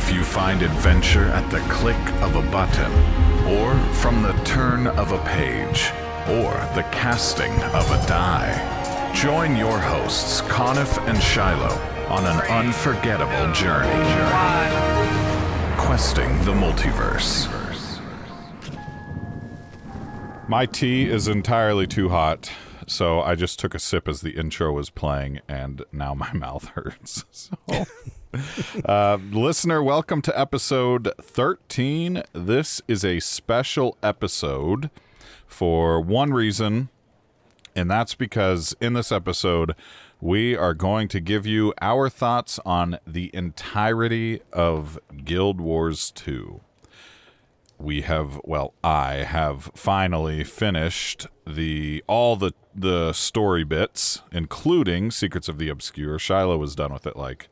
If you find adventure at the click of a button, or from the turn of a page, or the casting of a die, join your hosts, Coniff and Shiloh, on an unforgettable journey. Questing the Multiverse. My tea is entirely too hot, so I just took a sip as the intro was playing, and now my mouth hurts. So, listener, welcome to episode 13. This is a special episode for one reason, and that's because in this episode, we are going to give you our thoughts on the entirety of Guild Wars 2. I have finally finished all the story bits, including Secrets of the Obscure. Shiloh was done with it like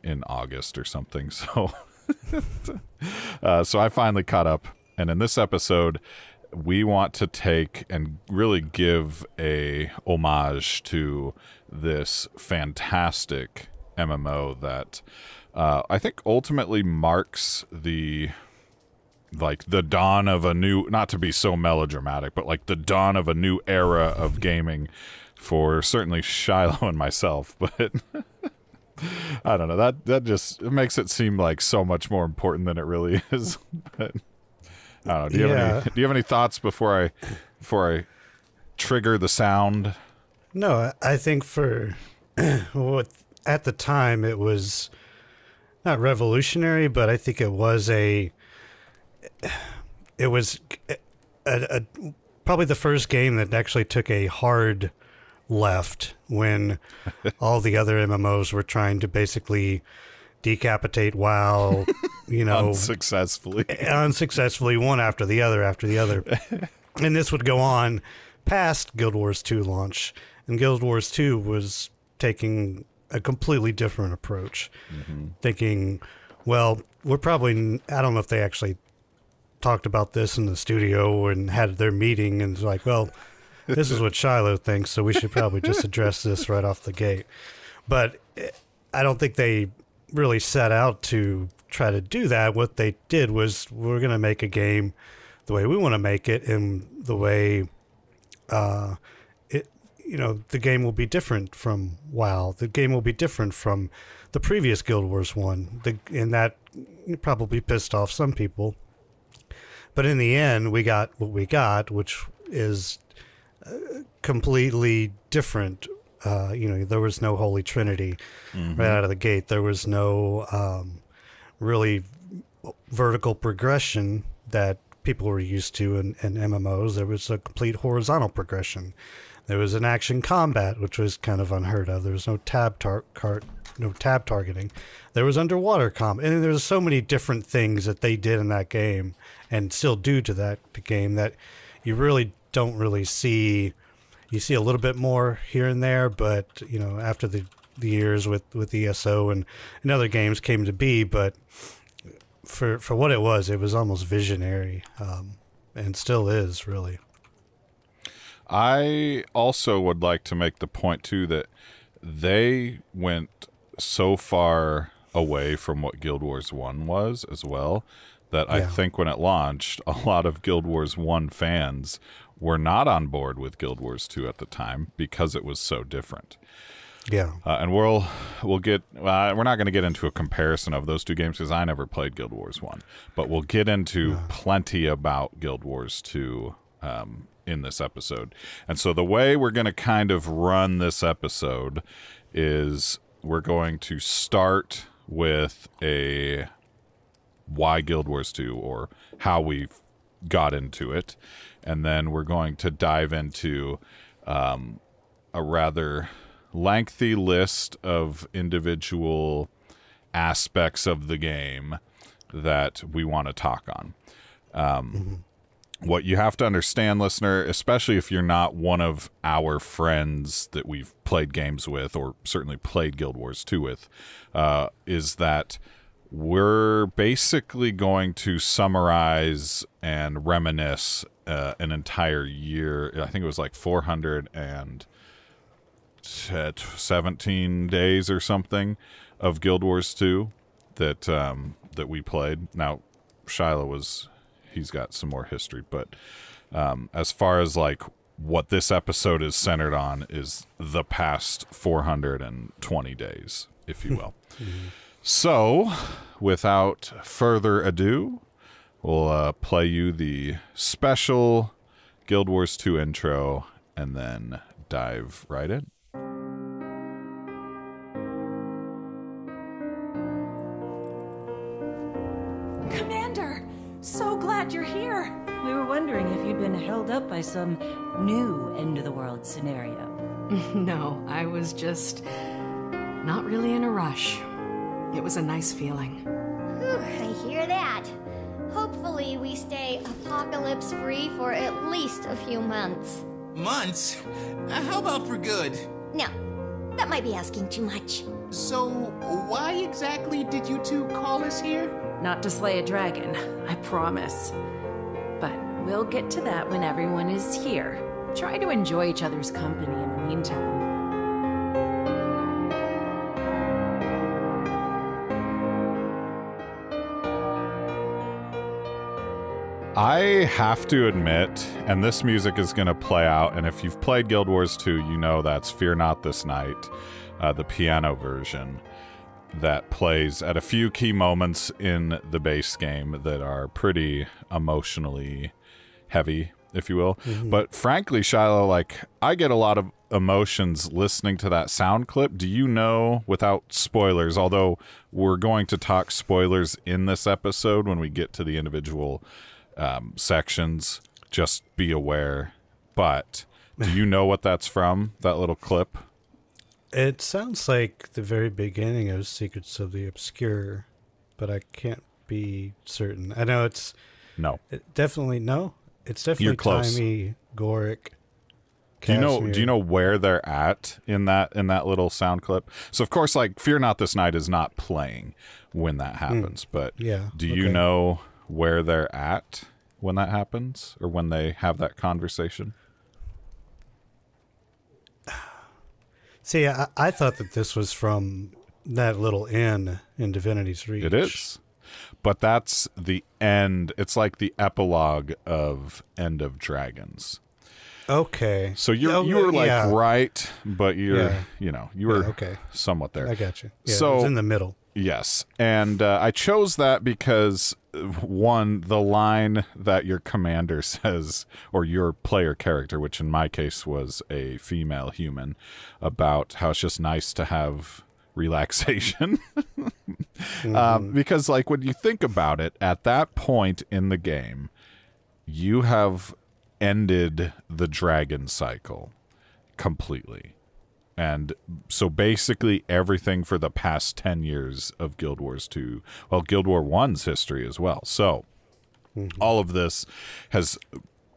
in August or something, so so I finally caught up. And in this episode, we want to take and really give a homage to this fantastic MMO that I think ultimately marks the dawn of a new, not to be so melodramatic, but like the dawn of a new era of gaming for certainly Shiloh and myself. But I don't know, that just makes it seem like so much more important than it really is. But I don't know. Do you have any thoughts before I trigger the sound? No, I think for at the time it was not revolutionary, but I think it was probably the first game that actually took a hard left when all the other MMOs were trying to basically decapitate WoW, unsuccessfully, one after the other. And this would go on past Guild Wars 2 launch, and Guild Wars 2 was taking a completely different approach, thinking, well, we're probably, I don't know if they actually talked about this in the studio and had their meeting and was like, well, this is what Shiloh thinks, so we should probably just address this right off the gate. But I don't think they really set out to try to do that. What they did was, we're going to make a game the way we want to make it, and the way the game will be different from WoW. The game will be different from the previous Guild Wars 1, and that probably pissed off some people. But in the end, we got what we got, which is completely different. There was no Holy Trinity right out of the gate. There was no really vertical progression that people were used to in MMOs. There was a complete horizontal progression. There was an action combat, which was kind of unheard of. There was no tab targeting. There was underwater combat. And there was so many different things that they did in that game, and still do to the game, that you really don't really see. You see a little bit more here and there, but after the years with ESO and other games came to be, but for what it was almost visionary, and still is, really. I also would like to make the point too that they went so far away from what Guild Wars 1 was as well, that I think when it launched, a lot of Guild Wars 1 fans were not on board with Guild Wars 2 at the time because it was so different. Yeah. And we're not going to get into a comparison of those two games because I never played Guild Wars 1, but we'll get into plenty about Guild Wars 2 in this episode. And so the way we're going to kind of run this episode is we're going to start with a why Guild Wars 2, or how we got into it, and then we're going to dive into a rather lengthy list of individual aspects of the game that we want to talk on. What you have to understand, listener, especially if you're not one of our friends that we've played games with, or certainly played Guild Wars 2 with, is that we're basically going to summarize and reminisce an entire year. I think it was like 417 days or something of Guild Wars 2 that that we played. Now, Shiloh he's got some more history, but as far as like what this episode is centered on is the past 420 days, if you will. So, without further ado, we'll play you the special Guild Wars 2 intro and then dive right in. Commander, so glad you're here. We were wondering if you'd been held up by some new end-of-the-world scenario. No, I was just not really in a rush. It was a nice feeling. Whew, I hear that. Hopefully we stay apocalypse-free for at least a few months. Months? How about for good? No, that might be asking too much. So, why exactly did you two call us here? Not to slay a dragon, I promise. But we'll get to that when everyone is here. Try to enjoy each other's company in the meantime. I have to admit, and this music is going to play out, and if you've played Guild Wars 2, you know that's Fear Not This Night, the piano version that plays at a few key moments in the base game that are pretty emotionally heavy, if you will. But frankly, Shiloh, like, I get a lot of emotions listening to that sound clip. Do you know, without spoilers, although we're going to talk spoilers in this episode when we get to the individual sections, just be aware. But do you know what that's from, that little clip? It sounds like the very beginning of Secrets of the Obscure, but I can't be certain. I know it's... No. Definitely, no? It's definitely You're close. Timey, Goric, Do you know where they're at in that little sound clip? So, of course, like, Fear Not This Night is not playing when that happens, but yeah, do you know where they're at when that happens, or when they have that conversation? See, I thought that this was from that little inn in Divinity's Reach. It is. But that's the end. It's like the epilogue of End of Dragons. Okay. So you were like right, but you were okay. somewhat there. I got you. Yeah, So it was in the middle. Yes, and I chose that because one, the line that your commander says, or your player character, which in my case was a female human, about how it's just nice to have relaxation. Because, like, when you think about it, at that point in the game, you have ended the dragon cycle completely. And so basically everything for the past 10 years of Guild Wars 2, well, Guild War 1's history as well. So all of this has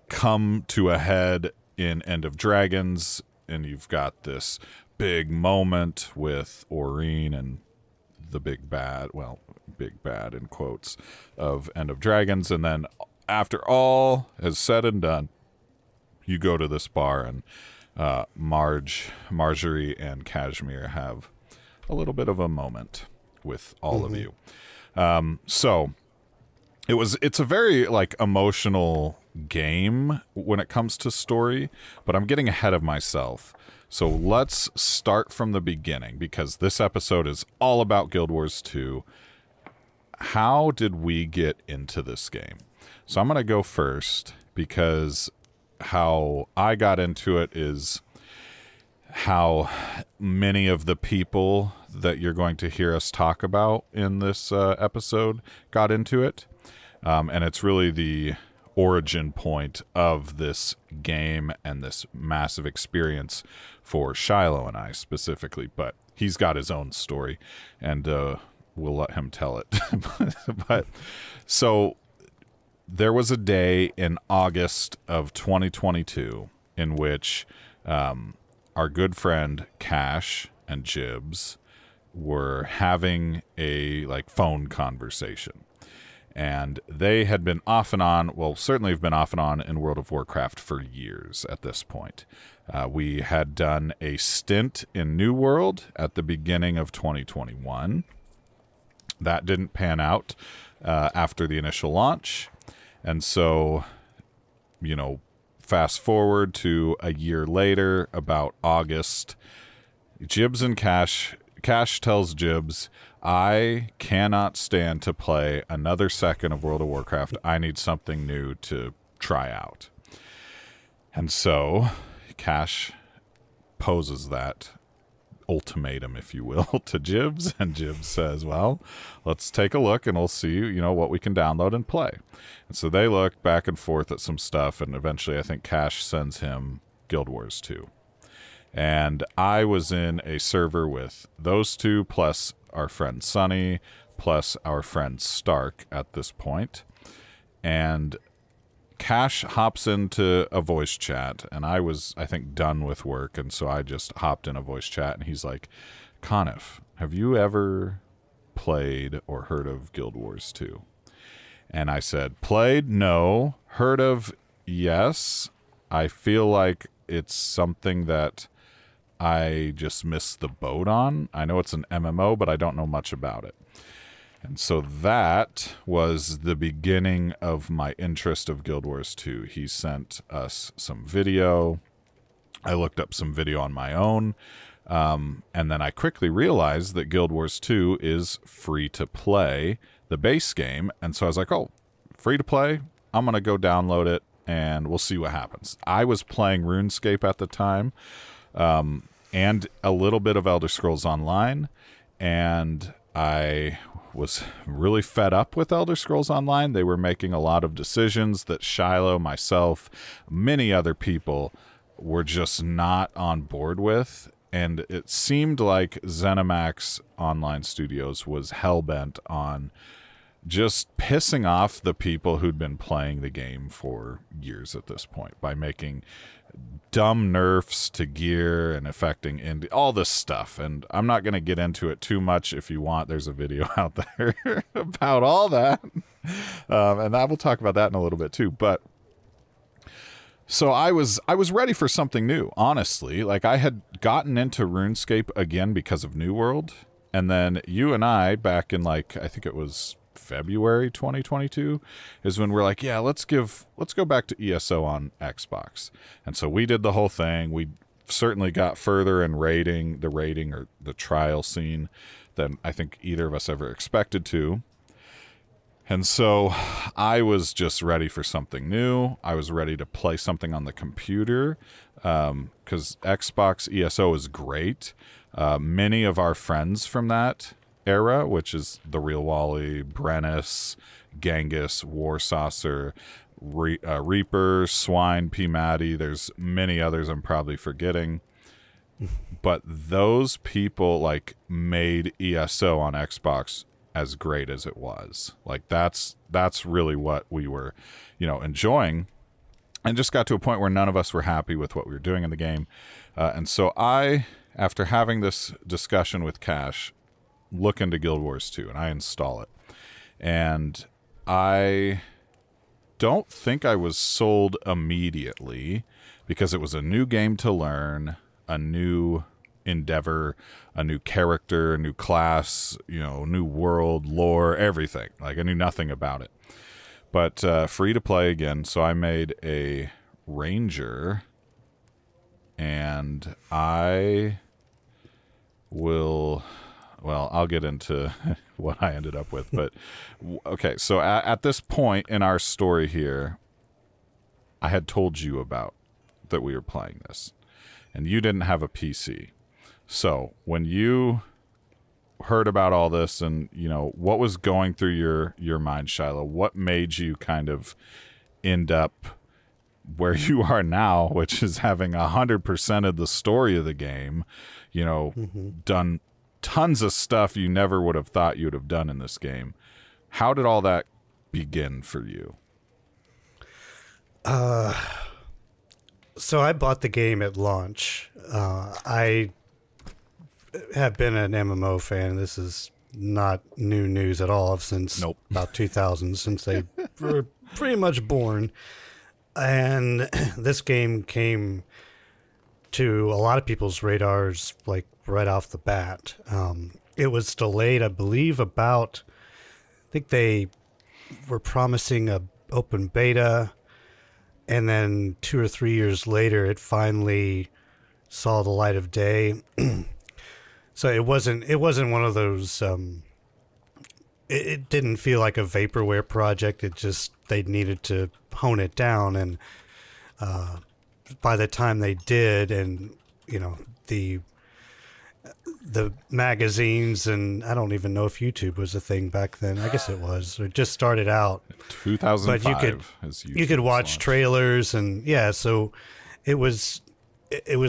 come to a head in End of Dragons, and you've got this big moment with Aurene and the big bad in quotes, of End of Dragons. And then after all is said and done, you go to this bar, and Marjorie and Kashmir have a little bit of a moment with all of you. So it's a very, like, emotional game when it comes to story, but I'm getting ahead of myself. So let's start from the beginning, because this episode is all about Guild Wars 2. How did we get into this game? So I'm going to go first, because how I got into it is how many of the people that you're going to hear us talk about in this episode got into it. And it's really the origin point of this game and this massive experience for Shiloh and I specifically. But he's got his own story, and we'll let him tell it. But so there was a day in August of 2022 in which our good friend Cash and Jibs were having a, like, phone conversation. And they had been off and on, well, certainly have been off and on in World of Warcraft for years at this point. We had done a stint in New World at the beginning of 2021. That didn't pan out after the initial launch. And so, you know, fast forward to a year later, about August, Jibs and Cash tells Jibs, I cannot stand to play another second of World of Warcraft. I need something new to try out. And so Cash poses that ultimatum, if you will, to Jibs, and Jibs says, well, let's take a look and we'll see, you know, what we can download and play. And so they look back and forth at some stuff, and eventually I think Cash sends him Guild Wars 2. And I was in a server with those two, plus our friend Sonny, plus our friend Stark at this point. And Cash hops into a voice chat, and I was, I think, done with work, and so I just hopped in a voice chat, and he's like, Coniff, have you ever played or heard of Guild Wars 2? And I said, played? No. Heard of? Yes. I feel like it's something that I just missed the boat on. I know it's an MMO, but I don't know much about it. And so that was the beginning of my interest of Guild Wars 2. He sent us some video. I looked up some video on my own. And then I quickly realized that Guild Wars 2 is free to play, the base game. And so I was like, oh, free to play? I'm going to go download it and we'll see what happens. I was playing RuneScape at the time. And a little bit of Elder Scrolls Online, and I was really fed up with Elder Scrolls Online. They were making a lot of decisions that Shiloh, myself, many other people were just not on board with, and it seemed like ZeniMax Online Studios was hell-bent on just pissing off the people who'd been playing the game for years at this point by making dumb nerfs to gear and affecting all this stuff. And I'm not going to get into it too much. If you want, there's a video out there about all that. And I will talk about that in a little bit too. But so I was ready for something new, honestly. Like, I had gotten into RuneScape again because of New World. And then you and I, back in, like, I think it was February 2022, is when we're like, yeah, let's go back to ESO on Xbox. And so we did the whole thing. We certainly got further in the rating or the trial scene than I think either of us ever expected to. And so I was just ready for something new. I was ready to play something on the computer, because Xbox ESO is great. Many of our friends from that era, which is the Real Wally, Brennus, Genghis, Warsaucer, Reaper, Swine, P. Matty. There's many others I'm probably forgetting. But those people, like, made ESO on Xbox as great as it was. Like, that's really what we were, you know, enjoying. And just got to a point where none of us were happy with what we were doing in the game. And so I, after having this discussion with Cash, look into Guild Wars 2, and I install it. And I don't think I was sold immediately, because it was a new game to learn, a new endeavor, a new character, a new class, you know, new world, lore, everything. Like, I knew nothing about it. But free to play again, so I made a ranger, and I will... Well, I'll get into what I ended up with. But, okay, so at this point in our story here, I had told you about that we were playing this. And you didn't have a PC. So when you heard about all this and, you know, what was going through your mind, Shiloh, what made you kind of end up where you are now, which is having 100% of the story of the game, you know, done tons of stuff you never would have thought you would have done in this game. How did all that begin for you? So I bought the game at launch. I have been an MMO fan. This is not new news at all since about 2000, since they were pretty much born. And this game came to a lot of people's radars like right off the bat. it was delayed, I believe, I think they were promising a open beta, and then 2 or 3 years later, it finally saw the light of day. So it wasn't one of those. It didn't feel like a vaporware project. It just they needed to hone it down, and by the time they did, and the magazines, and I don't even know if YouTube was a thing back then. I guess it was. It just started out. 2005. But you could watch trailers, and so it was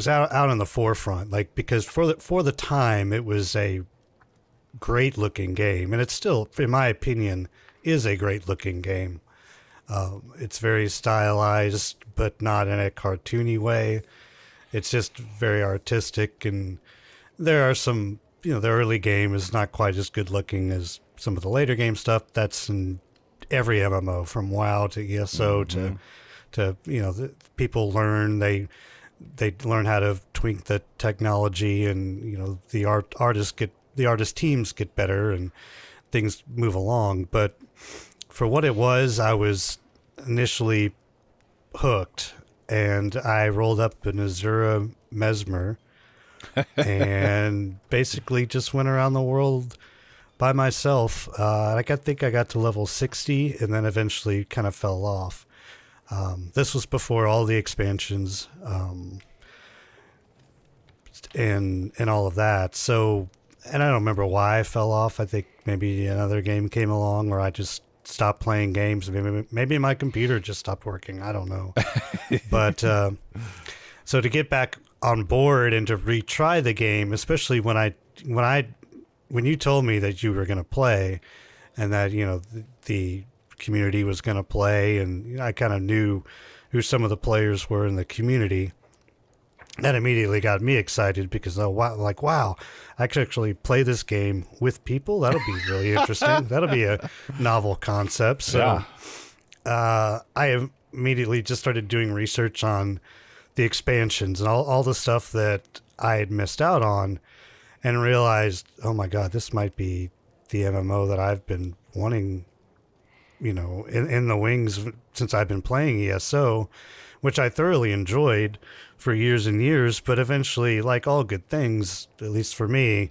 out in the forefront, like, because for the time it was a great looking game, and it still, in my opinion, is a great looking game. It's very stylized, but not in a cartoony way. It's just very artistic, and there are some, the early game is not quite as good looking as some of the later game stuff. That's in every MMO, from WoW to ESO to the people learn, they learn how to tweak the technology, and the artist teams get better and things move along. But for what it was, I was initially hooked, and I rolled up an Azura Mesmer and basically just went around the world by myself. I think I got to level 60 and then eventually kind of fell off. This was before all the expansions and all of that. So, and I don't remember why I fell off. I think maybe another game came along, or I just stopped playing games. Maybe my computer just stopped working. I don't know. But so to get back on board and to retry the game, especially when you told me that you were going to play, and that the community was going to play, and I kind of knew who some of the players were in the community, that immediately got me excited, because wow, I could actually play this game with people. That'll be really interesting. That'll be a novel concept. So I immediately just started doing research on the expansions and all the stuff that I had missed out on, and realized, oh my God, this might be the MMO that I've been wanting, in the wings since I've been playing ESO, which I thoroughly enjoyed for years and years. But eventually, like all good things, at least for me,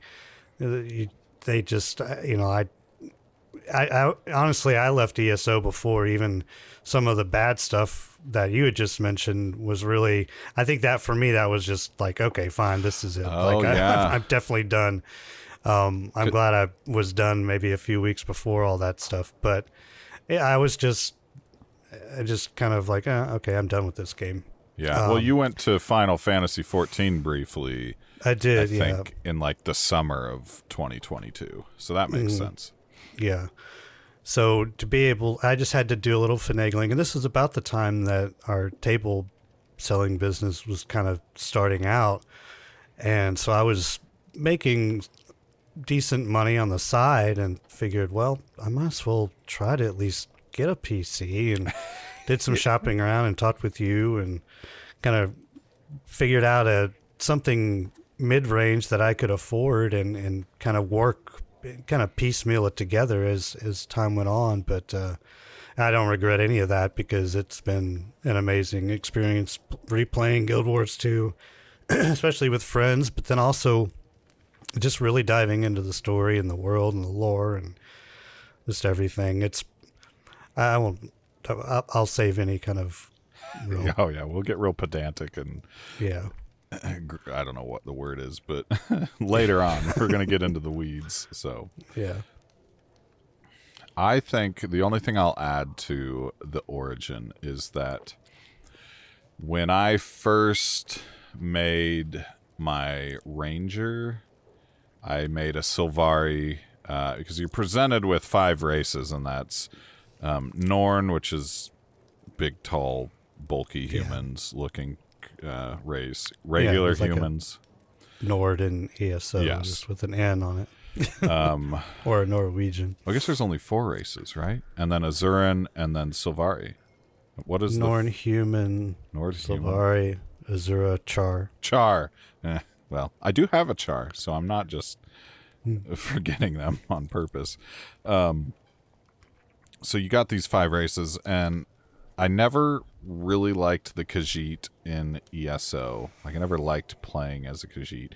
they just, I honestly, I left ESO before even some of the bad stuff that you had just mentioned was really, I think that for me, that was just like, okay, fine, this is it. I'm definitely done. I'm glad I was done maybe a few weeks before all that stuff. But I just kind of like, okay, I'm done with this game. Yeah. Well, you went to Final Fantasy 14 briefly. I did, I think, in like the summer of 2022. So that makes sense. Yeah. So to be able, I just had to do a little finagling, and this was about the time that our table selling business was kind of starting out, and so I was making decent money on the side, and figured, well, I might as well try to at least get a PC, and did some shopping around and talked with you, and kind of figured out something mid-range that I could afford, and kind of piecemeal it together as time went on. But I don't regret any of that, because it's been an amazing experience replaying Guild Wars 2, especially with friends, but then also just really diving into the story and the world and the lore and just everything. I'll save any kind of Oh yeah, we'll get real pedantic, and I don't know what the word is, but later on we're going to get into the weeds. So yeah, I think the only thing I'll add to the origin is that when I first made my ranger, I made a Sylvari, because you're presented with 5 races, and that's Norn, which is big, tall, bulky humans looking race, regular humans. Like Nord and ESO, just with an N on it. Or a Norwegian. I guess there's only 4 races, right? And then Azuran, and then Sylvari. What is Norn human, Sylvari, Azura, Char. Char. Well, I do have a Char, so I'm not just forgetting them on purpose. So you got these 5 races, and I never really liked the Khajiit in ESO. Like, I never liked playing as a Khajiit.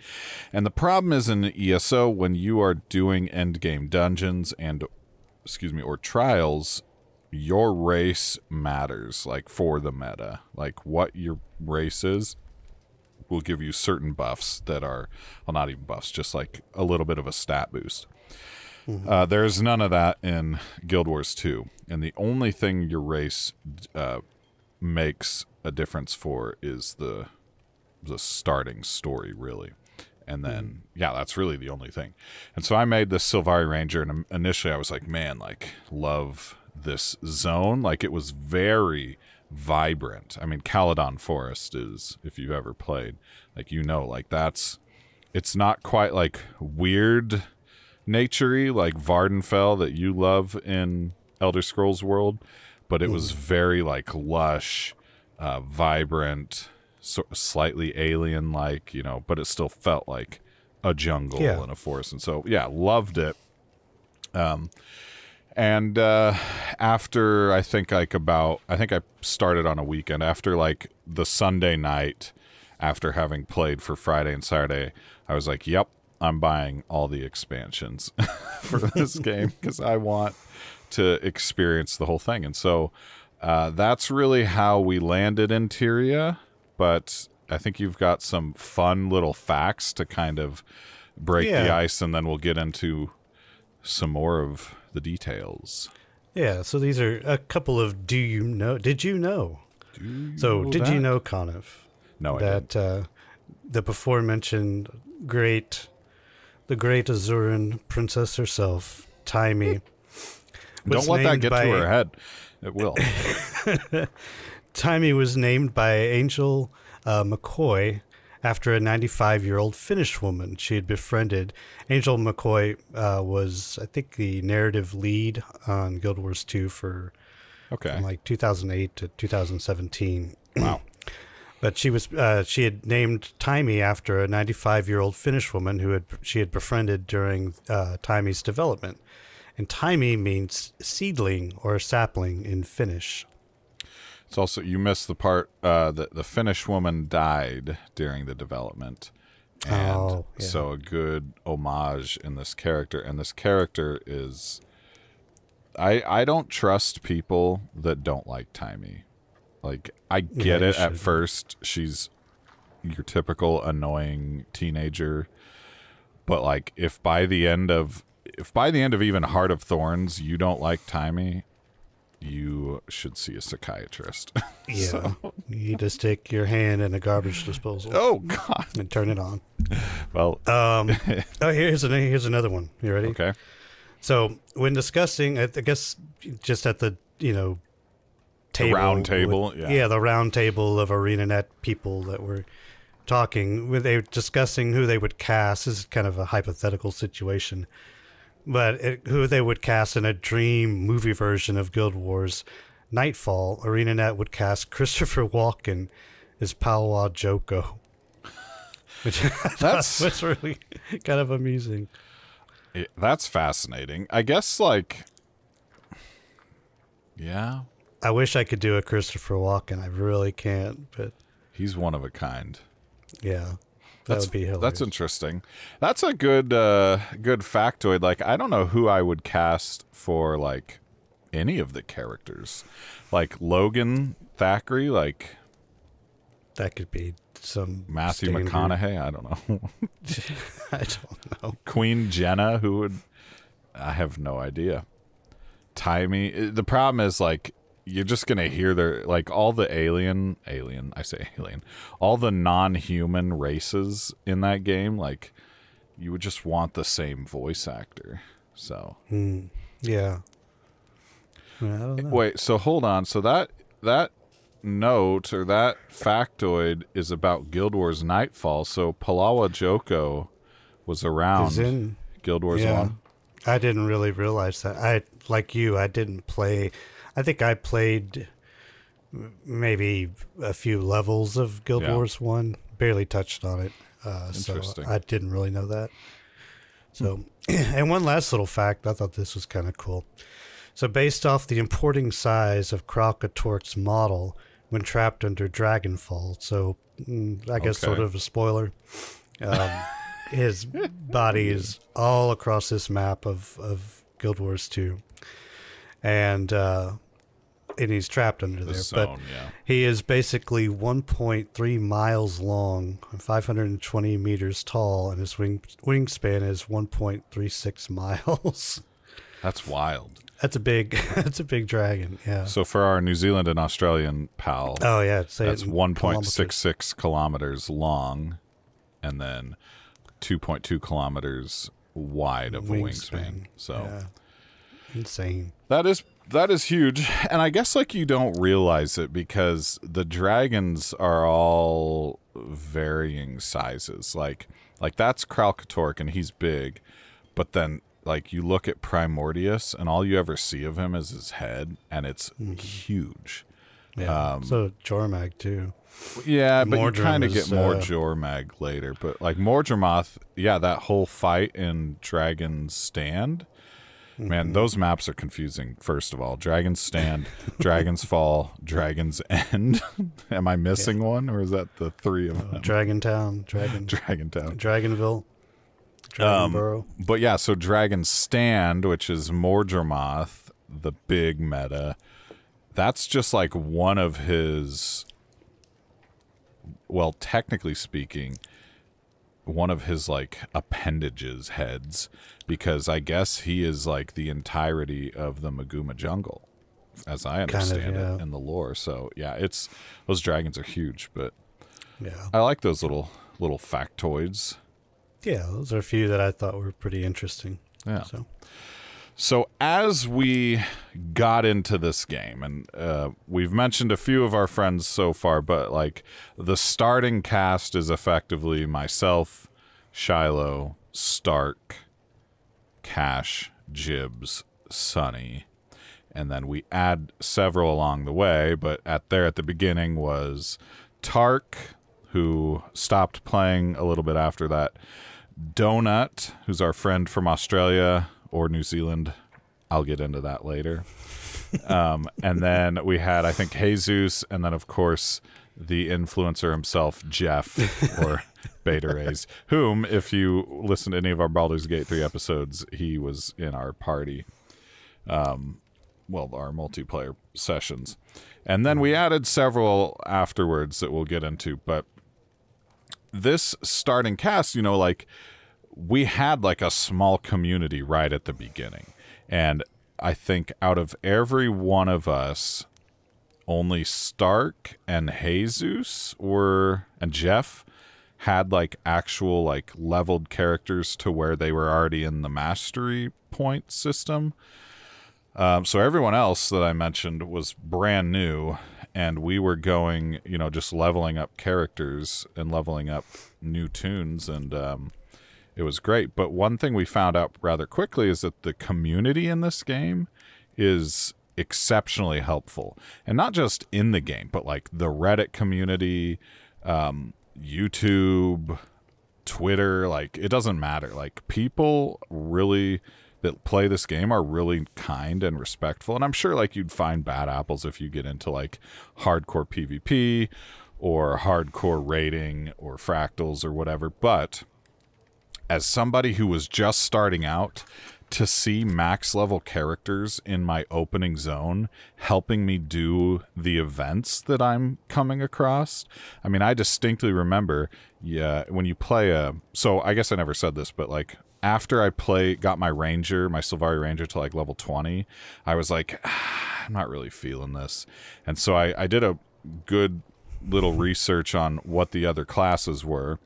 And the problem is in ESO, when you are doing endgame dungeons or trials, your race matters, like, for the meta. Like, what your race is will give you certain buffs that are, well, not even buffs, just like a little bit of a stat boost. There's none of that in Guild Wars 2, and the only thing your race makes a difference for is the starting story, really. And then, that's really the only thing. And so I made this Sylvari Ranger, and initially I was like, man, like, love this zone. Like, it was very vibrant. I mean, Caledon Forest is, if you've ever played, like, like, it's not quite like weird nature-y like Vardenfell that you love in Elder Scrolls world, but it was very like lush, vibrant, slightly alien-like, but it still felt like a jungle and a forest. And so, loved it. And after I think I started on a weekend after like the Sunday night, after having played for Friday and Saturday, I was like, yep, I'm buying all the expansions for this game because I want to experience the whole thing. And so that's really how we landed in Tyria. But I think you've got some fun little facts to kind of break the ice, and then we'll get into some more of the details. Yeah, so these are a couple of did you know, Coniff? No, I didn't. The before mentioned the great Azuran princess herself, Taimi. Don't let that get to her head. It will. Taimi was named by Angel McCoy after a 95-year-old Finnish woman she had befriended. Angel McCoy was, I think, the narrative lead on Guild Wars 2 from like 2008 to 2017. Wow. But she had named Taimi after a 95-year-old Finnish woman she had befriended during Taimi's development. And Taimi means seedling or sapling in Finnish. It's also, you missed the part that the Finnish woman died during the development. And so a good homage in this character. And this character is, I don't trust people that don't like Taimi. Like, I get it at first. She's your typical annoying teenager. But like, if by the end of even Heart of Thorns you don't like Taimi, you should see a psychiatrist. Yeah. You just stick your hand in a garbage disposal. Oh God. And turn it on. Well, here's another one. You ready? Okay. So when discussing, I guess just at the, table. The round table. The round table of ArenaNet people that were talking, they were discussing who they would cast. This is kind of a hypothetical situation. But who they would cast in a dream movie version of Guild Wars Nightfall, ArenaNet would cast Christopher Walken as Palwa Joko. Which was really kind of amusing. That's fascinating. I guess, like, yeah. I wish I could do a Christopher Walken. I really can't, but he's one of a kind. Yeah. That would be hilarious. That's interesting. That's a good factoid. Like, I don't know who I would cast for like any of the characters. Like Logan Thackeray, like that could be some Matthew standard. McConaughey. I don't know. I don't know. Queen Jenna, who would? I have no idea. Taimi. The problem is, like, you're just gonna hear their, like, all the all the non-human races in that game. Like, you would just want the same voice actor. So yeah. I don't know. Wait, so hold on. So that note or that factoid is about Guild Wars Nightfall. So Palwa Joko was around in Guild Wars 1. I didn't really realize that. I didn't play. I think I played maybe a few levels of Guild Wars 1. Barely touched on it. So Interesting. I didn't really know that. So, and one last little fact, I thought this was kind of cool. So based off the importing size of Kralkatork's model when trapped under Dragonfall, so I guess sort of a spoiler, his body is all across this map of Guild Wars 2. And he's trapped under there. Zone, but he is basically 1.3 miles long, 520 meters tall, and his wingspan is 1.36 miles. That's wild. That's a big dragon. Yeah. So for our New Zealand and Australian pal, that's 1.66 kilometers long, and then 2.2 kilometers wide of a wingspan. So insane. That is huge, and I guess like you don't realize it because the dragons are all varying sizes. Like that's Kralkatork, and he's big, but then like you look at Primordius, and all you ever see of him is his head, and it's huge. Yeah. So Jormag too. Yeah, but you kind of get more Jormag later. But like Mordremoth, that whole fight in Dragon's Stand. Man, those maps are confusing, first of all. Dragon's Stand, Dragon's Fall, Dragon's End. Am I missing one, or is that the three of them? Dragontown. Dragonville. Dragonborough. But yeah, so Dragon's Stand, which is Mordremoth, the big meta, that's just like one of his, well, technically speaking, one of his like appendages heads, because I guess he is like the entirety of the Maguuma jungle, as I understand it in the lore. So yeah, those dragons are huge, but I like those little factoids. Yeah, those are a few that I thought were pretty interesting. Yeah. So as we got into this game, and we've mentioned a few of our friends so far, but like the starting cast is effectively myself, Shiloh, Stark, Cash, Jibs, Sunny, and then we add several along the way, but at the beginning was Tark, who stopped playing a little bit after that, Donut, who's our friend from Australia or New Zealand. I'll get into that later. And then we had, I think, Jesus, and then, of course, the influencer himself, Jeff, or Beta Rays, whom, if you listen to any of our Baldur's Gate 3 episodes, he was in our party, our multiplayer sessions. And then we added several afterwards that we'll get into, but this starting cast, we had like a small community right at the beginning. And I think out of every one of us, only Stark and Jesus and Jeff had like actual like leveled characters to where they were already in the mastery point system. So everyone else that I mentioned was brand new, and we were going, just leveling up characters and leveling up new tunes, and it was great. But one thing we found out rather quickly is that the community in this game is exceptionally helpful, and not just in the game, but like the Reddit community, YouTube, Twitter, like it doesn't matter. Like people really that play this game are really kind and respectful, and I'm sure like you'd find bad apples if you get into like hardcore PvP or hardcore raiding or fractals or whatever. But as somebody who was just starting out, to see max level characters in my opening zone helping me do the events that I'm coming across. I mean, I distinctly remember, when you play so I guess I never said this, but like after I got my Sylvari Ranger to like level 20, I was like, I'm not really feeling this. And so I did a good little research on what the other classes were.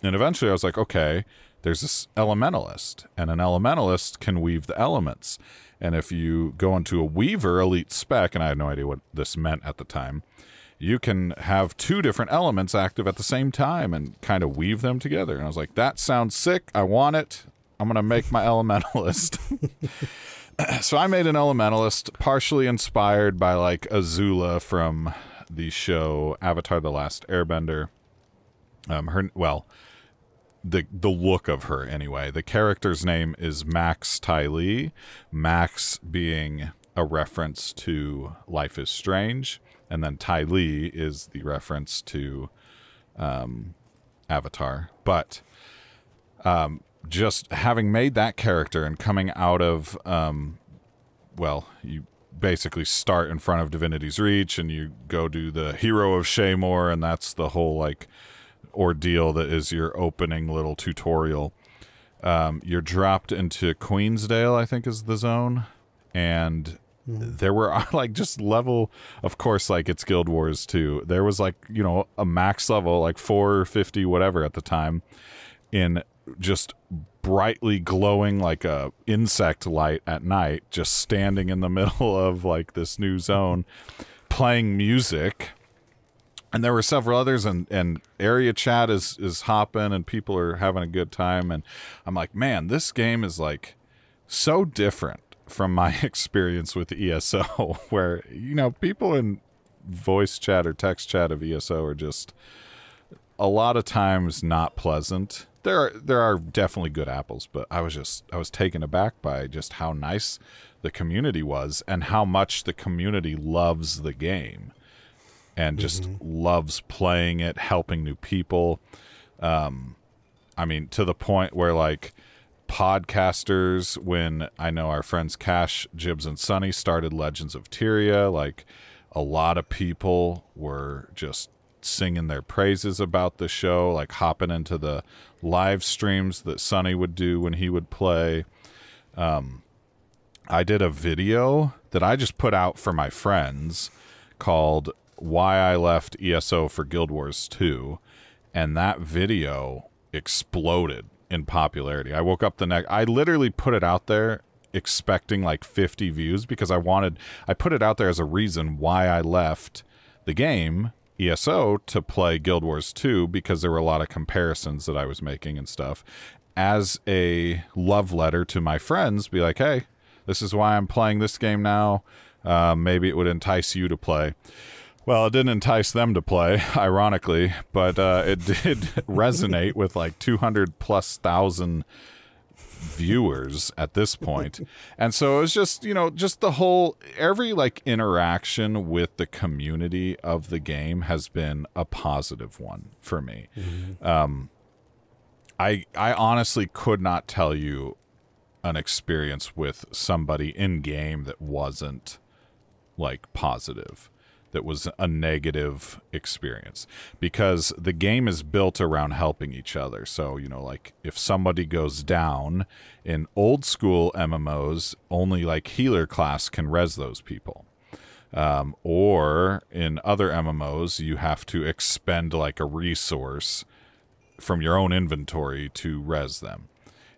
And eventually I was like, okay, there's this elementalist, and an elementalist can weave the elements. And if you go into a weaver elite spec, and I had no idea what this meant at the time, you can have two different elements active at the same time and kind of weave them together. And I was like, that sounds sick. I want it. I'm going to make my elementalist. So I made an elementalist partially inspired by like Azula from the show Avatar: The Last Airbender. the look of her anyway. The character's name is Max Ty. Max being a reference to Life is Strange, and then Ty is the reference to Avatar. But just having made that character and coming out of, you basically start in front of Divinity's Reach and you go do the Hero of Shaymore, and that's the whole like ordeal that is your opening little tutorial. You're dropped into Queensdale, I think is the zone, and there were like just level, of course, like it's Guild Wars 2. There was like, you know, a max level, like 450, whatever at the time, in just brightly glowing like a insect light at night, just standing in the middle of like this new zone, playing music. And there were several others, and area chat is hopping, and people are having a good time. And I'm like, man, this game is like so different from my experience with ESO, where, you know, people in voice chat or text chat of ESO are just a lot of times not pleasant. There are definitely good apples, but I was taken aback by just how nice the community was and how much the community loves the game and just loves playing it, helping new people. I mean, to the point where like podcasters, when I know our friends Cash, Jibs, and Sunny started Legends of Tyria, like a lot of people were just singing their praises about the show, like hopping into the live streams that Sunny would do when he would play. I did a video that I just put out for my friends called Why I Left ESO for Guild Wars 2, and that video exploded in popularity. I woke up I literally put it out there expecting like 50 views because I put it out there as a reason why I left the game ESO to play Guild Wars 2, because there were a lot of comparisons that I was making and stuff, as a love letter to my friends. Be like, hey, this is why I'm playing this game now. Maybe it would entice you to play. Well, it didn't entice them to play, ironically, but it did resonate with like 200,000+ viewers at this point. And so it was just, you know, just the whole, every like interaction with the community of the game has been a positive one for me. I honestly could not tell you an experience with somebody in game that wasn't like positive, that was a negative experience, because the game is built around helping each other. So, you know, like if somebody goes down in old school MMOs, only like healer class can res those people. Or in other MMOs, you have to expend like a resource from your own inventory to res them.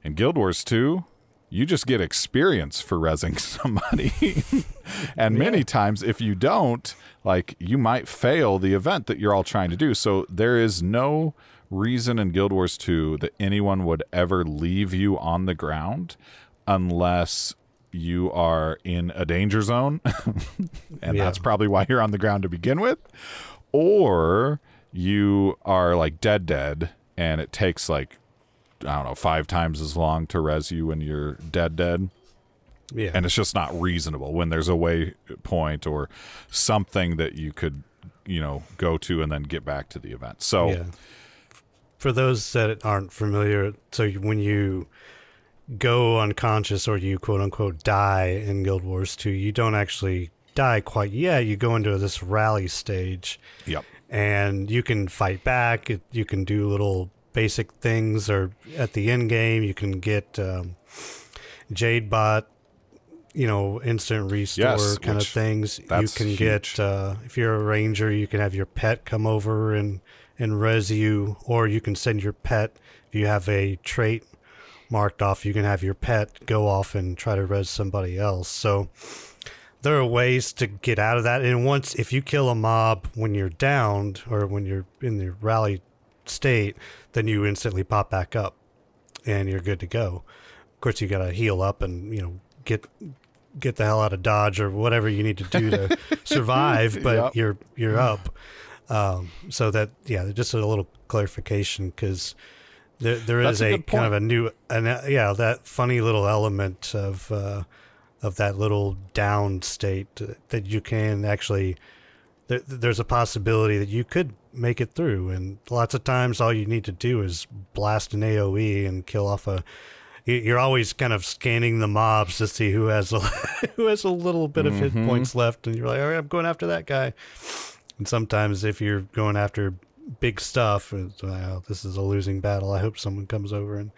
In Guild Wars 2, you just get experience for rezzing somebody. And many times, if you don't, like, you might fail the event that you're all trying to do. So there is no reason in Guild Wars 2 that anyone would ever leave you on the ground unless you are in a danger zone. And that's probably why you're on the ground to begin with. Or you are, like, dead, and it takes, like, I don't know, 5 times as long to res you when you're dead. Yeah. And it's just not reasonable when there's a waypoint or something that you could, you know, go to and then get back to the event. So for those that aren't familiar, so when you go unconscious or you quote unquote die in Guild Wars 2, you don't actually die quite yet. You go into this rally stage. Yep. And you can fight back. You can do little basic things, or at the end game you can get Jade Bot, you know, instant restore kind of things. You can huge. Get if you're a ranger, you can have your pet come over and res you, or you can send your pet. If you have a trait marked off, you can have your pet go off and try to res somebody else. So there are ways to get out of that. And once, if you kill a mob when you're downed or when you're in the rally state, then you instantly pop back up and you're good to go. Of course, you got to heal up and, you know, get the hell out of Dodge or whatever you need to do to survive, but you're up. So that, just a little clarification, because there is a kind of a new, that funny little element of that little down state that you can actually. There's a possibility that you could make it through, and lots of times all you need to do is blast an AOE and kill off You're always kind of scanning the mobs to see who has a little bit of hit points left, and you're like, all right, I'm going after that guy. And sometimes if you're going after big stuff, it's, well, this is a losing battle. I hope someone comes over and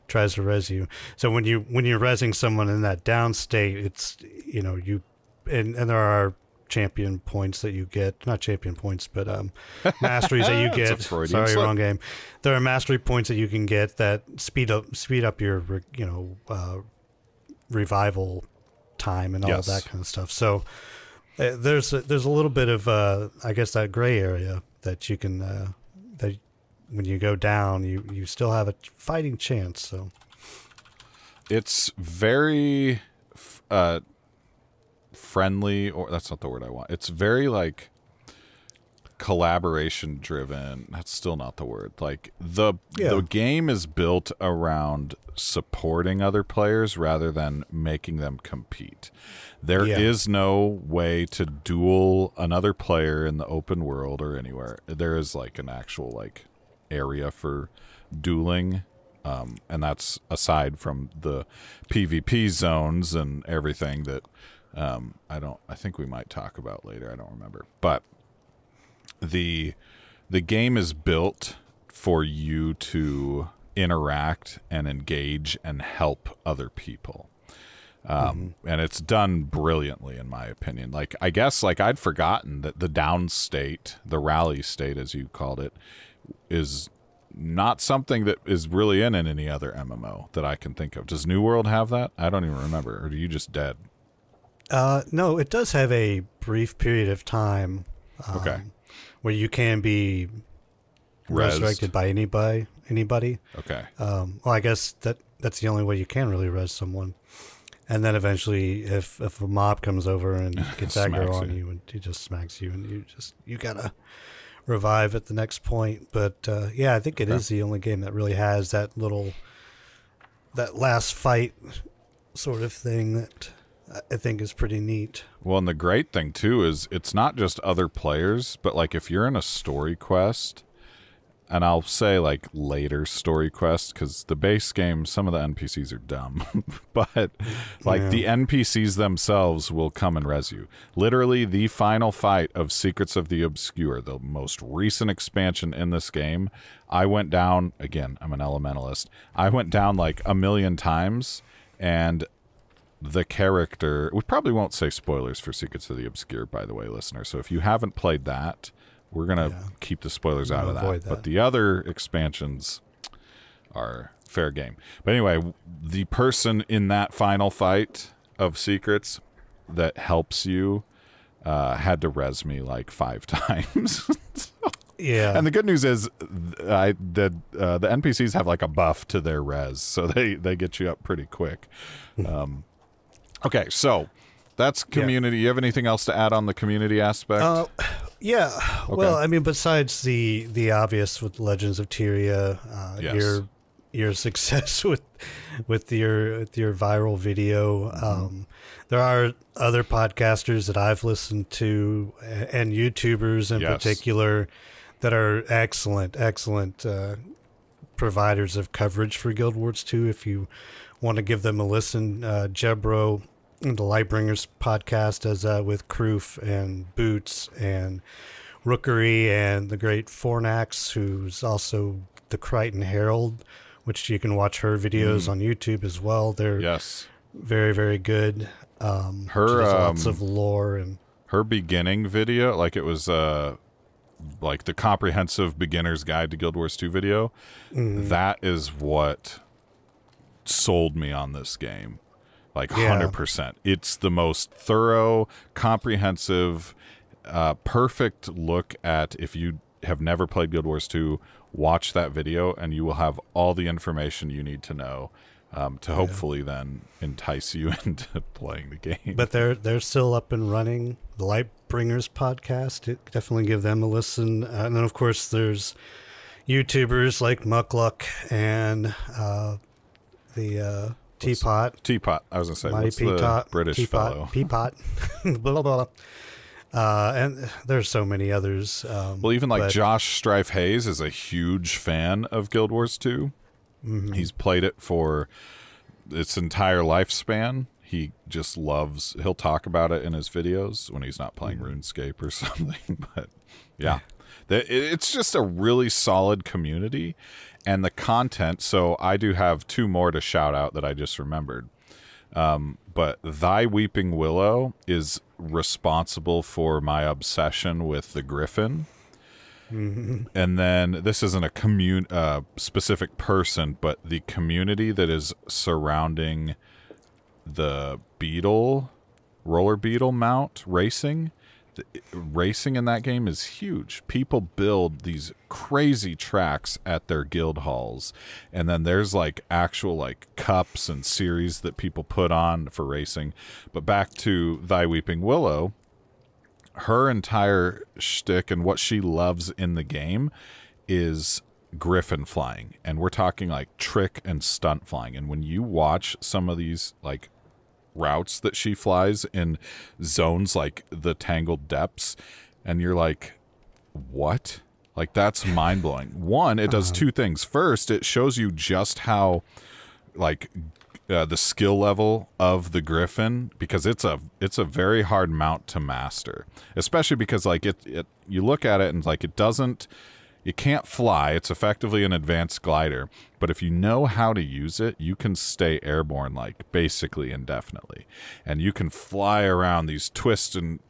tries to res you. So when you're resing someone in that down state, it's and there are champion points that you get, not champion points, but masteries that you get. Sorry, wrong game. There are mastery points that you can get that speed up your revival time and all of that kind of stuff. So there's a little bit of I guess that gray area that you can that when you go down you still have a fighting chance. So it's very friendly, or that's not the word I want. It's very like collaboration driven. That's still not the word. Like the game is built around supporting other players rather than making them compete. There is no way to duel another player in the open world or anywhere. There is like an actual like area for dueling. And that's aside from the PvP zones and everything that I think we might talk about later. I don't remember. But the game is built for you to interact and engage and help other people. And it's done brilliantly, in my opinion. Like, I guess, like, I'd forgotten that the down state, the rally state, as you called it, is not something that is really in any other MMO that I can think of. Does New World have that? I don't even remember. Or are you just dead? No, it does have a brief period of time where you can be resurrected by anybody. Okay. Well, I guess that's the only way you can really res someone. And then eventually, if a mob comes over and gets aggro on you, and he just smacks you, and you gotta revive at the next point. But I think it is the only game that really has that last fight sort of thing that I think is pretty neat. Well, and the great thing too is it's not just other players, but like if you're in a story quest, and I'll say like later story quests, because the base game, some of the NPCs are dumb, but like the NPCs themselves will come and res you. Literally the final fight of Secrets of the Obscure, the most recent expansion in this game, I went down, again, I'm an elementalist, I went down like 1,000,000 times, and the character, we probably won't say spoilers for Secrets of the Obscure, by the way, listener, so if you haven't played that, we're going to keep the spoilers out of that. But the other expansions are fair game. But anyway, the person in that final fight of Secrets that helps you had to res me like 5 times. Yeah. And the good news is the NPCs have like a buff to their res, so they get you up pretty quick. Okay, so that's community. You have anything else to add on the community aspect? Yeah. Okay. Well, I mean, besides the obvious with Legends of Tyria, your success with your viral video, there are other podcasters that I've listened to and YouTubers in particular that are excellent providers of coverage for Guild Wars 2. If you want to give them a listen, Jebro, the Lightbringers podcast, as with Kroof and Boots and Rookery and the great Fornax, who's also the Crichton Herald, which you can watch her videos on YouTube as well. They're very, very good. Her lots of lore, and her beginning video, like it was like the comprehensive beginner's guide to Guild Wars 2 video. That is what sold me on this game. Like 100%. It's the most thorough, comprehensive, perfect look at, if you have never played Guild Wars 2, watch that video and you will have all the information you need to know to hopefully then entice you into playing the game. But they're still up and running. The Lightbringers podcast, definitely give them a listen. And then, of course, there's YouTubers like Muckluck and the Teapot. Teapot. I was gonna say, Mighty what's the British Teapot, fellow? Peapot. Blah, blah, blah. And there's so many others. Well, even like Josh Strife Hayes is a huge fan of Guild Wars 2. Mm-hmm. He's played it for its entire lifespan. He just loves, he'll talk about it in his videos when he's not playing RuneScape or something. But yeah, it's just a really solid community. And the content, so I do have 2 more to shout out that I just remembered. But Thy Weeping Willow is responsible for my obsession with the Griffin. Mm-hmm. And then this isn't a specific person, but the community that is surrounding the roller beetle mount racing. Racing in that game is huge. People build these crazy tracks at their guild halls, and then there's like actual like cups and series that people put on for racing. But back to Thy Weeping Willow, her entire shtick and what she loves in the game is griffin flying, and we're talking like trick and stunt flying. And when you watch some of these like routes that she flies in zones like the Tangled Depths, and you're like, what? Like, that's mind-blowing. One, it does 2 things. First, it shows you just how like the skill level of the griffin, because it's a very hard mount to master, especially because like it you look at it and like it can't fly. It's effectively an advanced glider. But if you know how to use it, you can stay airborne like basically indefinitely. And you can fly around these twists and,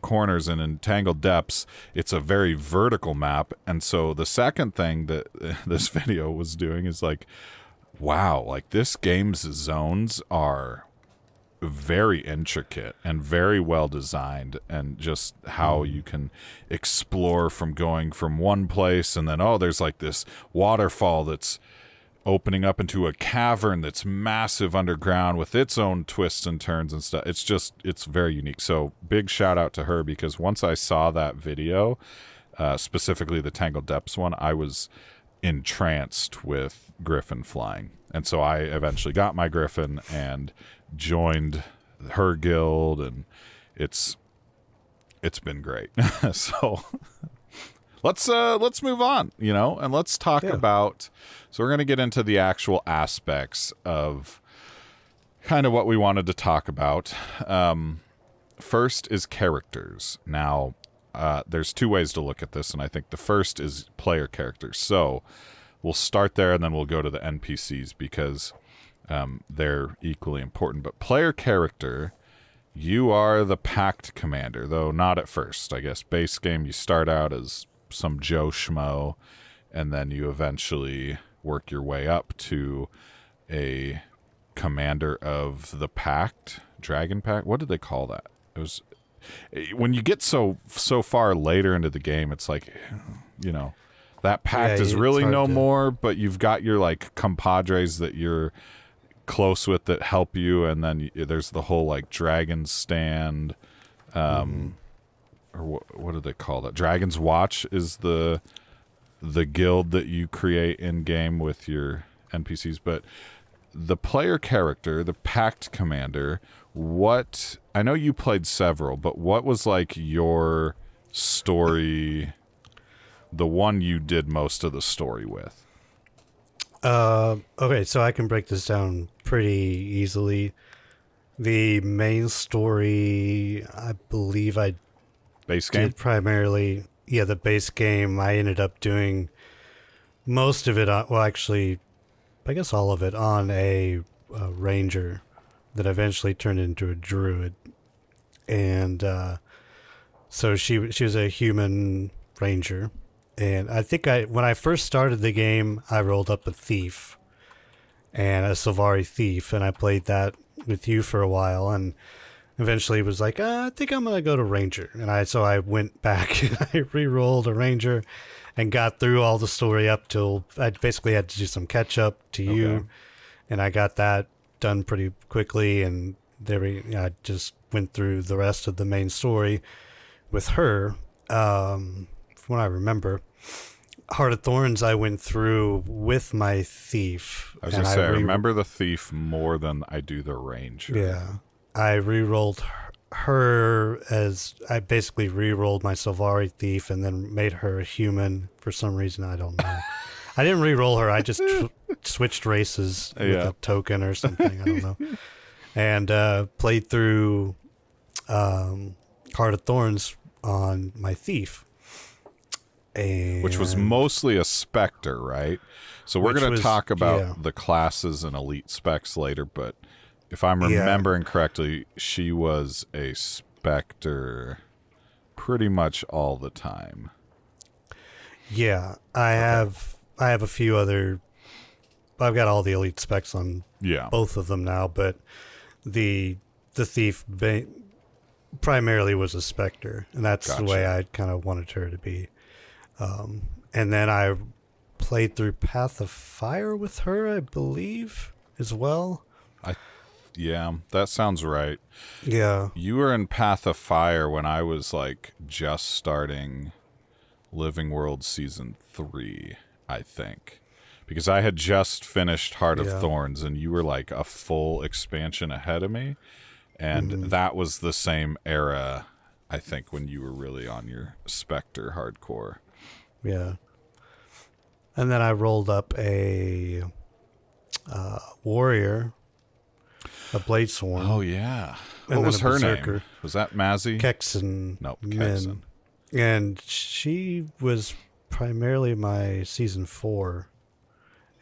corners and entangled depths. It's a very vertical map. And so the second thing that this video was doing is like, wow, like this game's zones are very intricate and very well designed, and just how you can explore from going from one place and then there's like this waterfall that's opening up into a cavern that's massive underground with its own twists and turns and stuff. It's very unique. So big shout out to her, because once I saw that video, specifically the Tangled Depths one, I was entranced with griffin flying. And so I eventually got my griffin and joined her guild, and it's been great. So let's move on, and let's talk about, so we're going to get into the actual aspects of kind of what we wanted to talk about. First is characters. Now, there's 2 ways to look at this, and I think the first is player characters. So we'll start there, and then we'll go to the NPCs, because they're equally important. But player character, you are the Pact Commander, though not at first. I guess base game, you start out as some Joe Schmo, and then you eventually work your way up to a commander of the Pact, Dragon Pact. What did they call that? It was when you get so far later into the game, it's like, that pact is really no more, but you've got your like compadres that you're close with that help you, and then there's the whole like dragon stand, or what do they call that? Dragon's Watch is the guild that you create in game with your NPCs. But the player character, the Pact Commander, I know you played several, but what was like your story, the one you did most of the story with? Okay, so I can break this down pretty easily. The main story, I believe I base game did primarily, the base game. I ended up doing most of it, actually, I guess all of it, on a ranger that eventually turned into a druid. And so she was a human ranger. And I think when I first started the game, I rolled up a thief and a Sylvari thief, and I played that with you for a while, and eventually was like, I think I'm gonna go to ranger. And so I went back and I re-rolled a ranger and got through all the story up till I basically had to do some catch up to you, and I got that done pretty quickly. And I just went through the rest of the main story with her. From what I remember. Heart of Thorns I went through with my thief. I was going to say, I remember the thief more than I do the ranger. Yeah. I re-rolled her as I basically re-rolled my Sylvari thief and then made her a human for some reason. I don't know. I didn't re-roll her. I just switched races with a token or something. I don't know. And played through Heart of Thorns on my thief. And which was mostly a specter, right? So we're going to talk about the classes and elite specs later, but if I'm remembering correctly, she was a specter pretty much all the time. Yeah, I have a few other. I've got all the elite specs on both of them now, but the thief primarily was a specter, and that's the way I kind of wanted her to be. And then I played through Path of Fire with her, I believe, as well. Yeah, that sounds right. Yeah. You were in Path of Fire when I was like just starting Living World Season 3, I think. Because I had just finished Heart of Thorns and you were like a full expansion ahead of me. And that was the same era, I think, when you were really on your Spectre hardcore. Yeah. And then I rolled up a warrior. A Blade Sworn. Oh, yeah. What was her name? Was that Mazzy? Kexen. No, Kexen. And she was primarily my Season 4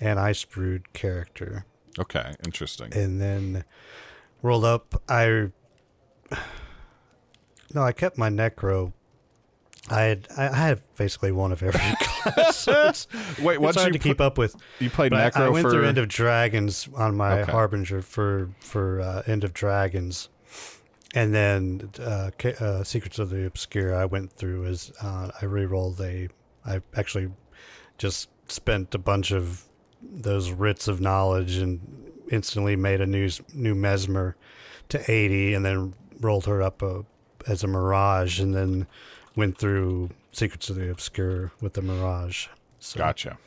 and Ice Brood character. Okay, interesting. And then rolled up, I kept my Necro. I had basically one of every class. So Wait, what's hard to keep up with? You played but Necro I went for through End of Dragons on my Harbinger for End of Dragons, and then Secrets of the Obscure I went through as I re-rolled I actually just spent a bunch of those writs of knowledge and instantly made a new Mesmer to 80, and then rolled her up as a Mirage, and then went through Secrets of the Obscure with the Mirage. So. Gotcha.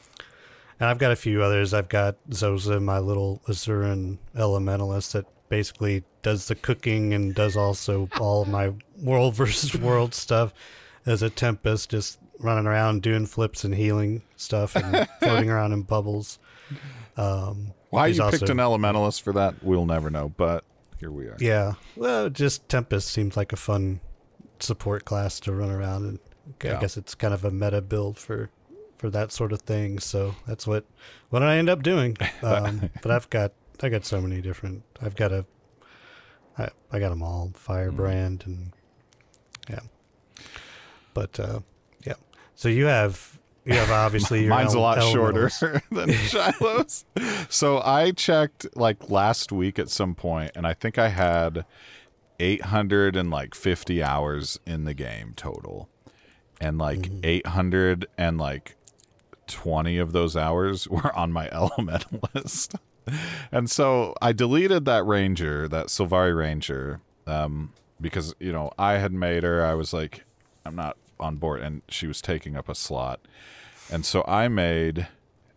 And I've got a few others. I've got Zoza, my little Azuran elementalist that basically does the cooking and does also all of my world versus world stuff as a Tempest, just running around doing flips and healing stuff and floating around in bubbles. Why you picked an elementalist for that, we'll never know, but here we are. Yeah. Well, just Tempest seems like a fun support class to run around, and I guess it's kind of a meta build for that sort of thing. So that's what I end up doing. But I got so many different. I got them all. Firebrand and But yeah. So you have obviously your mine's a lot shorter than Shiloh's. So I checked like last week at some point, and I think I had 850 hours in the game total, and like 820 of those hours were on my elementalist. And so I deleted that ranger, that Sylvari ranger, because I had made her. I was like, I'm not on board, and she was taking up a slot. And so I made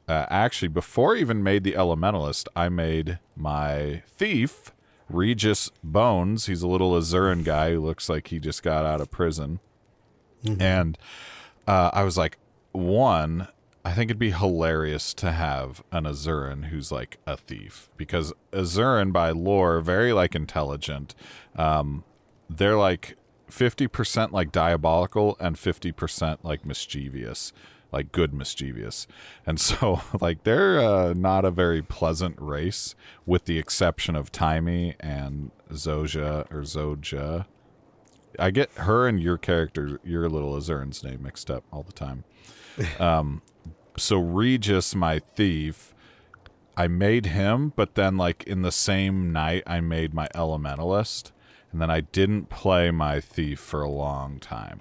actually, before I even made the elementalist, I made my thief Regis Bones. He's a little Azuran guy who looks like he just got out of prison. And I was like, I think it'd be hilarious to have an Azuran who's like a thief, because Azuran by lore, very like intelligent. They're like 50% like diabolical and 50% like mischievous, like good mischievous. And so like they're not a very pleasant race, with the exception of Timey and Zoja. I get her and your character, your little Azuran's name mixed up all the time. So Regis, my thief, I made him, but then like in the same night I made my elementalist, and then I didn't play my thief for a long time.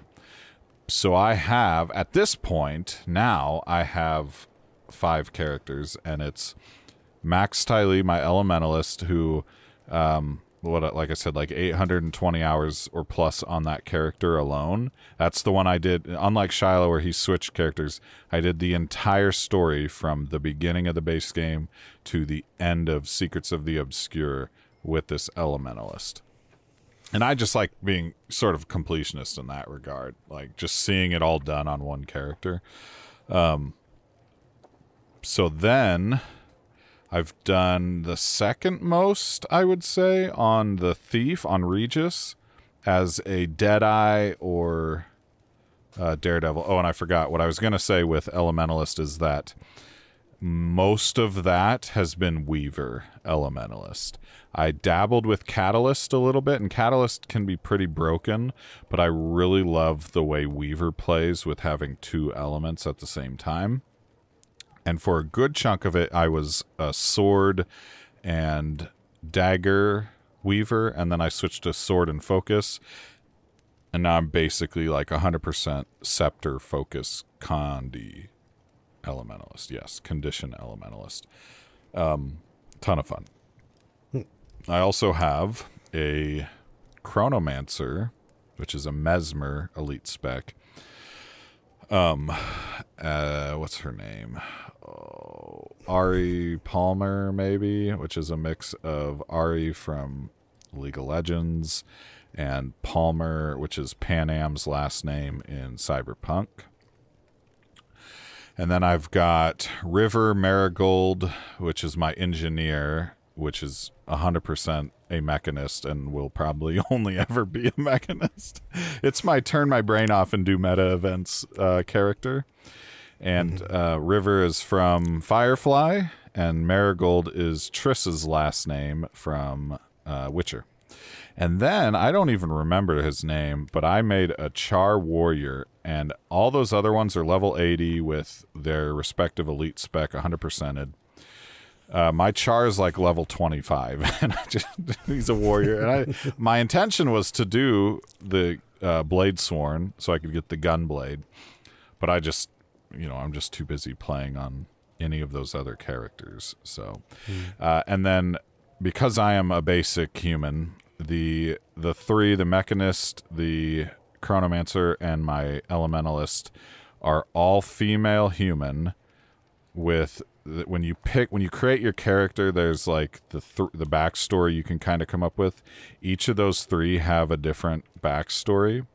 So I have, at this point, now I have 5 characters, and it's Max Tylee, my elementalist, who like I said, like 820 hours or plus on that character alone. That's the one I did. Unlike Shiloh, where he switched characters, I did the entire story from the beginning of the base game to the end of Secrets of the Obscure with this Elementalist. And I just like being sort of completionist in that regard, like just seeing it all done on one character. So then I've done the second most, I would say, on the Thief, on Regis, as a Deadeye or Daredevil. Oh, and I forgot what I was going to say with Elementalist is that most of that has been Weaver Elementalist. I dabbled with Catalyst a little bit, and Catalyst can be pretty broken, but I really love the way Weaver plays with having two elements at the same time. And for a good chunk of it, I was a sword and dagger Weaver, and then I switched to sword and focus. And now I'm basically like 100% scepter focus Condi Elementalist. Yes, condition Elementalist. Ton of fun. I also have a Chronomancer, which is a Mesmer elite spec. What's her name? Oh, Ari Palmer, maybe, which is a mix of Ari from League of Legends and Palmer, which is Panam's last name in Cyberpunk. And then I've got River Marigold, which is my engineer, which is 100% a mechanist and will probably only ever be a mechanist. It's my turn my brain off and do meta events character. And River is from Firefly, and Marigold is Triss's last name from Witcher. And then, I don't even remember his name, but I made a Char Warrior, and all those other ones are level 80 with their respective elite spec 100%ed. My Char is like level 25, and he's a warrior. And my intention was to do the Blade Sworn so I could get the gun blade, but I'm just too busy playing on any of those other characters. So, and then because I am a basic human, the three, the Mechanist, the Chronomancer, and my Elementalist are all female human with. When you create your character, there's like the backstory you can kind of come up with. Each of those three have a different backstory,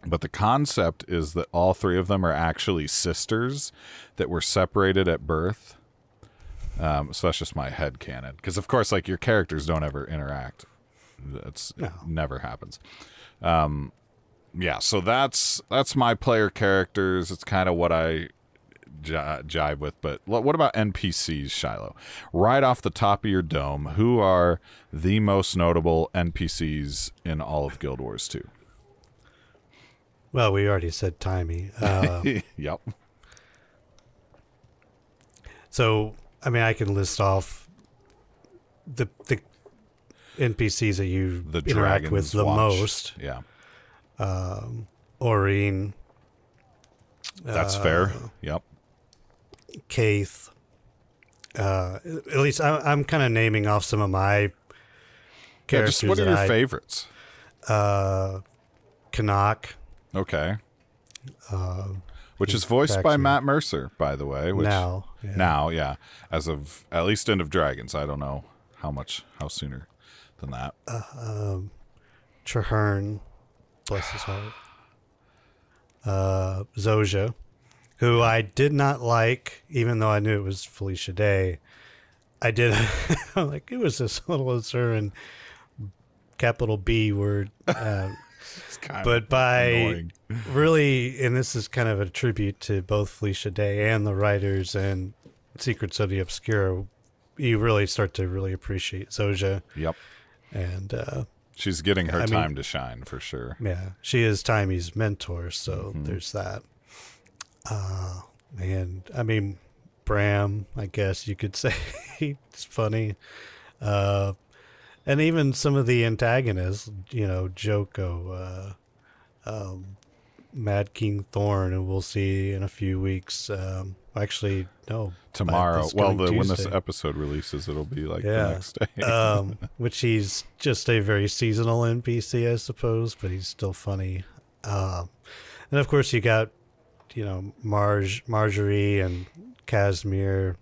but the concept is that all three of them are actually sisters that were separated at birth. So that's just my headcanon, because of course, like, your characters don't ever interact. It never happens. Yeah, so that's my player characters. It's kind of what I jive with. But what about NPCs, Shiloh? Right off the top of your dome, who are the most notable NPCs in all of Guild Wars 2? Well, we already said Timey. Yep. So, I mean, I can list off the NPCs that you interact with the most. Yeah. Aurene. That's fair. Yep. Kaith. At least I'm kind of naming off some of my characters. What are your favorites? Canuck. Okay. Which is voiced by Matt Mercer, by the way. Which, now, yeah. As of at least End of Dragons. I don't know how sooner than that. Traherne, bless his heart. Zoja, who I did not like, even though I knew it was Felicia Day. I did. I'm like, it was this little Azuran capital B word. But by annoying. Really, and this is kind of a tribute to both Felicia Day and the writers and Secrets of the Obscure, you really start to really appreciate Zoja. Yep. And she's getting her time to shine, for sure. Yeah, she is Timey's mentor, so there's that. And I mean, Bram, I guess you could say, it's funny. And even some of the antagonists, Joko, Mad King Thorn, and we'll see in a few weeks, Actually, no. Tomorrow. Well, when this Tuesday. episode releases, it'll be like the next day. Which he's just a very seasonal NPC, I suppose, but he's still funny. And of course, you got, Marjorie and Casimir.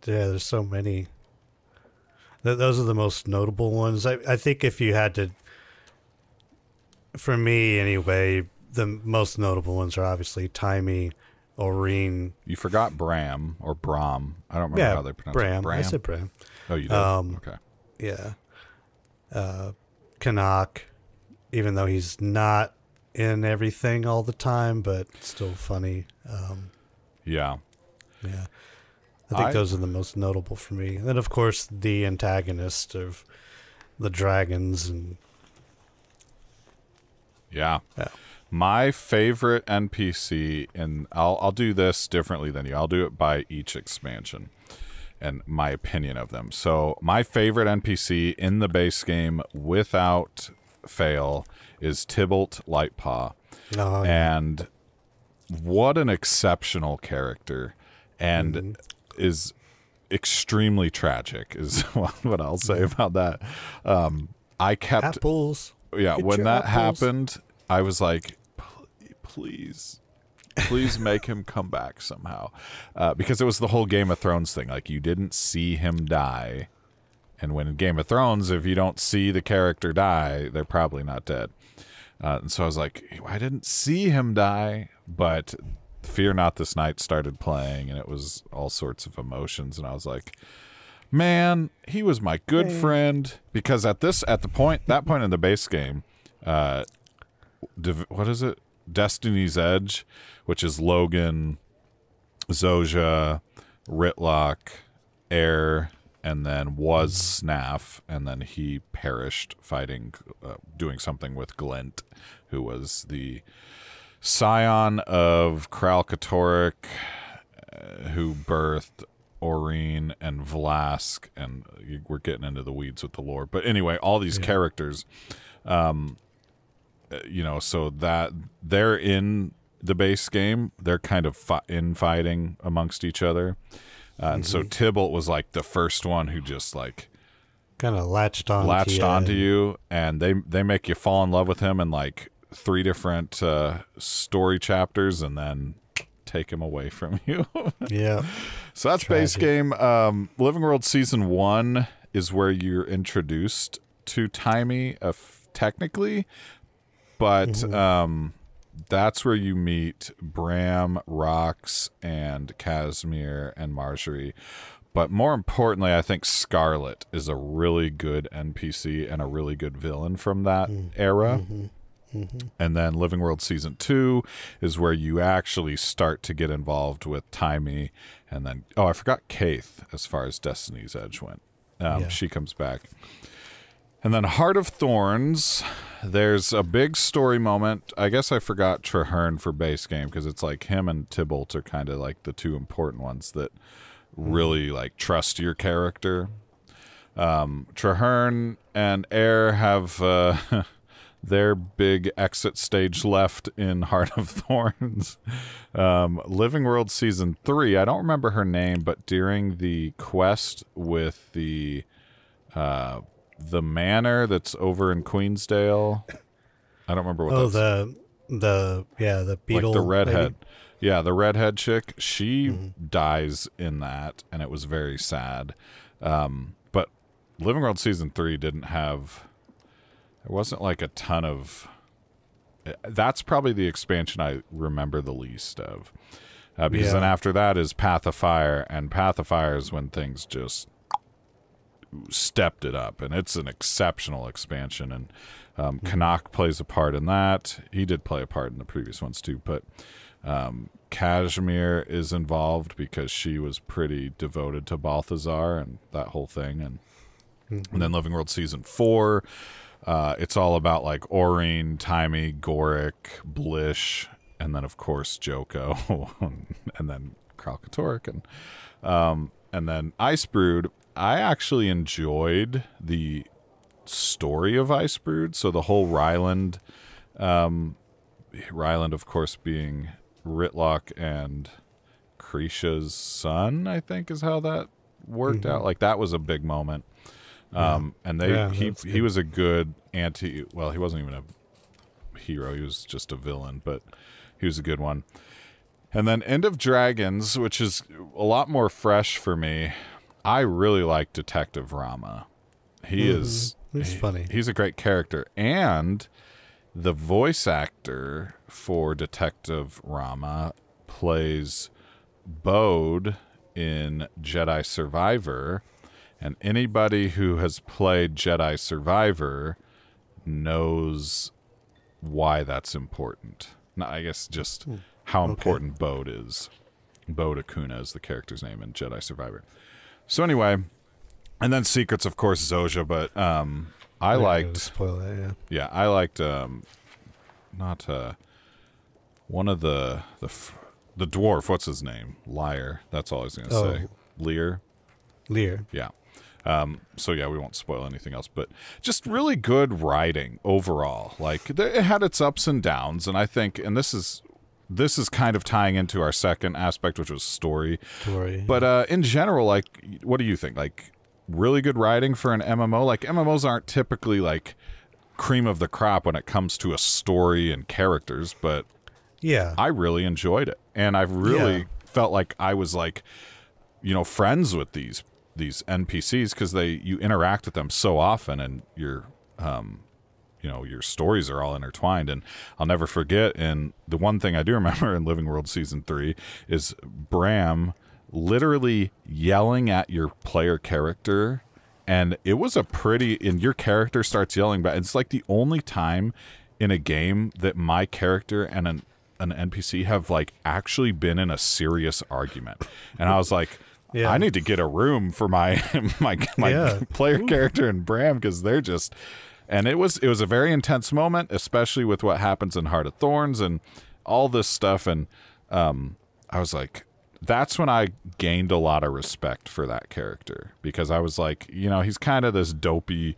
There's so many. Those are the most notable ones. I think if you had to, for me anyway, the most notable ones are obviously Timey, Oreen. You forgot Bram or Bram. I don't remember how they pronounce it. Bram. I said Bram. Oh, you did? Okay. Yeah. Canuck, even though he's not in everything all the time, but still funny. Yeah. I think those are the most notable for me. And then, of course, the antagonist of the dragons. And yeah. My favorite NPC, and I'll do this differently than you. I'll do it by each expansion and my opinion of them. So my favorite NPC in the base game, without fail, is Tybalt Lightpaw. Oh, yeah. And what an exceptional character, and is extremely tragic is what I'll say about that. I kept apples. Yeah, Get when your that apples. happened, I was like, please make him come back somehow, because it was the whole Game of Thrones thing. Like, you didn't see him die, and when in Game of Thrones, if you don't see the character die, they're probably not dead. And so I was like, I didn't see him die, but Fear Not This Night started playing, and it was all sorts of emotions, and I was like, man, he was my good friend. Because that point in the base game, what is it? Destiny's Edge, which is Logan, Zojja, Ritlock, Air, and then was Snaff, and then he perished fighting, doing something with Glint, who was the scion of Kralkatorrik, who birthed Oreen and Vlask, and we're getting into the weeds with the lore. But anyway, all these characters, so that they're in the base game, they're kind of infighting amongst each other. And so Tybalt was like the first one who just like kind of latched onto you, and they make you fall in love with him in like 3 different story chapters, and then take him away from you. Yeah. So that's base game. Living World Season 1 is where you're introduced to Timey, technically, but that's where you meet Bram, Rox, and Casimir, and Marjorie. But more importantly, I think Scarlet is a really good NPC and a really good villain from that era. And then Living World Season 2 is where you actually start to get involved with Timey. And then, I forgot Kaith as far as Destiny's Edge went. She comes back. And then Heart of Thorns, there's a big story moment. I guess I forgot Traherne for base game, because it's like him and Tybalt are kind of like the 2 important ones that really like trust your character. Traherne and Air have their big exit stage left in Heart of Thorns. Living World Season 3, I don't remember her name, but during the quest with the manor that's over in Queensdale, I don't remember what that's. the beetle, like the redhead lady. Yeah, the redhead chick, she dies in that, and it was very sad. But Living World Season 3 didn't have, there wasn't like a ton of, that's probably the expansion I remember the least of, because then after that is Path of Fire, and Path of Fire is when things just stepped it up, and it's an exceptional expansion. And Canuck plays a part in that. He did play a part in the previous ones too, but Casimir is involved because she was pretty devoted to Balthazar and that whole thing. And then Living World Season 4, it's all about like Oreen, Timey, Gorick, Blish, and then of course Joko, and then Kralkatorrik, and then Icebrood. I actually enjoyed the story of Icebrood. So the whole Ryland, of course, being Ritlock and Krisha's son, I think is how that worked out. Like, that was a big moment. And he was a good well, he wasn't even a hero, he was just a villain, but he was a good one. And then End of Dragons, which is a lot more fresh for me. I really like Detective Rama. He's funny. He's a great character. And the voice actor for Detective Rama plays Bode in Jedi Survivor. And anybody who has played Jedi Survivor knows why that's important. No, I guess just how important Bode is. Bode Akuna is the character's name in Jedi Survivor. So anyway, and then Secrets, of course, Zoja, but I liked... Spoil that, yeah. I liked one of the dwarf, what's his name? Liar. That's all I was going to say. Lear. Yeah. So yeah, we won't spoil anything else, but just really good writing overall. Like, it had its ups and downs, and I think, and this is kind of tying into our second aspect, which was story. But in general, like, what do you think? Like, really good writing for an MMO? Like, MMOs aren't typically like cream of the crop when it comes to a story and characters, but yeah, I really enjoyed it, and I've really felt like I was like, friends with these NPCs because you interact with them so often, and your stories are all intertwined. And I'll never forget, and the one thing I do remember in Living World Season 3 is Bram literally yelling at your player character, and it was and your character starts yelling back. It's like the only time in a game that my character and an NPC have like actually been in a serious argument. And I was like, I need to get a room for my player character and Bram, because they're just... And it was a very intense moment, especially with what happens in Heart of Thorns and all this stuff. And I was like, that's when I gained a lot of respect for that character, because I was like, he's kind of this dopey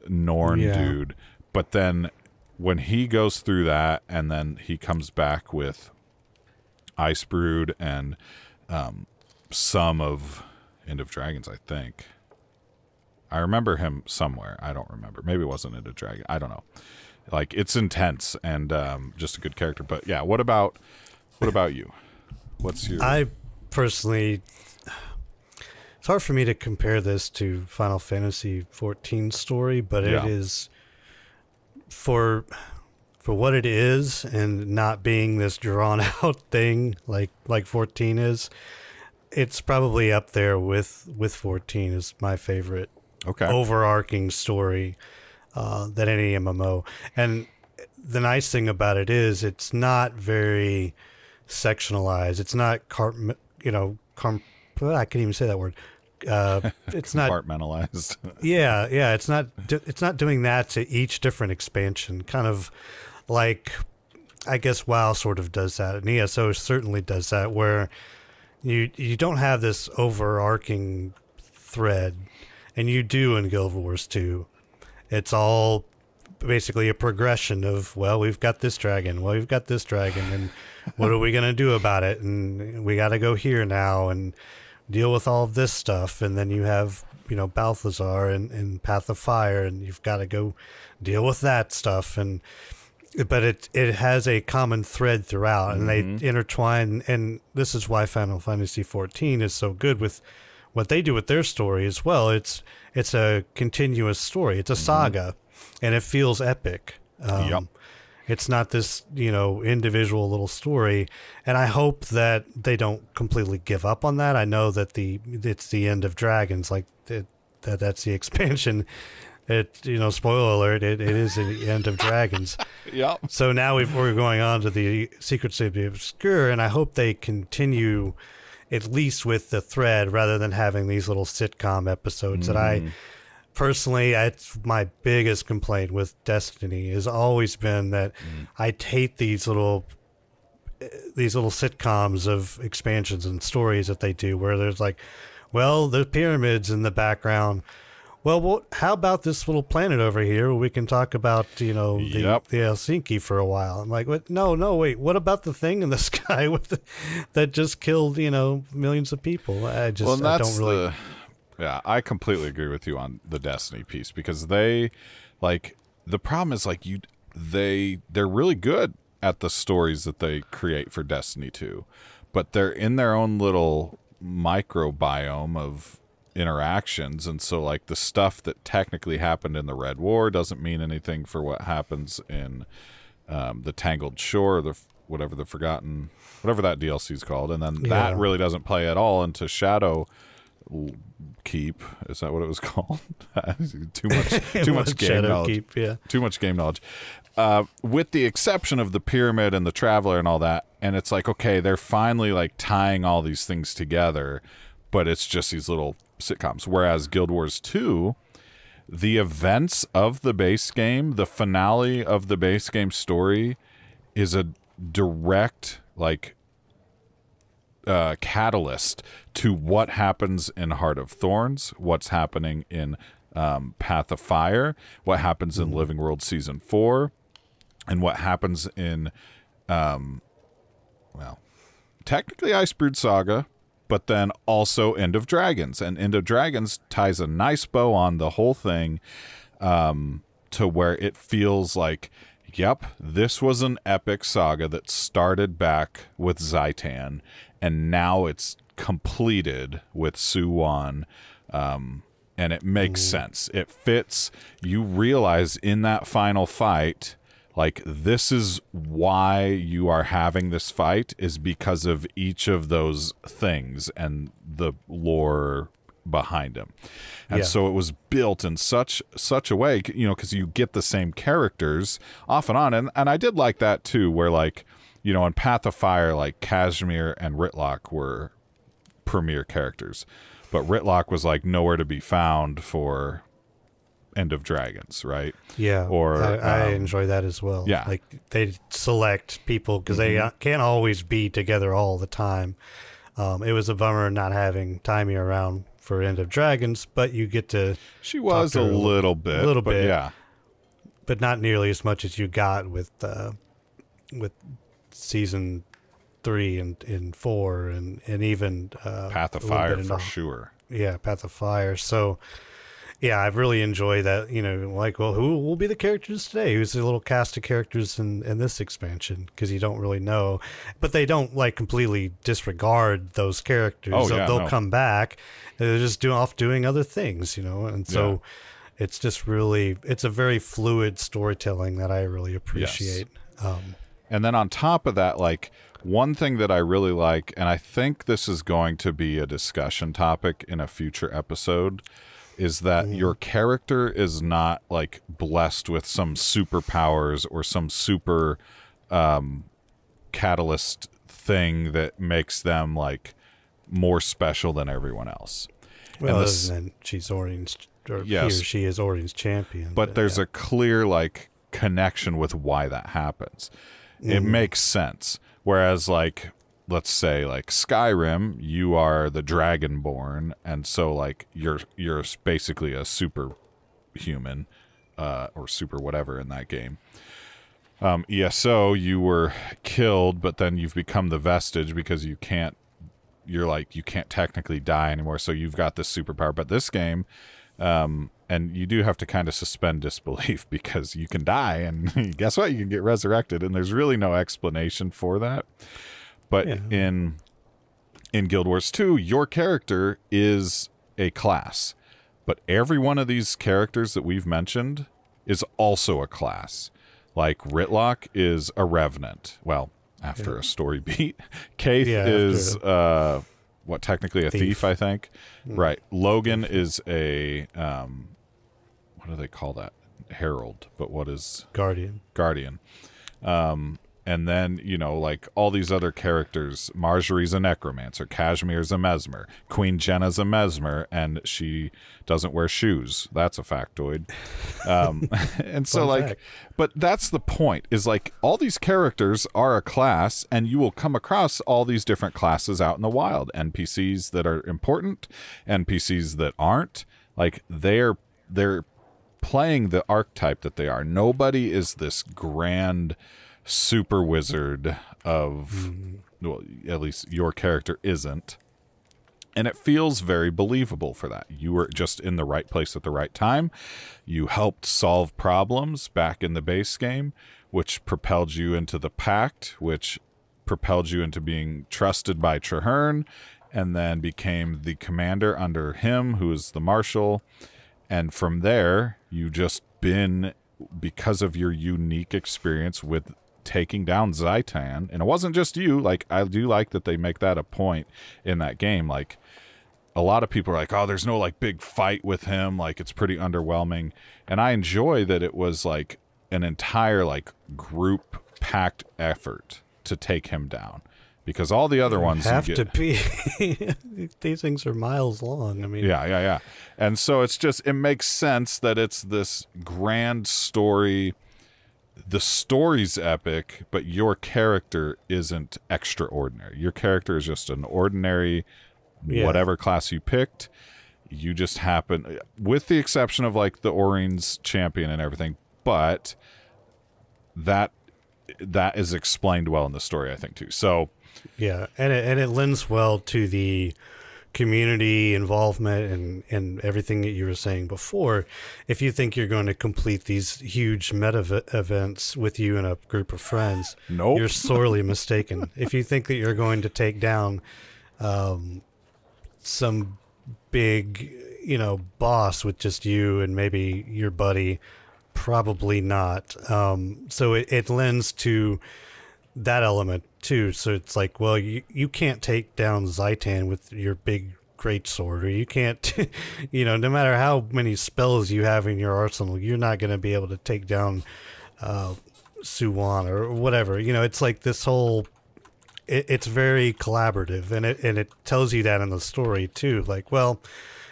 Norn dude. But then when he goes through that, and then he comes back with Icebrood and some of End of Dragons, I think. I remember him somewhere. I don't remember. Maybe it wasn't End of Dragon. I don't know. Like, it's intense and just a good character. But yeah, what about you? What's your... I personally... It's hard for me to compare this to Final Fantasy XIV story, but it is... For what it is, and not being this drawn-out thing like 14 is, it's probably up there with 14 is my favorite overarching story than any MMO. And the nice thing about it is it's not very sectionalized. It's not I can't even say that word. It's not compartmentalized. It's not doing that to each different expansion, kind of like, I guess WoW sort of does that, and ESO certainly does that, where you don't have this overarching thread, and you do in Guild Wars 2. It's all basically a progression of, well, we've got this dragon, and what are we going to do about it? And we got to go here now and deal with all of this stuff. And then you have, Balthazar and Path of Fire, and you've got to go deal with that stuff. But it has a common thread throughout, and they intertwine. And this is why Final Fantasy XIV is so good with what they do with their story as well. It's a continuous story. It's a saga, and it feels epic. It's not this, individual little story. And I hope that they don't completely give up on that. I know that it's the End of Dragons, like that's the expansion. Spoiler alert, it is the End of Dragons. So now we're going on to the Secrets of the Obscure, and I hope they continue at least with the thread rather than having these little sitcom episodes that I... Personally, that's my biggest complaint with Destiny has always been that I hate these little sitcoms of expansions and stories that they do, where there's like, well, the pyramids in the background. well, how about this little planet over here where we can talk about, the Helsinki for a while? I'm like, what? No, wait. What about the thing in the sky that just killed, millions of people? I don't really. Yeah, I completely agree with you on the Destiny piece, because they, the problem is, they're really good at the stories that they create for Destiny 2, but they're in their own little microbiome of interactions, and so the stuff that technically happened in the Red War doesn't mean anything for what happens in the Tangled Shore, whatever that DLC is called, and then that really doesn't play at all into Shadow Keep. Is that what it was called? too much game knowledge. Keep, yeah. Too much game knowledge. With the exception of the Pyramid and the Traveler and all that, and it's okay, they're finally tying all these things together, but it's just these little sitcoms. Whereas Guild Wars 2, the events of the base game, the finale of the base game story, is a direct catalyst to what happens in Heart of Thorns, what's happening in Path of Fire, what happens in Living World Season 4, and what happens in technically Icebrood Saga, but then also End of Dragons. And End of Dragons ties a nice bow on the whole thing, to where it feels yep, this was an epic saga that started back with Zaitan, and now it's completed with Suwon, and it makes sense. It fits. You realize in that final fight, this is why you are having this fight, is because of each of those things and the lore behind them. And so it was built in such a way, because you get the same characters off and on. And I did like that too, where in Path of Fire, Kashmir and Ritlock were premier characters, but Ritlock was nowhere to be found for End of Dragons, right? Yeah. Or I enjoy that as well. Yeah. They select people because they can't always be together all the time. It was a bummer not having Tyria around for End of Dragons, but you get to. She was a little bit, yeah, but not nearly as much as you got with season 3 and 4 and even Path of Fire for sure. Yeah, Path of Fire. So yeah, I've really enjoyed that. Who will be the characters today? Who's the little cast of characters in this expansion? Because you don't really know, but they don't completely disregard those characters. Oh, yeah, they'll come back. They're just doing other things, and so it's just it's a very fluid storytelling that I really appreciate. Yes. And then on top of that, one thing that I really like, and I think this is going to be a discussion topic in a future episode, is that your character is not blessed with some superpowers or some super catalyst thing that makes them more special than everyone else. Well, other than she's Orion's, or he or she is Orion's champion. But there's a clear connection with why that happens. It makes sense. Whereas let's say Skyrim, you are the Dragonborn, and so you're basically a superhuman or super whatever in that game. ESO, you were killed, but then you've become the Vestige because you can't technically die anymore, so you've got this superpower. But this game, and you do have to kind of suspend disbelief because you can die, and guess what? You can get resurrected, and there's really no explanation for that. But in Guild Wars 2, your character is a class. But every one of these characters that we've mentioned is also a class. Ritlock is a Revenant. Well, after a story beat. Kaith is technically a thief, I think. Right. Logan is a what do they call that? Herald, but what is Guardian. And then, all these other characters, Marjorie's a necromancer, Kashmir's a mesmer, Queen Jenna's a mesmer, and she doesn't wear shoes. That's a factoid. And so, but that's the point, is all these characters are a class, and you will come across all these different classes out in the wild. NPCs that are important, NPCs that aren't. They're they're playing the archetype that they are. Nobody is this grand super wizard of, well, at least your character isn't. And it feels very believable for that. You were just in the right place at the right time. You helped solve problems back in the base game, which propelled you into the pact, which propelled you into being trusted by Traherne, and then became the commander under him, who is the marshal. And from there, you just been, because of your unique experience with taking down Zaitan, and it wasn't just you, like, I do like that they make that a point in that game. Like, a lot of people are like, oh, there's no, like, big fight with him, like, it's pretty underwhelming. And I enjoy that it was, like, an entire, like, group packed effort to take him down. Because all the other ones have to be. These things are miles long. I mean, yeah. And so it's just, it makes sense that it's this grand story. The story's epic, but your character isn't extraordinary. Your character is just an ordinary, whatever class you picked. You just happen, with the exception of like the Orine's champion and everything, but that is explained well in the story, I think, too. So. Yeah, and it lends well to the community involvement and everything that you were saying before. If you think you're going to complete these huge meta events with you and a group of friends, nope, you're sorely mistaken. If you think that you're going to take down some big, boss with just you and maybe your buddy, probably not. So it lends to that element too. So it's like, well, you can't take down Zaitan with your big greatsword, or you can't, no matter how many spells you have in your arsenal, you're not going to be able to take down Suwan or whatever. It's like this whole. It's very collaborative, and it tells you that in the story too. Like, well,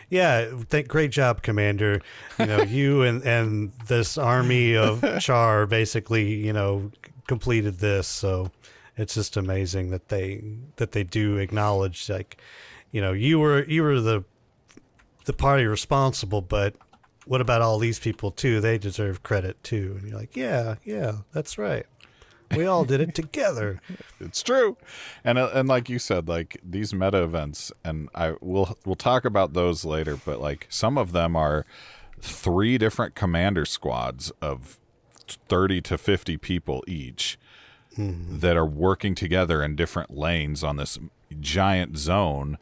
yeah, great job, Commander. You and this army of Char basically, completed this. So it's just amazing that they do acknowledge, like, you were the party responsible, but what about all these people too? They deserve credit too. And you're like, yeah, that's right. We all did it together. It's true. And like you said, like, these meta events, and we'll talk about those later, but like some of them are 3 different commander squads of 30 to 50 people each that are working together in different lanes on this giant zone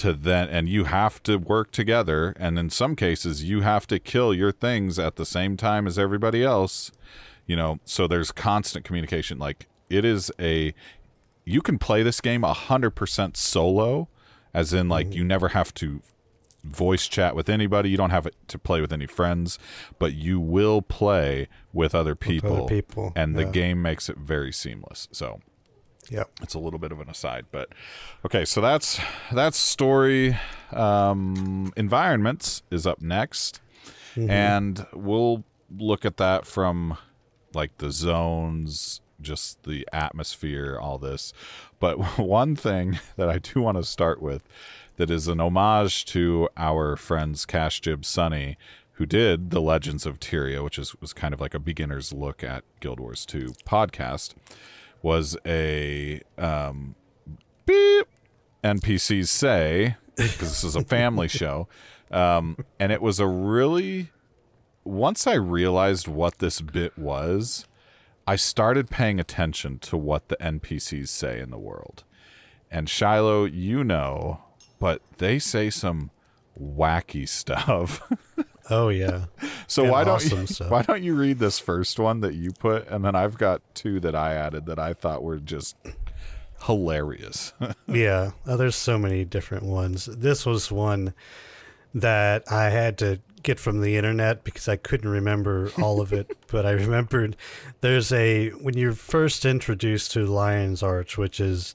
and you have to work together, and in some cases you have to kill your things at the same time as everybody else. So there's constant communication. Like, you can play this game 100% solo, as in, like, you never have to voice chat with anybody. You don't have to play with any friends, but you will play with other people. And the game makes it very seamless. So it's a little bit of an aside, but okay. So that's story. Environments is up next, and we'll look at that from, like, the zones, just the atmosphere, all this. But one thing that I do want to start with that is an homage to our friends Cash Jib Sunny, who did the Legends of Tyria, which was kind of like a beginner's look at Guild Wars 2 podcast, was a beep NPCs say, because this is a family show, and it was a really... Once I realized what this bit was, I started paying attention to what the NPCs say in the world. And Shiloh, but they say some wacky stuff. Oh yeah. So why don't you read this first one that you put, and then I've got 2 that I added that I thought were just hilarious. Yeah. There's so many different ones. This was one that I had to get from the internet because I couldn't remember all of it, but I remembered when you're first introduced to Lion's Arch, which is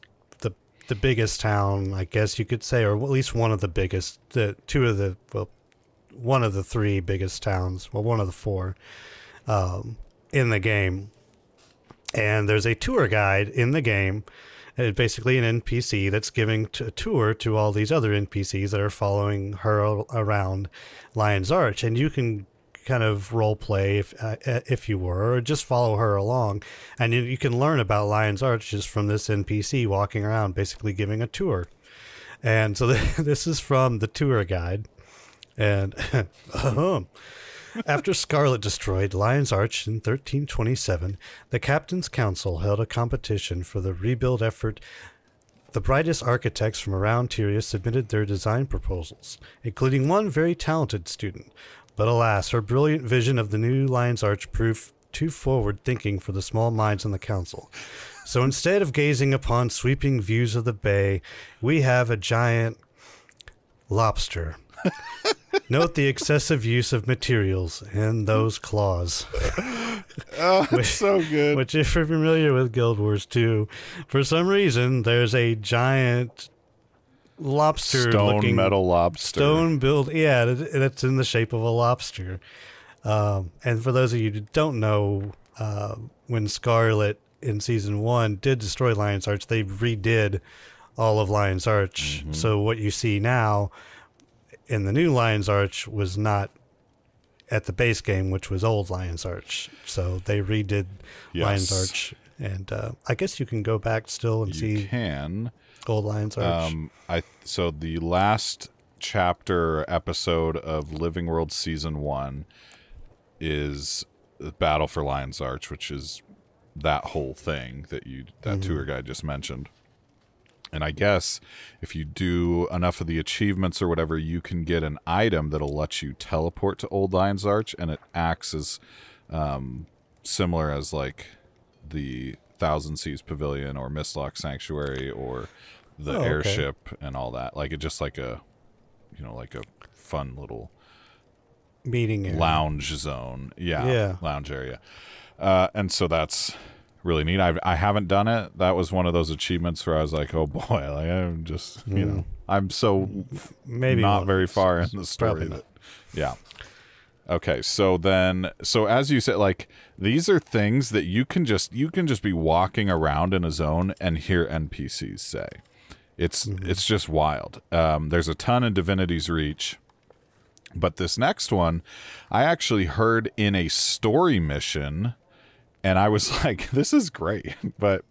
the biggest town, I guess you could say, or at least one of the biggest, one of the 3 biggest towns, one of the 4 in the game. And there's a tour guide in the game, And it's basically an NPC that's giving a tour to all these other NPCs that are following her around Lion's Arch. And you can kind of role play if you were, or just follow her along. And you can learn about Lion's Arch just from this NPC walking around, basically giving a tour. And so this is from the tour guide. And after Scarlet destroyed Lion's Arch in 1327, the Captain's Council held a competition for the rebuild effort. The brightest architects from around Tyria submitted their design proposals, including one very talented student. But alas, her brilliant vision of the new Lion's Arch proved too forward-thinking for the small minds in the council. So instead of gazing upon sweeping views of the bay, we have a giant lobster. Note the excessive use of materials in those claws. Oh, it's so good. Which, if you're familiar with Guild Wars 2, for some reason, there's a giant lobster. Metal lobster. Stone build. Yeah, it's in the shape of a lobster. And for those of you who don't know, when Scarlet in Season 1 did destroy Lion's Arch, they redid all of Lion's Arch. Mm-hmm. So what you see now in the new Lion's Arch was not at the base game, which was old Lion's Arch. So they redid Lion's Arch. And I guess you can go back still and see old Lion's Arch. So the last chapter episode of Living World Season 1 is the Battle for Lion's Arch, which is that whole thing that tour guide just mentioned. And I guess if you do enough of the achievements or whatever, you can get an item that'll let you teleport to Old Lion's Arch, and it acts as similar as like the Thousand Seas Pavilion or Mistlock Sanctuary or the airship and all that. Like, it just like a fun little meeting area. Lounge zone. Yeah. Lounge area. And so that's really neat. I haven't done it. That was one of those achievements where I was like, oh boy, like I'm just, I'm so maybe not very far in the story. Yeah. Okay. So as you said, like, these are things that you can just be walking around in a zone and hear NPCs say. It's just wild. There's a ton in Divinity's Reach, but this next one I actually heard in a story mission. And I was like, this is great. But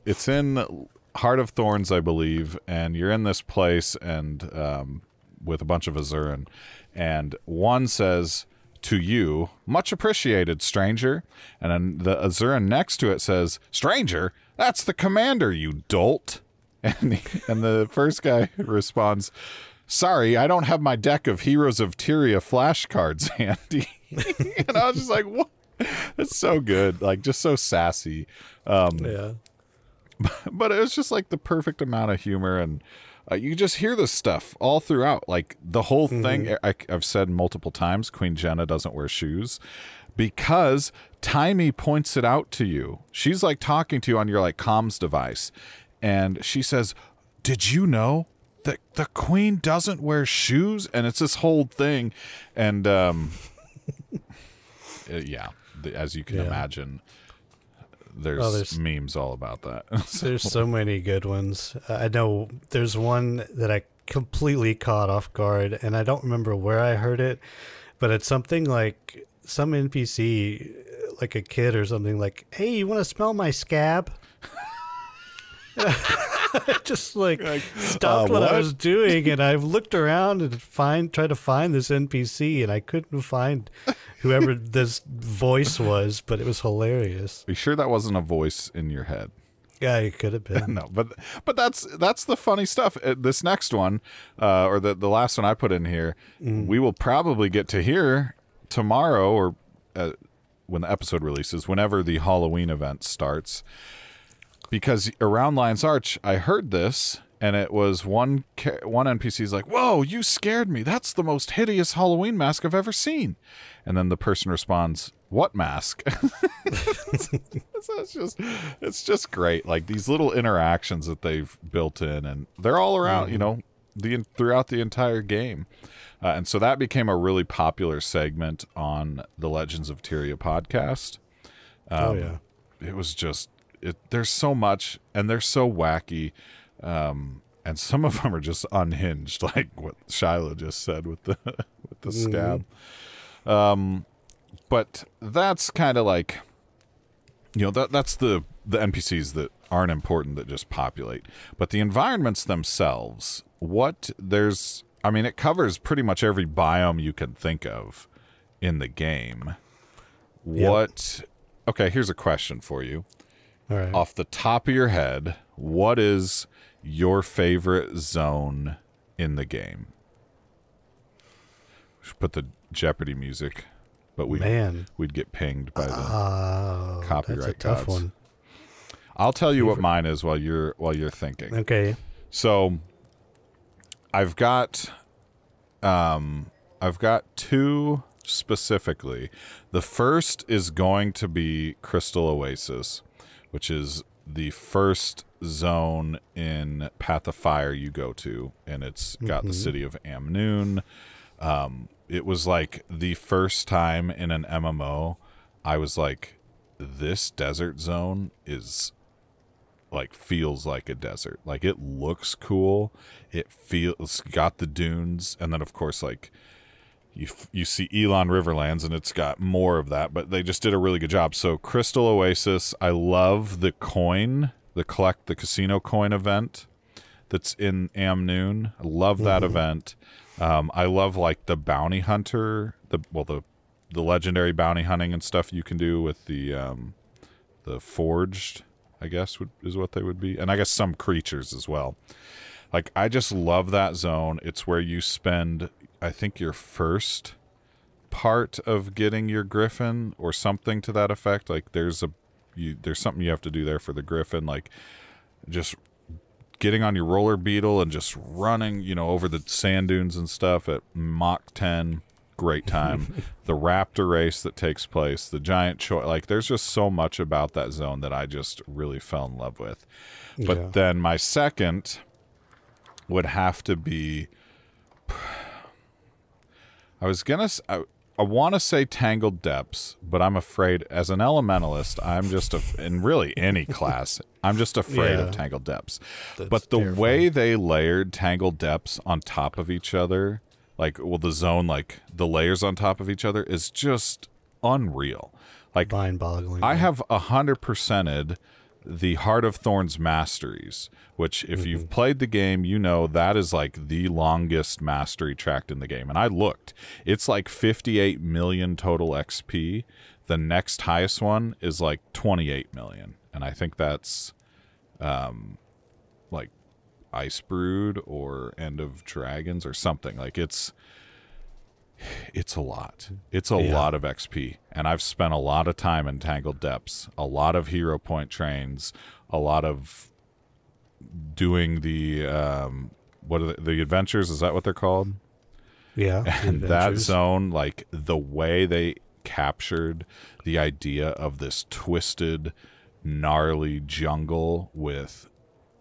it's in Heart of Thorns, I believe. And you're in this place and with a bunch of Azuran. And one says, to you, much appreciated, stranger. And then the Azuran next to it says, stranger? That's the commander, you dolt. And the first guy responds, sorry, I don't have my deck of Heroes of Tyria flashcards handy. And I was just like, what? It's so good, like, just so sassy. But it was just like the perfect amount of humor, and you just hear this stuff all throughout, like the whole thing. I've said multiple times, Queen Jenna doesn't wear shoes because Timey points it out to you. She's like talking to you on your like comms device, and she says, did you know that the queen doesn't wear shoes? And it's this whole thing, and as you can imagine, there's memes all about that. There's so many good ones. I know there's one that I completely caught off guard, and I don't remember where I heard it, but it's something like some NPC, like a kid or something, like, hey, you want to smell my scab? Just like stopped what I was doing, and I looked around and tried to find this NPC, and I couldn't find whoever this voice was, but it was hilarious. Are you sure that wasn't a voice in your head? Yeah, it could have been. No, but that's the funny stuff. This next one, or the last one I put in here, we will probably get to hear tomorrow, or when the episode releases, whenever the Halloween event starts. Because around Lion's Arch, I heard this, and it was one NPC's like, whoa, you scared me. That's the most hideous Halloween mask I've ever seen. And then the person responds, what mask? So it's just great. Like, these little interactions that they've built in, and they're all around, throughout the entire game. And so that became a really popular segment on the Legends of Tyria podcast. It was just there's so much, and they're so wacky, and some of them are just unhinged, like what Shiloh just said with the scab. But that's kind of like, that's the NPCs that aren't important that just populate. But the environments themselves, it covers pretty much every biome you can think of in the game. Yep. Okay, here's a question for you. All right. Off the top of your head, what is your favorite zone in the game? We should put the Jeopardy music, but we'd get pinged by the copyright that's a tough gods. one. I'll tell you what mine is while you're thinking. Okay. So I've got two specifically. The first is going to be Crystal Oasis, which is the first zone in Path of Fire you go to, and it's got the city of Amnoon. It was like the first time in an MMO I was like, this desert zone is like feels like a desert. Like, it looks cool. It feels got the dunes, and then of course like you see Elon Riverlands, and it's got more of that, but they just did a really good job. So Crystal Oasis, I love the collect the casino coin event that's in Amnoon. I love that event. I love like the bounty hunter, the legendary bounty hunting and stuff you can do with the forged, I guess is what they would be, and I guess some creatures as well. Like, I just love that zone. It's where you spend, I think, your first part of getting your griffin or something to that effect. Like, there's something you have to do there for the griffin, like just getting on your roller beetle and just running, over the sand dunes and stuff at Mach 10. Great time. The raptor race that takes place, the giant like, there's just so much about that zone that I just really fell in love with. But then my second would have to be, I want to say Tangled Depths, but I'm afraid, as an elementalist, I'm just in really any class, I'm just afraid of Tangled Depths. But the way they layered Tangled Depths on top of each other, like, the zone, like the layers on top of each other, is just unreal. Like, mind-boggling. I have 100%ed the Heart of Thorns Masteries, which, if you've played the game, that is like the longest mastery tract in the game. And I looked, it's like 58 million total XP. The next highest one is like 28 million. And I think that's like Ice Brood or End of Dragons or something. Like, it's a lot. It's a lot of XP, and I've spent a lot of time in Tangled Depths, a lot of hero point trains, a lot of doing the what are the adventures, is that what they're called? Yeah. And that zone, like, the way they captured the idea of this twisted, gnarly jungle with,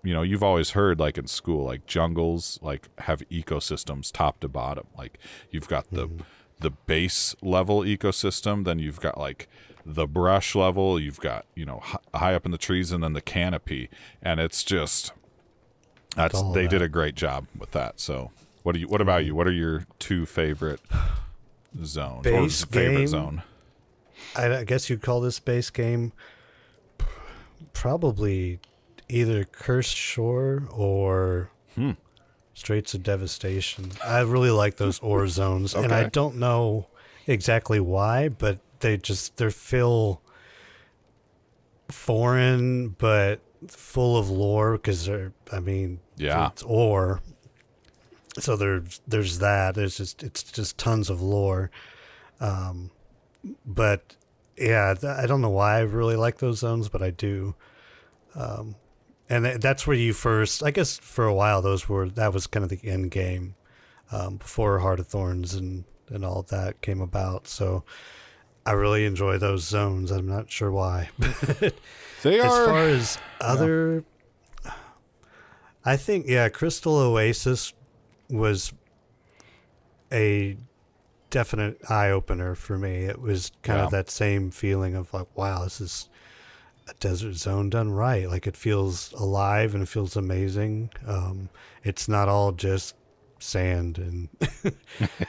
you've always heard, like, in school, like, jungles, like, have ecosystems top to bottom. Like, you've got the base level ecosystem, then you've got like the brush level, you've got, high up in the trees, and then the canopy. And it's just, they did a great job with that. So what about you? What are your two favorite zones? Base or favorite game, zone? I guess you'd call this base game probably either Cursed Shore or Straits of Devastation. I really like those ore zones, and I don't know exactly why, but they feel foreign but full of lore, because it's ore. So there's that. It's just tons of lore. But yeah, I don't know why I really like those zones, but I do. And that's where you first, I guess for a while, that was kind of the end game, before Heart of Thorns and all of that came about. So I really enjoy those zones. I'm not sure why. They are, as far as other, I think, Crystal Oasis was a definite eye opener for me. It was kind of that same feeling of like, wow, this is a desert zone done right. Like, it feels alive and it feels amazing. It's not all just sand, and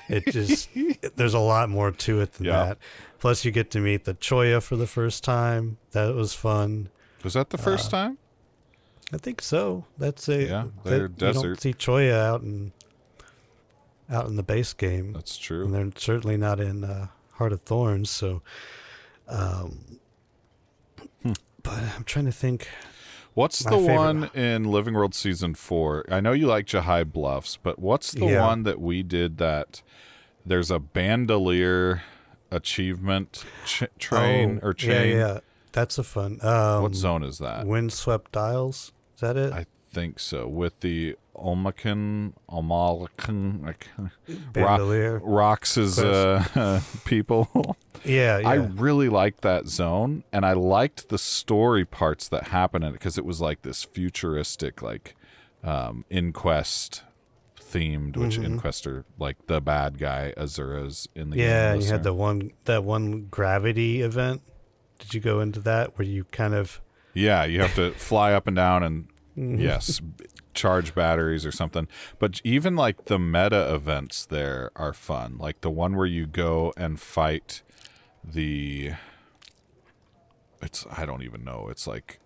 there's a lot more to it than that. Plus, you get to meet the Choya for the first time. That was fun. Was that the first time? I think so. That's a they're desert. You don't see Choya out in the base game. That's true. And they're certainly not in Heart of Thorns. So, but I'm trying to think. What's the one in Living World Season 4? I know you like Jahai Bluffs, but what's the one that we did that there's a bandolier achievement train or chain? Yeah. That's a fun. What zone is that? Windswept Isles. Is that it? I think so. With the Omalakan bandolier. Rox's people. Yeah. I really liked that zone, and I liked the story parts that happened in it because it was like this futuristic, like Inquest themed, which Inquest are like the bad guy Azura's in the game. Yeah, you had that one gravity event. Did you go into that where you kind of? Yeah, you have to fly up and down and yes, charge batteries or something. But even like the meta events there are fun. Like the one where you go and fight I don't even know. It's like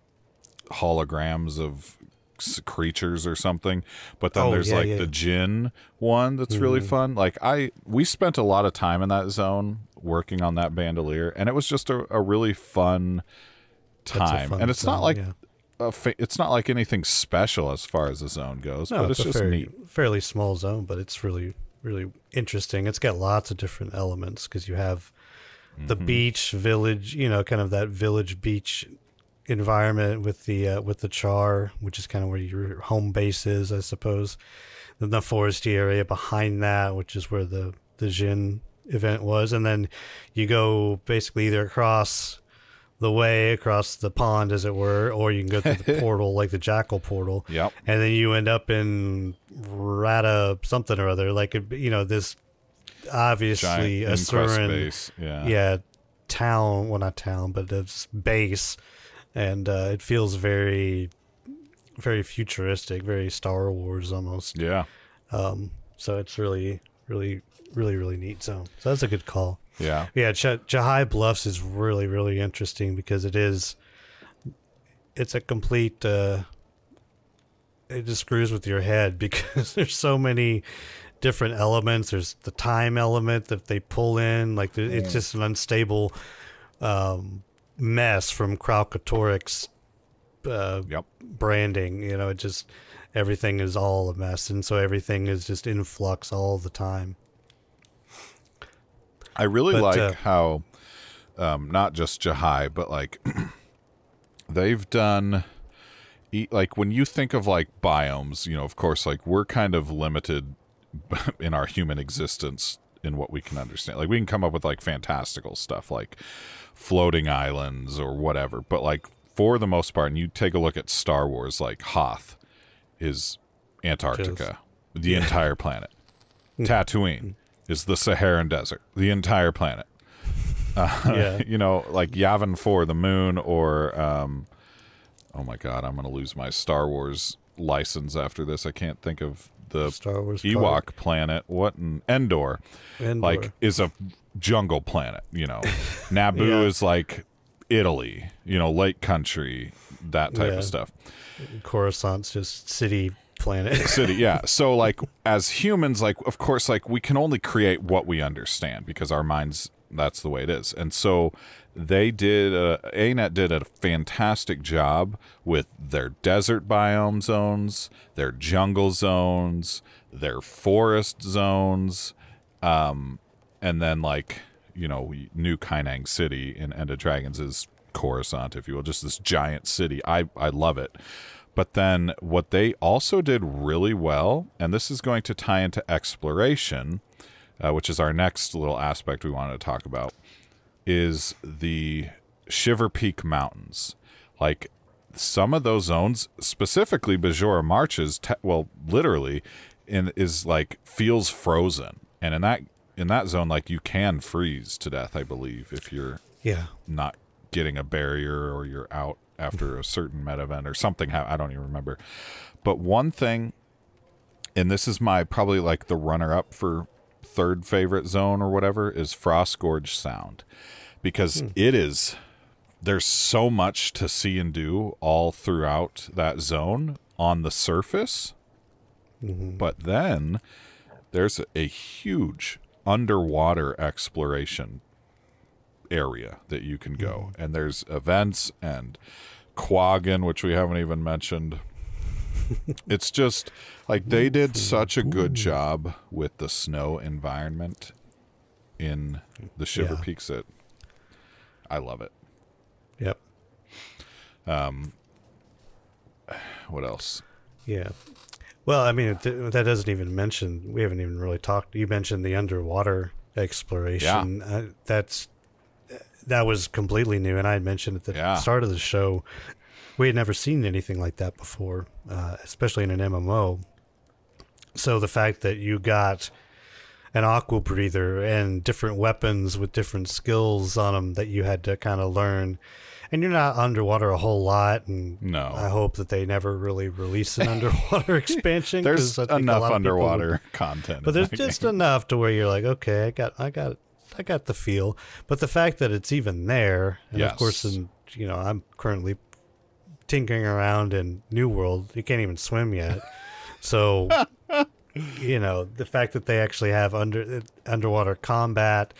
holograms of creatures or something. But then there's the Jinn one that's really fun. Like we spent a lot of time in that zone working on that bandolier, and it was just a really fun time. And it's not like it's not like anything special as far as the zone goes, but it's just neat. Fairly small zone, but it's really, really interesting. It's got lots of different elements because you have the beach village, kind of that village beach environment with the Char, which is kind of where your home base is, I suppose. Then the foresty area behind that, which is where the Jinn event was, and then you go basically either across the pond, as it were, or you can go through the portal, like the Jackal portal. Yep. And then you end up in Rata something or other, like this obviously Asuran base. town. Well, not town, but it's base, and it feels very, very futuristic, very Star Wars almost. Yeah. So it's really, really, really, really neat zone. So that's a good call. Yeah. Yeah, Jahai Bluffs is really, really interesting because it's a complete, it just screws with your head because there's so many different elements. There's the time element that they pull in, like it's just an unstable mess from Kralkatorik's branding. It just, everything is all a mess, and so everything is just in flux all the time. I really like how not just Jahai, but like they've done, like when you think of like biomes, of course, like we're kind of limited in our human existence in what we can understand. Like we can come up with like fantastical stuff like floating islands or whatever, but like for the most part, and you take a look at Star Wars, like Hoth is Antarctica, the entire planet. Tatooine is the Saharan Desert, the entire planet. Like Yavin 4, the moon, or oh my god, I'm going to lose my Star Wars license after this. I can't think of the Star Wars Ewok planet. What in Endor? Like is a jungle planet. Naboo is like Italy. Lake country, that type of stuff. Coruscant's just city planet. City, yeah. So like as humans, like of course, like we can only create what we understand because our minds, that's the way it is. And so they did ANET did a fantastic job with their desert biome zones, their jungle zones, their forest zones, and then like New Kainang City in End of Dragons is Coruscant, if you will, just this giant city. I love it. But then what they also did really well, and this is going to tie into exploration, which is our next little aspect we wanted to talk about, is the Shiverpeak Mountains. Like some of those zones, specifically Bajora Marches, literally, is like feels frozen. And in that zone, like you can freeze to death, I believe, if you're not getting a barrier or you're out after a certain meta event or something. I don't even remember. But one thing, and this is my probably like the runner-up for third favorite zone or whatever, is Frost Gorge Sound, because there's so much to see and do all throughout that zone on the surface. But then there's a huge underwater exploration area that you can go, and there's events and Quaggan, which we haven't even mentioned. It's just like they did such a good job with the snow environment in the Shiverpeaks that I love it. Yep. What else? Yeah. Well, I mean, that doesn't even mention, we haven't even really talked, you mentioned the underwater exploration. Yeah. That was completely new, and I had mentioned at the start of the show, we had never seen anything like that before, especially in an MMO. So the fact that you got an aqua breather and different weapons with different skills on them that you had to kind of learn, and you're not underwater a whole lot, and No. I hope that they never really release an underwater expansion. There's 'cause I think a enough lot of people underwater content, but there's just enough to where you're like, okay, I got the feel. But the fact that it's even there, and of course, I'm currently tinkering around in New World. You can't even swim yet, so the fact that they actually have underwater combat,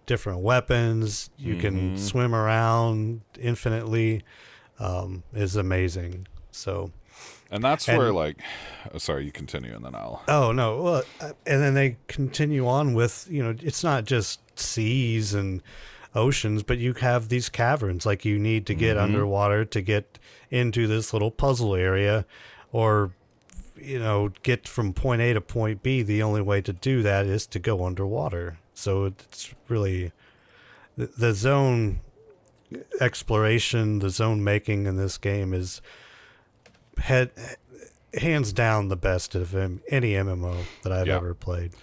different weapons, you can swim around infinitely, is amazing. So. And that's where, like, sorry, you continue, and then I'll. Oh no! Well, and then they continue on with, it's not just seas and oceans, but you have these caverns. Like, you need to get underwater to get into this little puzzle area, or get from point A to point B. The only way to do that is to go underwater. So it's really the zone exploration, the zone making in this game is hands down the best of any MMO that I've ever played,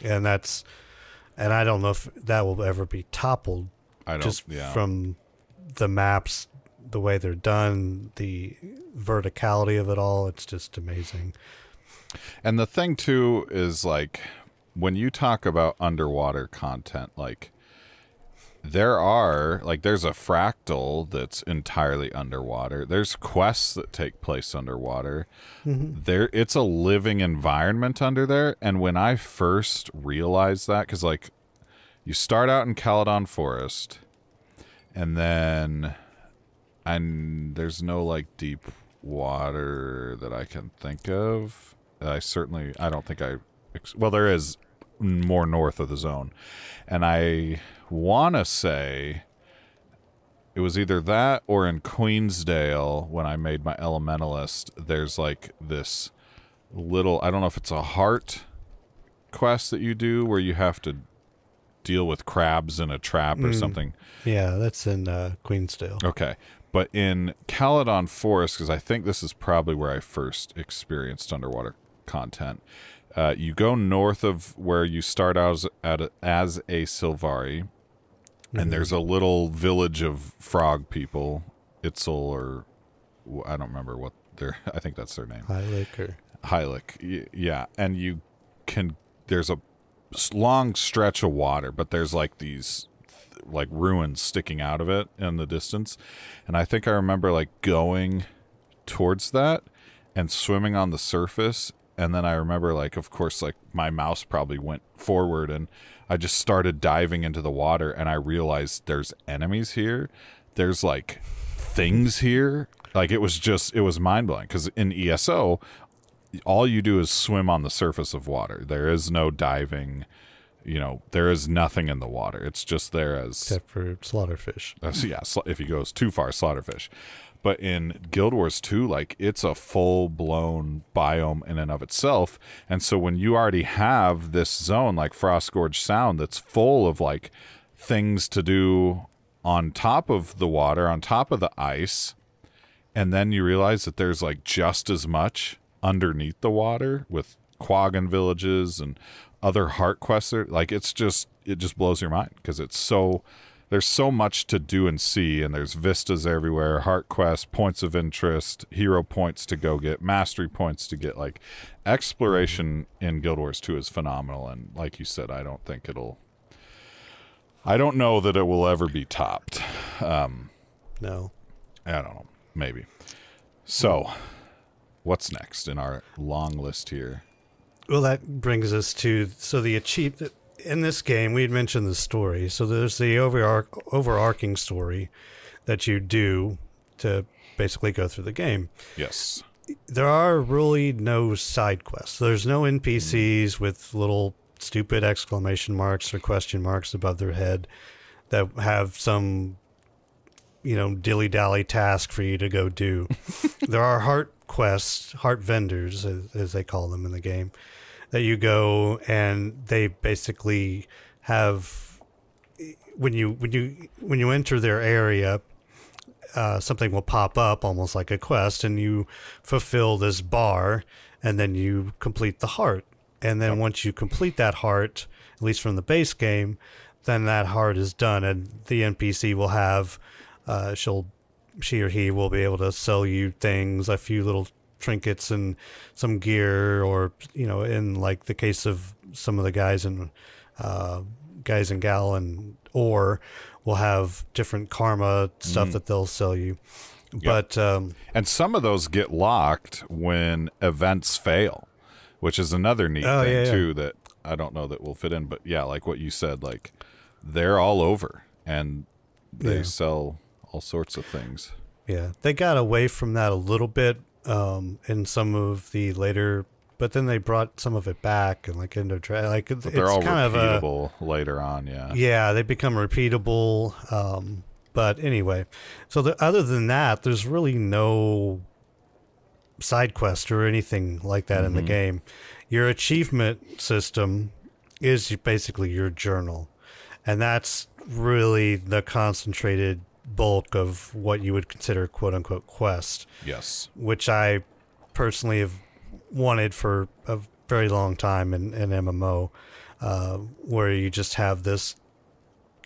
and I don't know if that will ever be toppled. From the maps, the way they're done, the verticality of it all, it's just amazing. And the thing too is, like, when you talk about underwater content, like, there's a fractal that's entirely underwater. There's quests that take place underwater. It's a living environment under there. And when I first realized that, because, like, you start out in Caledon Forest, and then there's no, like, deep water that I can think of. There is more north of the zone, and I want to say it was either that or in Queensdale when I made my Elementalist. There's like this little, I don't know if it's a heart quest that you do where you have to deal with crabs in a trap or something. Yeah, that's in Queensdale. Okay. But in Caledon Forest, because I think this is probably where I first experienced underwater content, you go north of where you start out as a Sylvari, and there's a little village of frog people, Itzel, or I don't remember what I think that's their name. Hylic, yeah. And there's a long stretch of water, but there's like these like ruins sticking out of it in the distance. And I think I remember like going towards that and swimming on the surface. And then I remember, like, of course, like my mouse probably went forward and I just started diving into the water, and I realized there's enemies here. There's like things here. Like, it was mind blowing, because in ESO, all you do is swim on the surface of water. There is no diving. There is nothing in the water. It's just there except for slaughterfish. If he goes too far, slaughterfish. But in Guild Wars 2, like, it's a full-blown biome in and of itself. And so when you already have this zone, like Frost Gorge Sound, that's full of, like, things to do on top of the water, on top of the ice, and then you realize that there's, like, just as much underneath the water with Quaggan villages and other heart quests. Like, it just blows your mind, because it's so there's so much to do and see, and there's vistas everywhere, heart quests, points of interest, hero points to go get, mastery points to get. Like, exploration in Guild Wars 2 is phenomenal, and like you said, I don't know that it will ever be topped. No. I don't know. Maybe. So, what's next in our long list here? Well, that brings us to the achievement. In this game, we had mentioned the story. So there's the overarching story that you do to basically go through the game. Yes. There are really no side quests. There's no NPCs with little stupid exclamation marks or question marks above their head that have some, dilly-dally task for you to go do. There are heart quests, heart vendors, as they call them in the game, that you go, and they basically have, when you enter their area, something will pop up almost like a quest, and you fulfill this bar, and then you complete the heart. And then once you complete that heart, at least from the base game, then that heart is done, and the NPC will have, she or he will be able to sell you things, a few little trinkets and some gear, or in like the case of some of the guys and gal and ore will have different karma stuff that they'll sell you. Yep. But and some of those get locked when events fail, which is another neat thing too that I don't know that will fit in, but yeah, like what you said, like they're all over and they sell all sorts of things. Yeah, they got away from that a little bit in some of the later, but then they brought some of it back and like into like but they're all kind repeatable later on. Yeah, they become repeatable. But anyway, so other than that, there's really no side quest or anything like that in the game. Your achievement system is basically your journal, and that's really the concentrated bulk of what you would consider quote unquote quest. Yes. Which I personally have wanted for a very long time in MMO, where you just have this,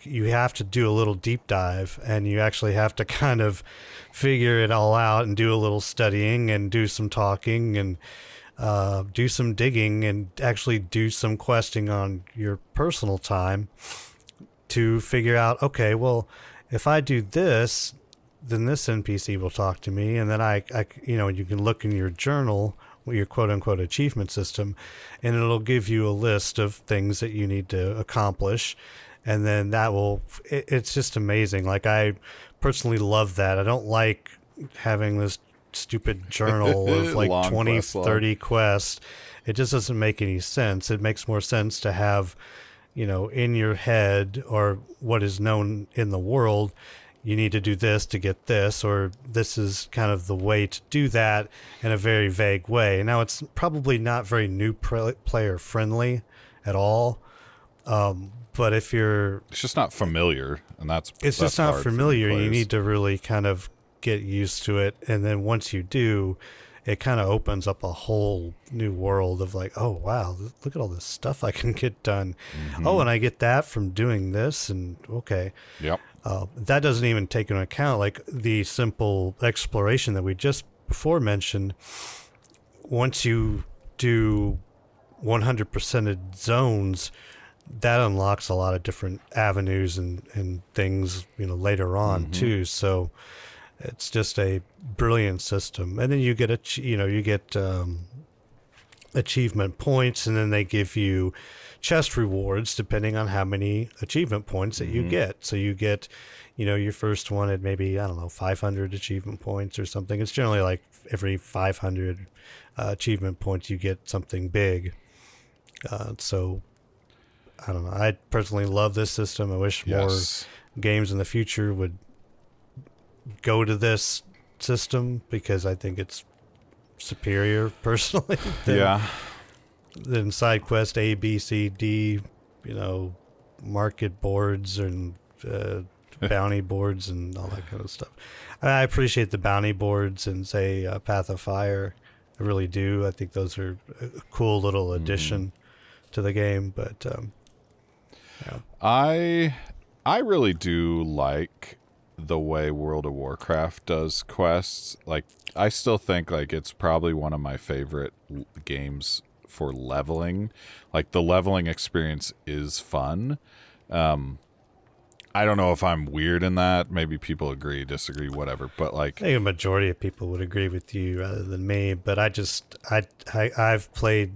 you have to do a little deep dive, and you actually have to kind of figure it all out and do a little studying and do some talking and do some digging and actually do some questing on your personal time to figure out, okay, well, if I do this, then this NPC will talk to me, and then I you can look in your journal, your quote-unquote achievement system, and it'll give you a list of things that you need to accomplish, and then that will, it's just amazing. Like, I personally love that. I don't like having this stupid journal of like 20, 30 quests. It just doesn't make any sense. It makes more sense to have, in your head, or what is known in the world, you need to do this to get this, or this is kind of the way to do that in a very vague way. Now, it's probably not very new player friendly at all. But if you're... It's just not familiar, and that's just not familiar. You need to really kind of get used to it, and then once you do, it kind of opens up a whole new world of like, oh wow, look at all this stuff I can get done. Oh, and I get that from doing this, and okay. Yep. That doesn't even take into account like the simple exploration that we just before mentioned. Once you do 100% zones, that unlocks a lot of different avenues and things, later on too. So it's just a brilliant system. And then you get achievement points, and then they give you chest rewards depending on how many achievement points that you get. So you get, your first one at maybe, 500 achievement points or something. It's generally like every 500 achievement points you get something big. So I don't know. I personally love this system. I wish more games in the future would go to this system, because I think it's superior personally than side quest A, B, C, D, market boards and bounty boards and all that kind of stuff. I appreciate the bounty boards and say Path of Fire. I really do. I think those are a cool little addition to the game, but I really do like the way World of Warcraft does quests. Like, I still think like it's probably one of my favorite games for leveling. Like, the leveling experience is fun. I don't know if I'm weird in that. Maybe people agree, disagree, whatever. But like, I think a majority of people would agree with you rather than me. But I've played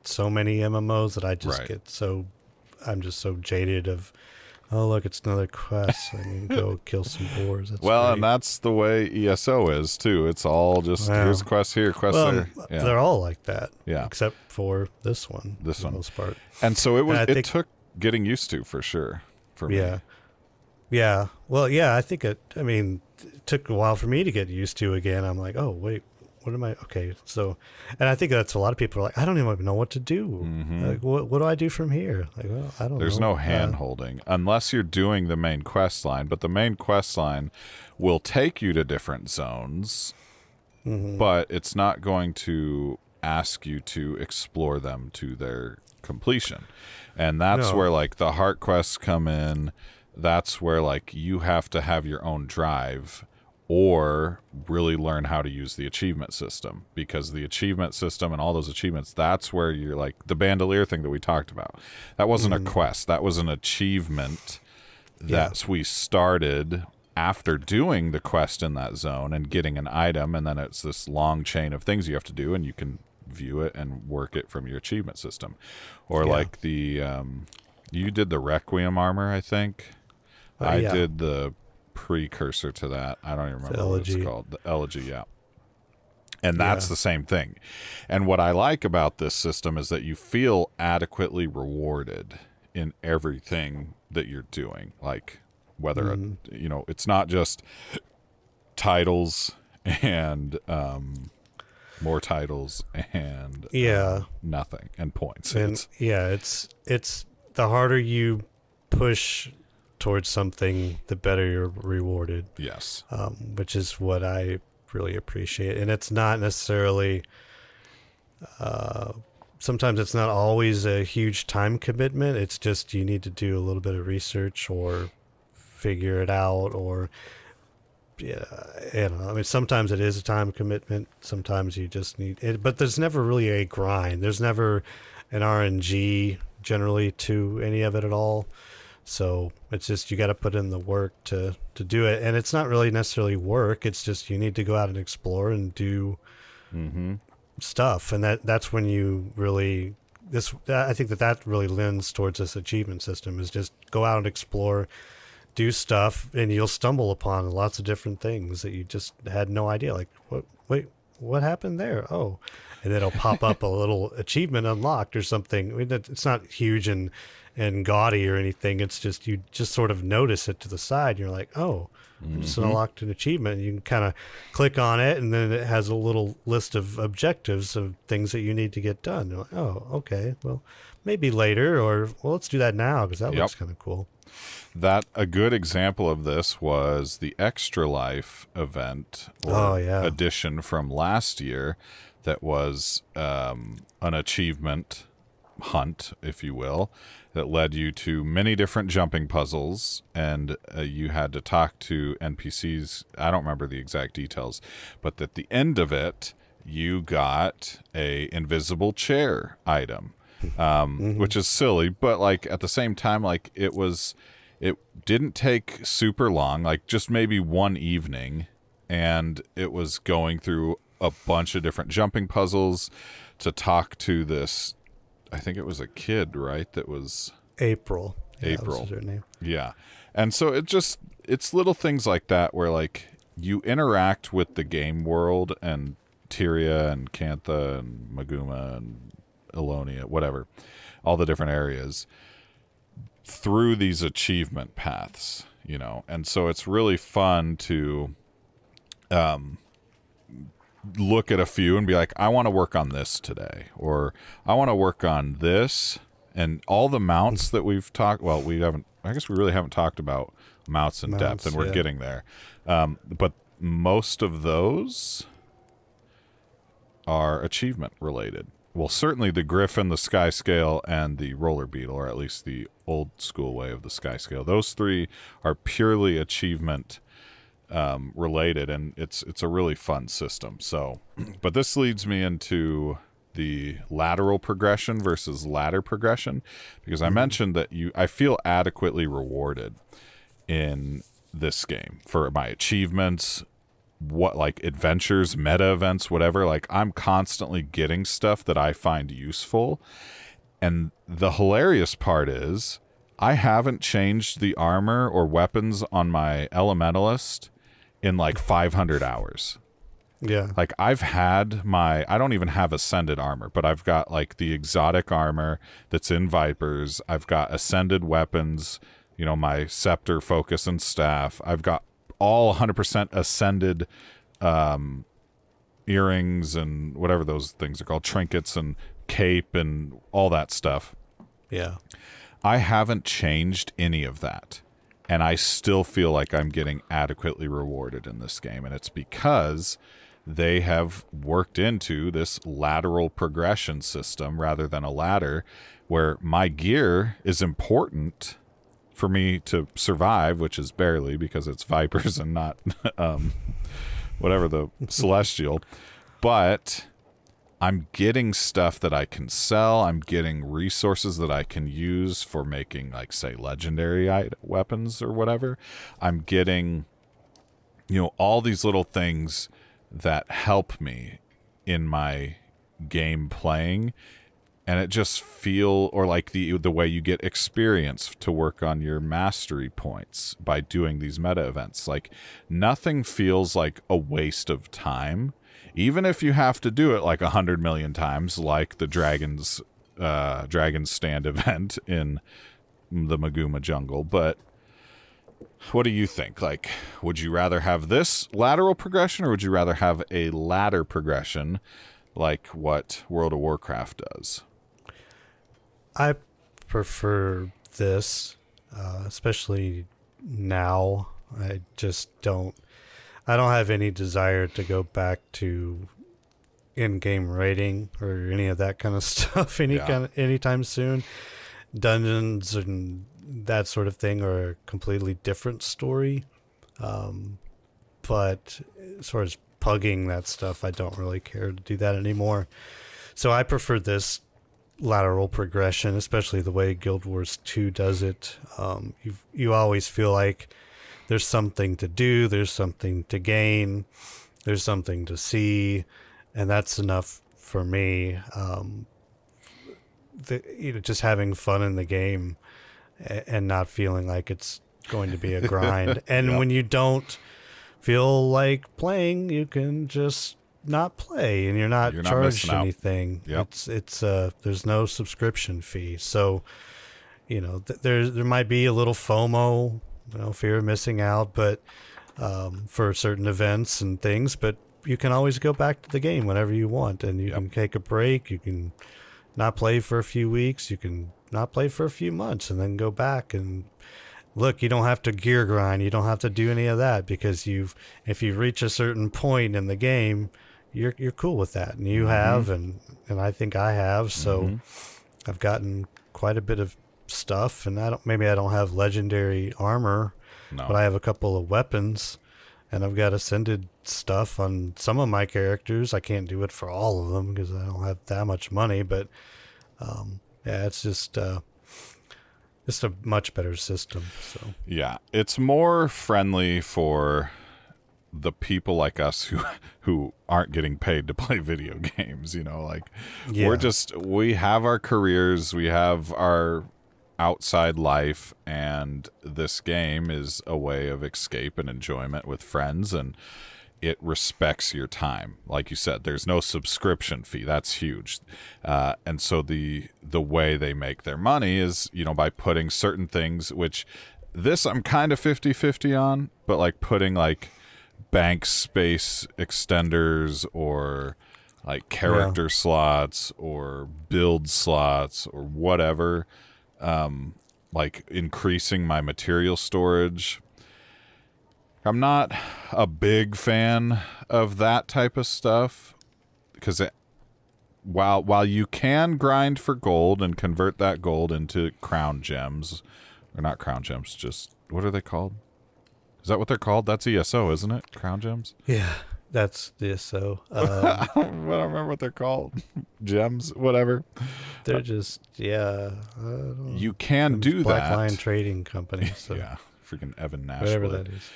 so many MMOs that I just I'm just so jaded of, oh, look, it's another quest. I mean, go kill some boars. That's well, great. and that's the way ESO is too. It's all just here's quests here, quests there. Yeah. They're all like that. Yeah. Except for this one. This for one. the most part. And so it took getting used to, for sure. For me. Yeah. Yeah. Well, yeah, I think it took a while for me to get used to again. I'm like, oh, wait, what am I? Okay. So, and I think that's a lot of people are like, I don't even know what to do. Mm-hmm. Like, what do I do from here? Like, well, I don't know. There's no hand holding unless you're doing the main quest line, but the main quest line will take you to different zones, but it's not going to ask you to explore them to their completion. And that's where like the heart quests come in. That's where like you have to have your own drive or really learn how to use the achievement system, because the achievement system and all those achievements, that's where you're like the bandolier thing that we talked about. That wasn't a quest. That was an achievement that we started after doing the quest in that zone and getting an item. And then it's this long chain of things you have to do, and you can view it and work it from your achievement system. Or like the you did the Requiem armor, I think. I did the precursor to that. I don't even remember what it's called. The Elegy, yeah. And that's the same thing. And what I like about this system is that you feel adequately rewarded in everything that you're doing. Like, whether it's not just titles and more titles and nothing and points. And it's the harder you push towards something, the better you're rewarded. Yes. Which is what I really appreciate. And it's not necessarily sometimes it's not always a huge time commitment. It's just you need to do a little bit of research or figure it out, or I don't know. I mean, sometimes it is a time commitment. Sometimes you just need it, but there's never really a grind. There's never an RNG generally to any of it at all. So it's just you got to put in the work to do it, and it's not really necessarily work. It's just you need to go out and explore and do stuff, and that's when you really I think that really lends towards this achievement system, is just go out and explore, do stuff, and you'll stumble upon lots of different things that you just had no idea. Like, what happened there? Oh, and then it'll pop up a little achievement unlocked or something. I mean, it's not huge and gaudy or anything. It's just you just sort of notice it to the side. And you're like, oh, I just unlocked an achievement. And you can kind of click on it, and then it has a little list of objectives of things that you need to get done. You're like, oh, okay, well, maybe later, or well, let's do that now because that looks kind of cool. That a good example of this was the Extra Life event or edition from last year. That was an achievement hunt, if you will, that led you to many different jumping puzzles, and you had to talk to NPCs. I don't remember the exact details, but at the end of it, you got a invisible chair item, which is silly, but like at the same time, like it didn't take super long, like just maybe one evening, and it was going through a bunch of different jumping puzzles to talk to this, I think it was a kid, right? That was April. April. That was her name. Yeah. And so it's little things like that where like you interact with the game world and Tyria and Cantha and Maguuma and Elona, whatever, all the different areas through these achievement paths, and so it's really fun to look at a few and be like, I want to work on this today, or I want to work on this. And all the mounts that we've talked, well, we really haven't talked about mounts in depth, and we're getting there. But most of those are achievement related. well, certainly the Griffin, the Sky Scale, and the Roller Beetle, or at least the old school way of the Sky Scale. Those three are purely achievement related, and it's a really fun system. So, but this leads me into the lateral progression versus ladder progression, because I mentioned that I feel adequately rewarded in this game for my achievements, what, like, adventures, meta events, whatever. Like, I'm constantly getting stuff that I find useful. And the hilarious part is I haven't changed the armor or weapons on my elementalist in like 500 hours. Yeah. Like, I've had I don't even have ascended armor, but I've got like the exotic armor that's in Vipers. I've got ascended weapons, you know, my scepter, focus, and staff. I've got all 100% ascended earrings and whatever those things are called, trinkets and cape and all that stuff. Yeah. I haven't changed any of that, and I still feel like I'm getting adequately rewarded in this game, and it's because they have worked into this lateral progression system rather than a ladder, where my gear is important for me to survive, which is barely, because it's Vipers and not whatever, the Celestial. But I'm getting stuff that I can sell. I'm getting resources that I can use for making, like, say, legendary weapons or whatever. I'm getting, you know, all these little things that help me in my game playing. And it just or like the way you get experience to work on your mastery points by doing these meta events. Like, nothing feels like a waste of time, even if you have to do it like 100 million times, like the Dragon's Stand event in the Maguuma jungle. But what do you think? Like, would you rather have this lateral progression, or would you rather have a ladder progression like what World of Warcraft does? I prefer this, especially now. I don't have any desire to go back to in-game raiding or any of that kind of stuff anytime soon. Dungeons and that sort of thing are a completely different story. But as far as pugging that stuff, I don't really care to do that anymore. So I prefer this lateral progression, especially the way Guild Wars 2 does it. You always feel like there's something to do, there's something to gain, there's something to see, and that's enough for me. Just having fun in the game and not feeling like it's going to be a grind. And when you don't feel like playing, you can just not play, and you're not charged anything. It's there's no subscription fee, so you know there might be a little FOMO, you know, fear of missing out, but for certain events and things. But you can always go back to the game whenever you want, and you can take a break. You can not play for a few weeks. You can not play for a few months, and then go back and look. You don't have to gear grind. You don't have to do any of that, because if you reach a certain point in the game, you're cool with that, and you have, and I think I have. So I've gotten quite a bit of stuff, and I don't have legendary armor, but I have a couple of weapons, and I've got ascended stuff on some of my characters. I can't do it for all of them because I don't have that much money, but it's just a much better system. So yeah, it's more friendly for the people like us who aren't getting paid to play video games, you know, like we have our careers, we have our outside life, and this game is a way of escape and enjoyment with friends, and it respects your time. Like you said, there's no subscription fee. That's huge. And so the way they make their money is, you know, by putting certain things, which this I'm kind of 50-50 on, but like putting like bank space extenders or like character slots or build slots or whatever, like increasing my material storage. I'm not a big fan of that type of stuff because while you can grind for gold and convert that gold into crown gems, or not crown gems, just what are they called? Is that what they're called? That's ESO, isn't it? Crown gems? Yeah, that's the ESO. I don't remember what they're called. Gems, whatever. They're just, you can do Black that. Lion Trading Company. So Yeah, freaking Evan Nash. whatever that is.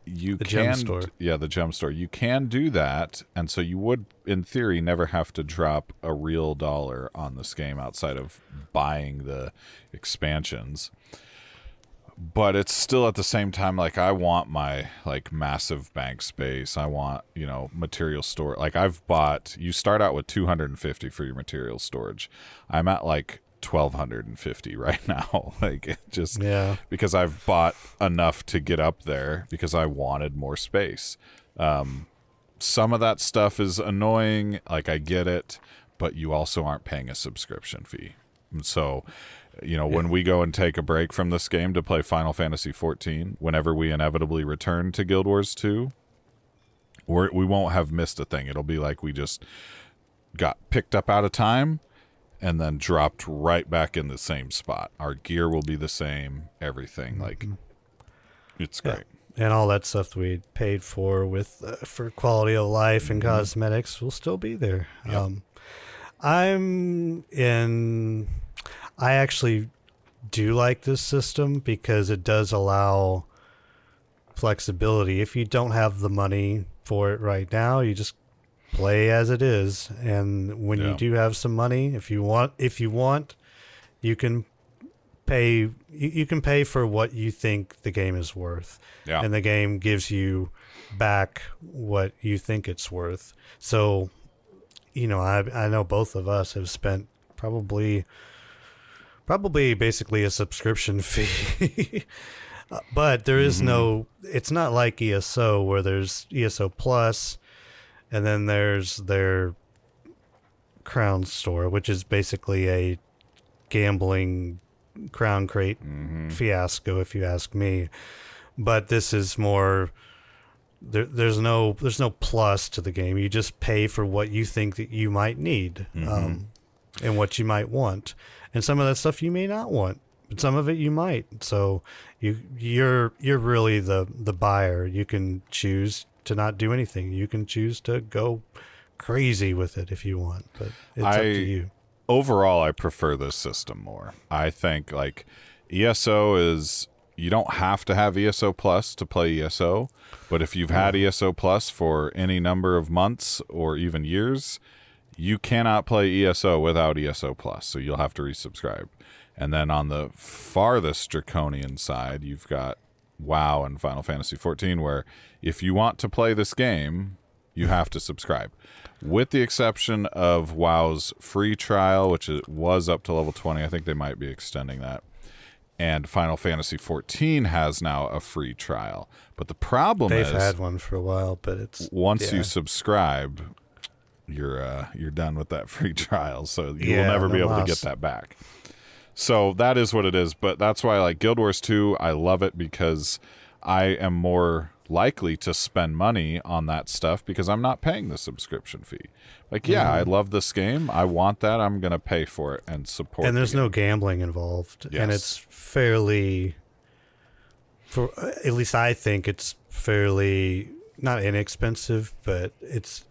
The gem store. Yeah, the gem store. You can do that, and so you would, in theory, never have to drop a real dollar on this game outside of buying the expansions. But it's still at the same time, like, I want my, like, massive bank space. I want, material store. Like, you start out with 250 for your material storage. I'm at, like, 1,250 right now. Like, it just, because I've bought enough to get up there because I wanted more space. Some of that stuff is annoying. Like, I get it, but you also aren't paying a subscription fee. And so, when we go and take a break from this game to play Final Fantasy XIV, whenever we inevitably return to Guild Wars 2, we won't have missed a thing. It'll be like we just got picked up out of time and then dropped right back in the same spot. Our gear will be the same, everything. Like, it's great. And all that stuff that we paid for for quality of life and cosmetics will still be there. Yep. I actually do like this system because it does allow flexibility. If you don't have the money for it right now, you just play as it is. And when you do have some money, if you want, you can pay. You can pay for what you think the game is worth, and the game gives you back what you think it's worth. So, I know both of us have spent probably basically a subscription fee. But there is it's not like ESO where there's ESO Plus and then there's their Crown Store, which is basically a gambling crown crate fiasco, if you ask me. But this is more, there's no plus to the game. You just pay for what you think that you might need, and what you might want. And some of that stuff you may not want, but some of it you might. So you're really the buyer. You can choose to not do anything. You can choose to go crazy with it if you want, but it's up to you. Overall, I prefer this system more. I think, like, ESO is, you don't have to have ESO Plus to play ESO, but if you've had ESO Plus for any number of months or even years, you cannot play ESO without ESO Plus, so you'll have to resubscribe. And then on the farthest draconian side, you've got WoW and Final Fantasy XIV, where if you want to play this game, you have to subscribe. With the exception of WoW's free trial, which was up to level 20. I think they might be extending that. And Final Fantasy XIV has now a free trial. But the problem is, they've had one for a while, but it's once you subscribe, you're done with that free trial, so you will never be able to get that back. So that is what it is. But that's why, like, Guild Wars 2, I love it because I am more likely to spend money on that stuff because I'm not paying the subscription fee. Like, I love this game. I want that. I'm going to pay for it and support it. And there's no gambling involved. Yes. And it's fairly, at least I think it's fairly, not inexpensive, but it's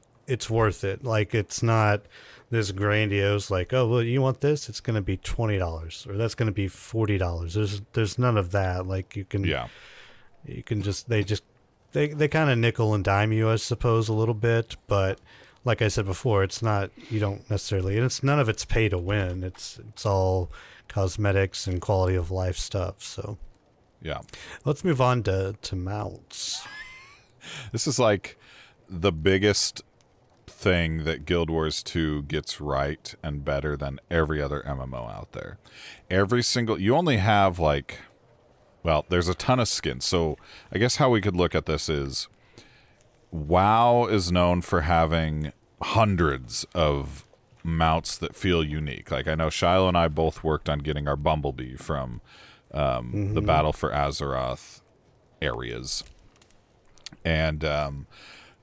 worth it. Like, it's not this grandiose, like, oh, well, you want this? It's going to be $20 or that's going to be $40. There's none of that. Like, you can just, they kind of nickel and dime you, I suppose, a little bit, but like I said before, it's not, you don't necessarily, and it's none of it's pay to win. It's all cosmetics and quality of life stuff. So let's move on to mounts. This is like the biggest thing that Guild Wars 2 gets right and better than every other MMO out there. You only have, like, well, there's a ton of skins. So I guess how we could look at this is WoW is known for having hundreds of mounts that feel unique. Like, I know Shiloh and I both worked on getting our Bumblebee from the Battle for Azeroth areas. And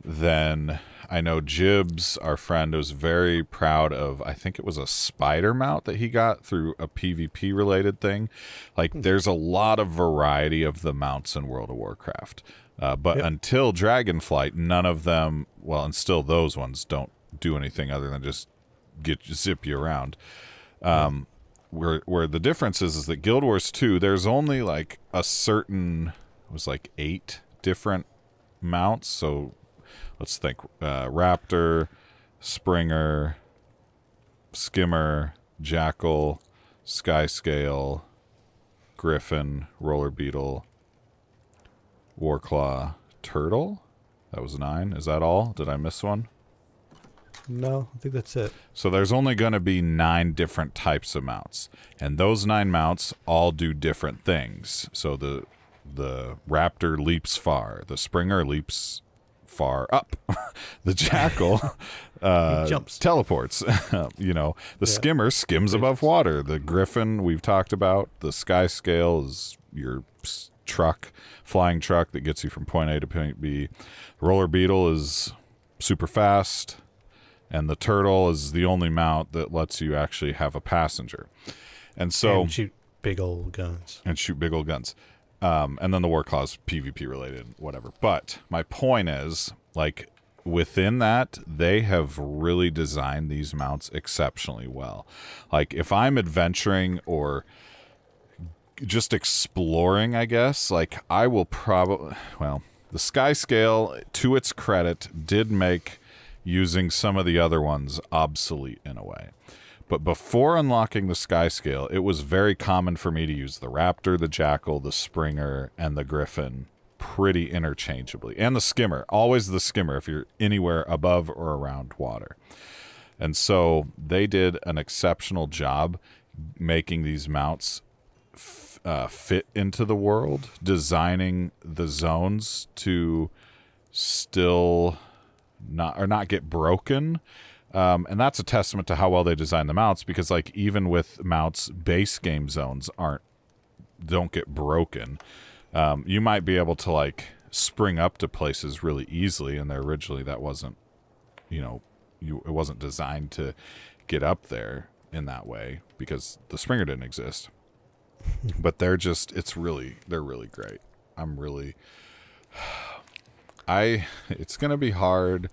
then I know Jibs, our friend, was very proud of, I think it was a spider mount that he got through a PvP related thing. Like, there's a lot of variety of the mounts in World of Warcraft. But until Dragonflight, none of them, well, and still those ones don't do anything other than just zip you around. Where the difference is that Guild Wars 2, there's only like a certain, it was like 8 different mounts. So let's think, Raptor, Springer, Skimmer, Jackal, Skyscale, Griffin, Roller Beetle, Warclaw, Turtle. That was 9. Is that all? Did I miss one? No, I think that's it. So there's only going to be 9 different types of mounts, and those 9 mounts all do different things. So the Raptor leaps far, the Springer leaps far up, the Jackal jumps, teleports. The Skimmer skims above water. The Griffin we've talked about. The Skyscale is your truck, flying truck that gets you from point A to point B. Roller Beetle is super fast. And the Turtle is the only mount that lets you actually have a passenger. And shoot big old guns. And then the Warclaw's PvP related, whatever. But my point is, like, within that, they have really designed these mounts exceptionally well. Like, if I'm adventuring or just exploring, I guess, like, I will probably, well, the Skyscale, to its credit, did make using some of the other ones obsolete in a way. But before unlocking the Skyscale, it was very common for me to use the Raptor, the Jackal, the Springer, and the Griffin pretty interchangeably. And the Skimmer. Always the Skimmer if you're anywhere above or around water. And so they did an exceptional job making these mounts fit into the world, designing the zones to still not get broken, and that's a testament to how well they design the mounts, because like even with mounts, base game zones don't get broken. You might be able to like spring up to places really easily, and originally that wasn't, it wasn't designed to get up there in that way because the Springer didn't exist. But they're really great. It's going to be hard.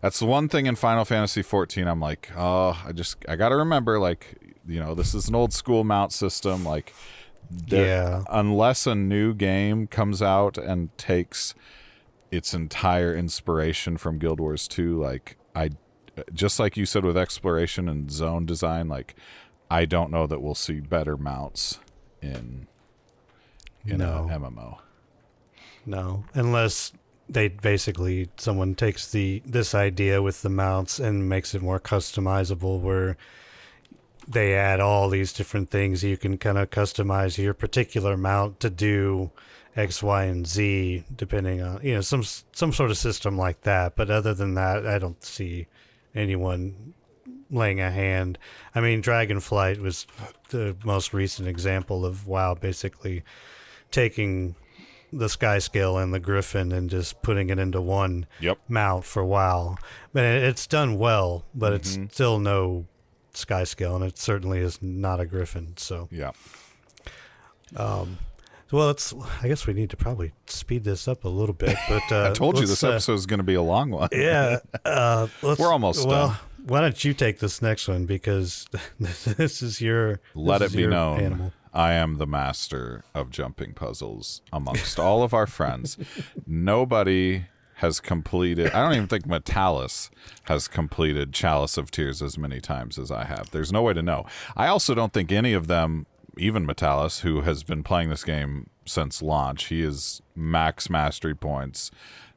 That's the one thing in Final Fantasy 14. I'm like, I got to remember, like, this is an old school mount system. Like, unless a new game comes out and takes its entire inspiration from Guild Wars 2, like, just like you said with exploration and zone design, like, I don't know that we'll see better mounts in a MMO. No, unless someone takes this idea with the mounts and makes it more customizable, where they add all these different things. You can kind of customize your particular mount to do X, Y, and Z, depending on, some sort of system like that. But other than that, I don't see anyone laying a hand. I mean, Dragonflight was the most recent example of WoW basically taking the Skyscale and the Griffin and just putting it into one mount for WoW. But it's done well, but it's still no Skyscale, and it certainly is not a Griffin. So well, I guess we need to probably speed this up a little bit. But I told you this episode is going to be a long one. Yeah, we're almost done. Why don't you take this next one, because this is your Let it be known. Animal. I am the master of jumping puzzles amongst all of our friends. Nobody has completed, I don't even think Metalis has completed Chalice of Tears as many times as I have. There's no way to know. I also don't think any of them, even Metalis, who has been playing this game since launch, he is max mastery points.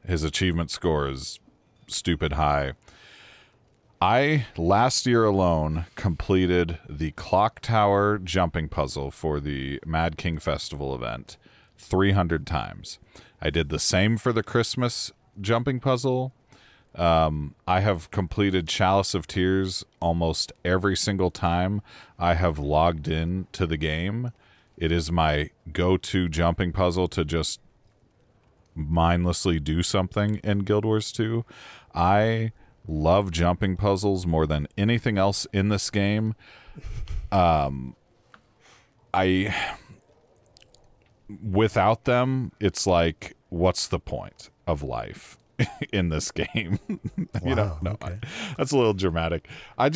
His achievement score is stupid high. I, last year alone, completed the Clock Tower jumping puzzle for the Mad King Festival event 300 times. I did the same for the Christmas jumping puzzle. I have completed Chalice of Tears almost every single time I have logged in to the game. It is my go-to jumping puzzle to just mindlessly do something in Guild Wars 2. I love jumping puzzles more than anything else in this game. Without them, it's like, what's the point of life in this game? Okay. That's a little dramatic. I've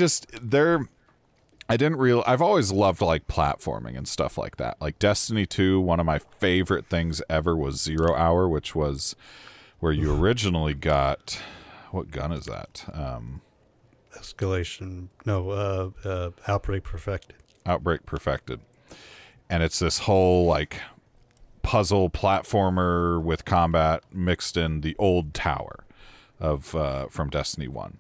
always loved like platforming and stuff like that. Like Destiny 2, one of my favorite things ever was 0 Hour, which was where you originally got, what gun is that? Escalation. No, Outbreak Perfected. Outbreak Perfected. And it's this whole like puzzle platformer with combat mixed in the old tower of from Destiny 1.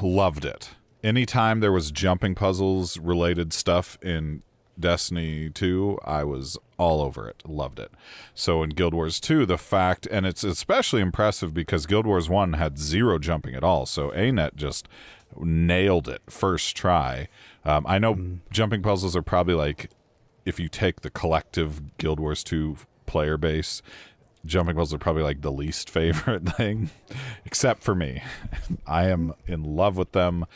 Loved it. Anytime there was jumping puzzles related stuff in Destiny 2, I was all over it. Loved it. So in Guild Wars 2, the fact, and it's especially impressive because Guild Wars 1 had 0 jumping at all. So ANET just nailed it first try. I know jumping puzzles are probably like, if you take the collective Guild Wars 2 player base, jumping puzzles are probably like the least favorite thing, except for me. I am in love with them.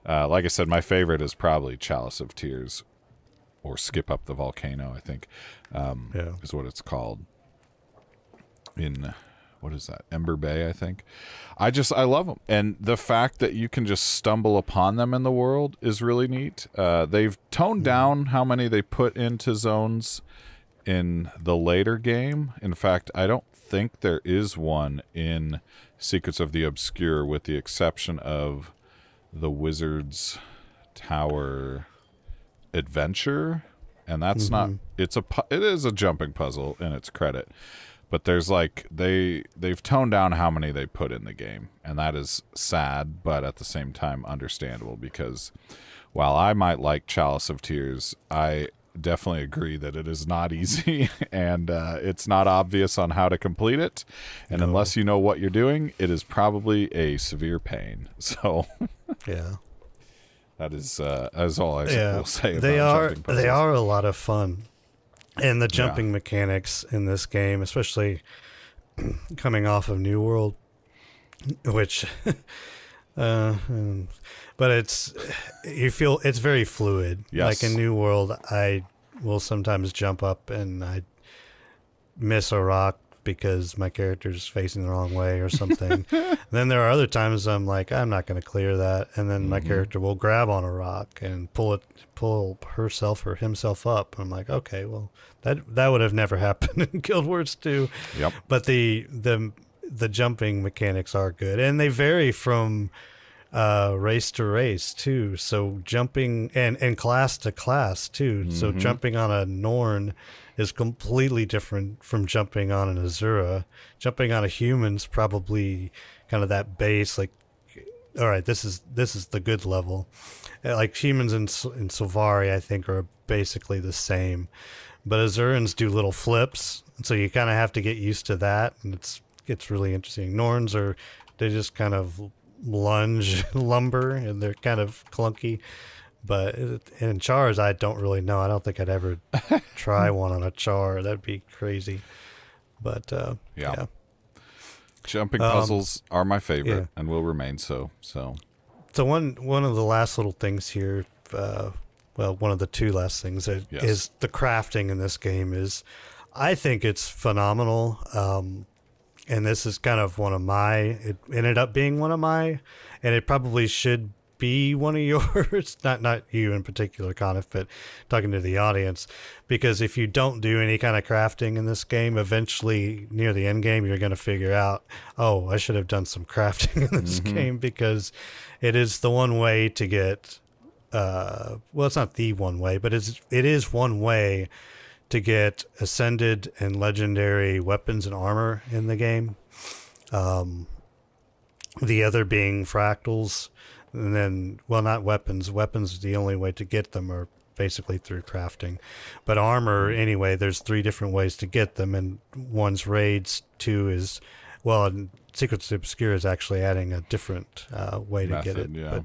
Like I said, my favorite is probably Chalice of Tears, or Skip Up the Volcano, I think, is what it's called. In, what is that? Ember Bay, I think. I love them. And the fact that you can just stumble upon them in the world is really neat. They've toned down how many they put into zones in the later game. In fact, I don't think there is one in Secrets of the Obscure, with the exception of the Wizard's Tower Adventure. And that's not, it is a jumping puzzle in its credit. But there's like, they've toned down how many they put in the game. And that is sad, but at the same time understandable, because while I might like Chalice of Tears, I definitely agree that it is not easy, and it's not obvious on how to complete it. And unless you know what you're doing, it is probably a severe pain. So yeah, that is all I will say about jumping puzzles. They are a lot of fun. And the jumping mechanics in this game, especially coming off of New World, which, but you feel it's very fluid. Yes. Like in New World, I will sometimes jump up and I miss a rock because my character's facing the wrong way or something. Then there are other times I'm like, I'm not going to clear that, and then my character will grab on a rock and pull herself or himself up. I'm like, okay, well, that would have never happened in Guild Wars 2. Yep. But the jumping mechanics are good, and they vary from race to race too. So jumping and class to class too. So jumping on a Norn is completely different from jumping on an Azura. Jumping on a human's probably kind of that base, like, all right, this is the good level. Like humans in Sylvari, I think, are basically the same, but Azurans do little flips, so you kind of have to get used to that, and it's really interesting. Norns they just kind of lunge lumber, and they're kind of clunky. But in Chars, I don't really know. I don't think I'd ever try one on a Char. That'd be crazy. But yeah. Jumping puzzles are my favorite and will remain so. So one of the last little things here, one of the two last things is the crafting in this game is, I think it's phenomenal. And this is kind of it ended up being one of my, and it probably should be one of yours, not you in particular, Coniff, but talking to the audience, because if you don't do any kind of crafting in this game, eventually near the end game, you're going to figure out, oh, I should have done some crafting in this game, because it is the one way to get, well, it's not the one way, but it is one way to get ascended and legendary weapons and armor in the game. The other being fractals. And then, well, not weapons. Weapons, the only way to get them are basically through crafting. But armor, anyway, there's 3 different ways to get them, and one's raids, 2 is, well, and Secrets of the Obscure is actually adding a different way to get it. Yeah.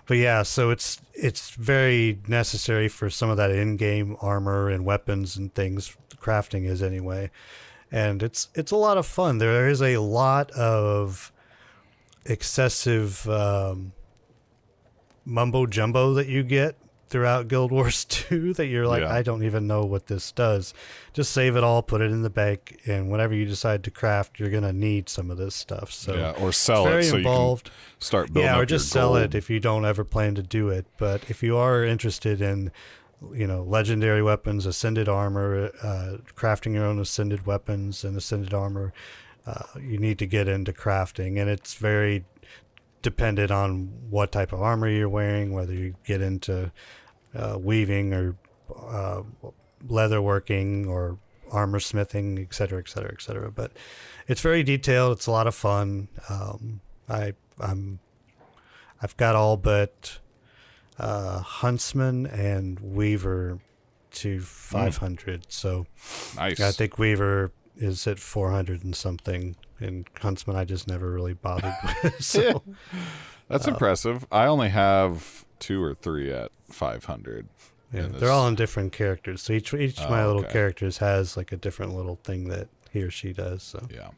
But yeah, so it's very necessary for some of that in-game armor and weapons and things. Crafting is anyway, and it's a lot of fun. There is a lot of excessive mumbo jumbo that you get throughout Guild Wars 2 that you're like, Yeah. I don't even know what this does. Just save it all, put it in the bank, and whenever you decide to craft, you're going to need some of this stuff. So Yeah, or sell it's very it so involved. you can start building Yeah, or up your just sell it gold. if you don't ever plan to do it. But if you are interested in, legendary weapons, ascended armor, crafting your own ascended weapons and ascended armor, you need to get into crafting, and it's very dependent on what type of armor you're wearing, whether you get into weaving or leatherworking or armor smithing, etc., etc., etc. But it's very detailed. It's a lot of fun. I've got all but Huntsman and Weaver to 500. So Nice. I think Weaver is at 400 and something, and Huntsman I just never really bothered with. So That's impressive. I only have 2 or 3 at 500. yeah, in this. they're all in different characters. So each of my little okay. characters has like a different little thing that he or she does. So Yeah.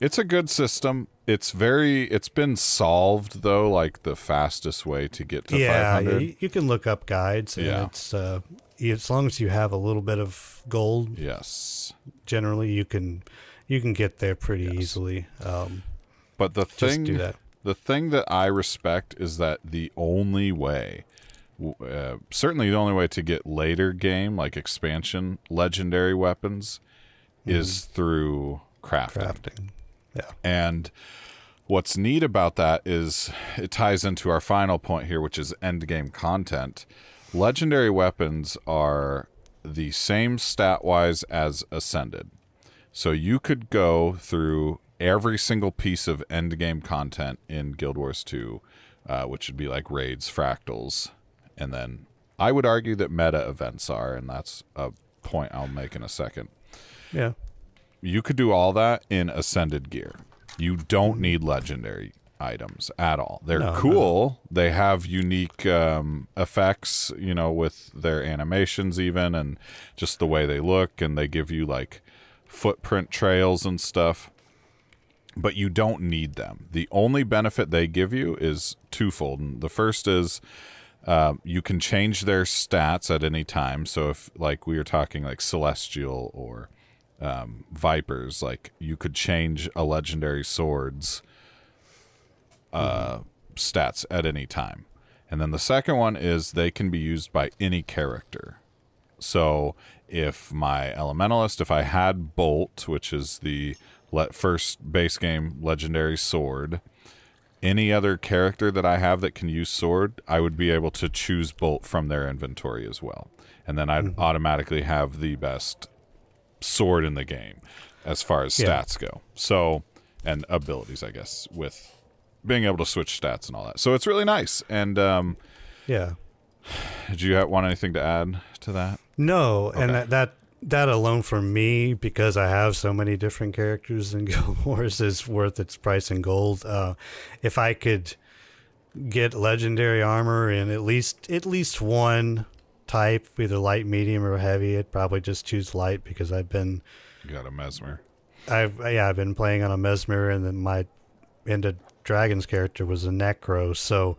It's a good system. It's been solved though, like the fastest way to get to yeah, 500. you can look up guides, and Yeah. it's as long as you have a little bit of gold, Yes. generally you can get there pretty Yes. easily. But the Just thing do that. the thing that I respect is that the only way certainly the only way to get later game like expansion legendary weapons is through crafting. Yeah. And what's neat about that is it ties into our final point here, which is end game content. Legendary weapons are the same stat wise as ascended. So you could go through every single piece of end game content in Guild Wars 2, which would be like raids, fractals, and then I would argue that meta events are, and that's a point I'll make in a second. Yeah. You could do all that in ascended gear. You don't need legendary items at all. They're No, cool. They have unique effects, with their animations even, and just the way they look, and they give you like footprint trails and stuff. But you don't need them. The only benefit they give you is twofold. And the first is you can change their stats at any time. So if like we were talking like Celestial or Vipers, like you could change a legendary sword's stats at any time. And then the second one is they can be used by any character. So if my Elementalist, if I had Bolt, which is the first base game legendary sword, any other character that I have that can use sword, I would be able to choose Bolt from their inventory as well. And then I'd automatically have the best sword in the game as far as stats go. So, and abilities, I guess, with being able to switch stats and all that. So it's really nice. And Yeah. did you want anything to add to that? No, Okay. and that alone for me, because I have so many different characters in Guild Wars, is worth its price in gold. If I could get legendary armor in at least one type, either light, medium, or heavy, I'd probably just choose light because I've been Got a Mesmer. I've been playing on a Mesmer, and then my End Dragon's character was a Necro, so.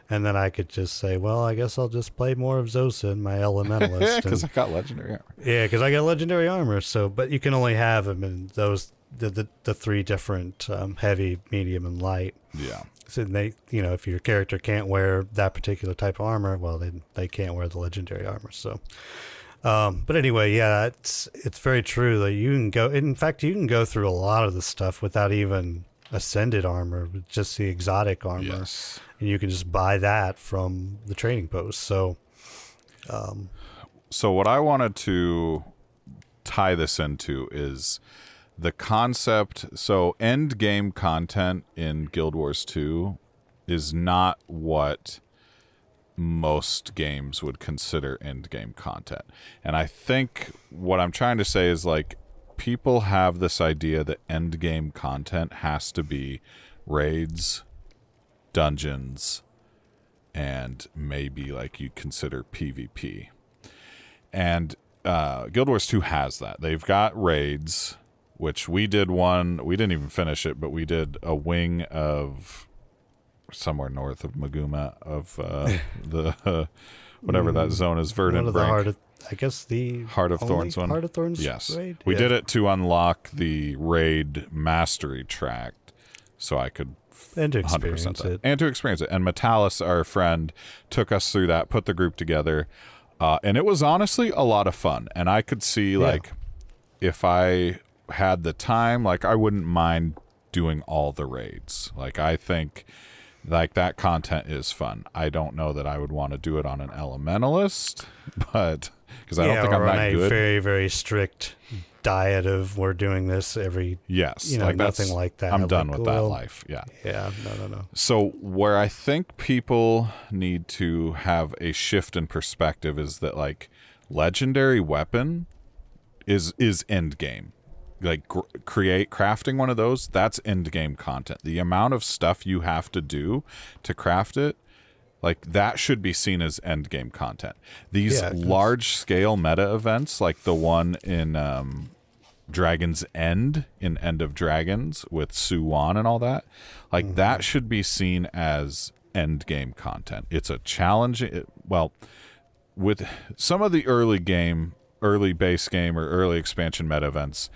And then I could just say, well, I guess I'll just play more of Zosa, my Elementalist. Because I got legendary armor. Yeah, because I got legendary armor. So, but you can only have them in those the 3 different heavy, medium, and light. Yeah. So they, if your character can't wear that particular type of armor, well, they can't wear the legendary armor. So, but anyway, yeah, it's very true that you can go. In fact, you can go through a lot of the stuff without even ascended armor, with just the exotic armor. Yes. And you can just buy that from the trading post. So, So what I wanted to tie this into is the concept. So end game content in Guild Wars 2 is not what most games would consider end game content. And I think what I'm trying to say is like people have this idea that end game content has to be raids, dungeons, and maybe like you consider PvP. And Guild Wars 2 has that. They've got raids, which we did one. We didn't even finish it, but we did a wing of somewhere north of Maguuma of the whatever that zone is, Verdant Brink. The Heart of Thorns one. Heart of Thorns. Yes, raid? we did it to unlock the raid mastery tract, so I could and to 100% experience that. it. And to experience it. And Metalis, our friend, took us through that, put the group together, and it was honestly a lot of fun. And I could see like if I had the time, like I wouldn't mind doing all the raids. Like I think like that content is fun. I don't know that I would want to do it on an elementalist, but because I don't think I'm on that a good. very, very strict diet of we're doing this every like nothing like that. I'm done with that life. Yeah. No. So where I think people need to have a shift in perspective is that like legendary weapon is end game. Like crafting one of those, that's end game content. The amount of stuff you have to do to craft it, like that should be seen as end game content. These large scale meta events, like the one in Dragon's End, in End of Dragons with Suwan and all that, like that should be seen as end game content. It's a challenge. Well, with some of the early base game or early expansion meta events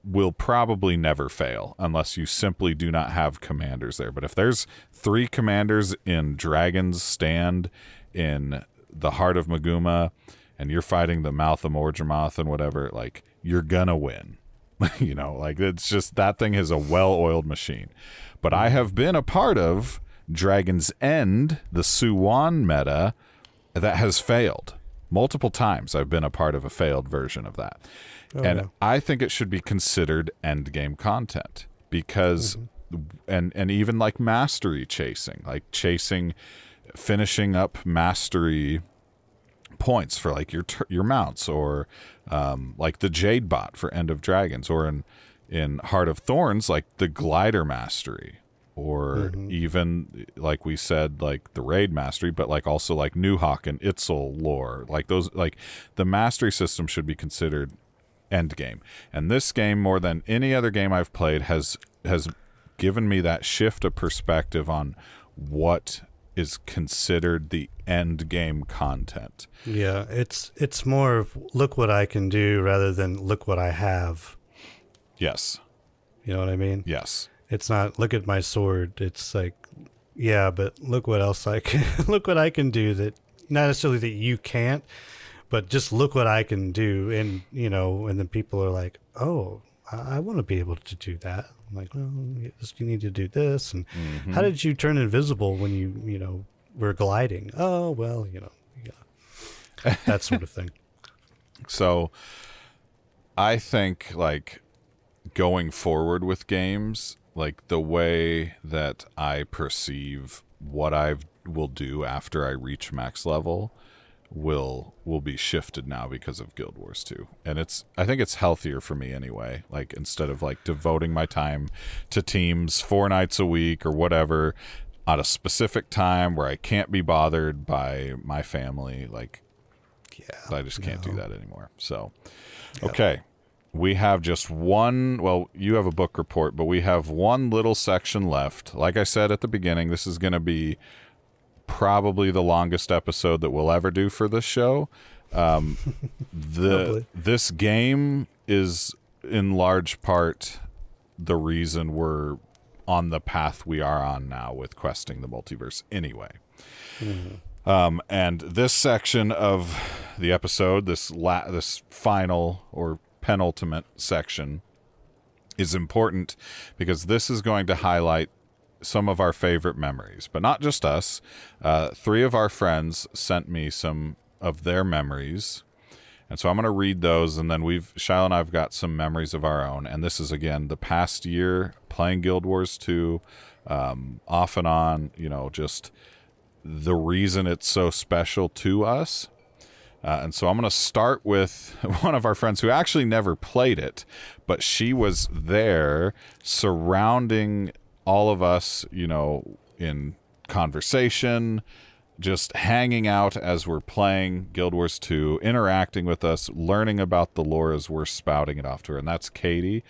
will probably never fail unless you simply do not have commanders there. But if there's 3 commanders in Dragon's Stand in the Heart of Maguuma and you're fighting the Mouth of Morgemoth and whatever, like you're gonna win. Like it's just that thing is a well-oiled machine. But I have been a part of Dragon's End, the Suwan meta, that has failed. Multiple times I've been a part of a failed version of that. I think it should be considered end game content because and even like mastery chasing, like finishing up mastery points for like your mounts, or like the Jade Bot for End of Dragons, or in Heart of Thorns like the glider mastery, or even like we said, like the raid mastery, but like also like Nuhawk and Itzel lore, like those, like the mastery system should be considered end game. And this game, more than any other game I've played, has given me that shift of perspective on what is considered the end game content. Yeah, it's more of look what I can do rather than look what I have. Yes. You know what I mean? Yes. It's not look at my sword. It's like, yeah, but look what else I can look what I can do, that not necessarily that you can't, but just look what I can do. And and then people are like, oh, I want to be able to do that. I'm like, well, you need to do this. And how did you turn invisible when you were gliding? Oh, well, that sort of thing. So I think like going forward with games, like the way that I perceive what I will do after I reach max level will be shifted now because of Guild Wars 2. And I think it's healthier for me anyway. Like instead of like devoting my time to teams 4 nights a week or whatever at a specific time where I can't be bothered by my family, like I just can't do that anymore. So okay, we have just one, well, you have a book report, but we have one little section left. Like I said at the beginning, this is going to be probably the longest episode that we'll ever do for this show. This game is in large part the reason we're on the path we are on now with Questing the Multiverse anyway. And this section of the episode, this final or penultimate section, is important because this is going to highlight some of our favorite memories, but not just us. 3 of our friends sent me some of their memories, and so I'm going to read those, and then Shiloh and I've got some memories of our own. And this is again the past year playing Guild Wars 2, off and on, just the reason it's so special to us. And so I'm going to start with one of our friends who actually never played it, but she was there surrounding all of us, in conversation, just hanging out as we're playing Guild Wars 2, interacting with us, learning about the lore as we're spouting it off to her. And that's Katie.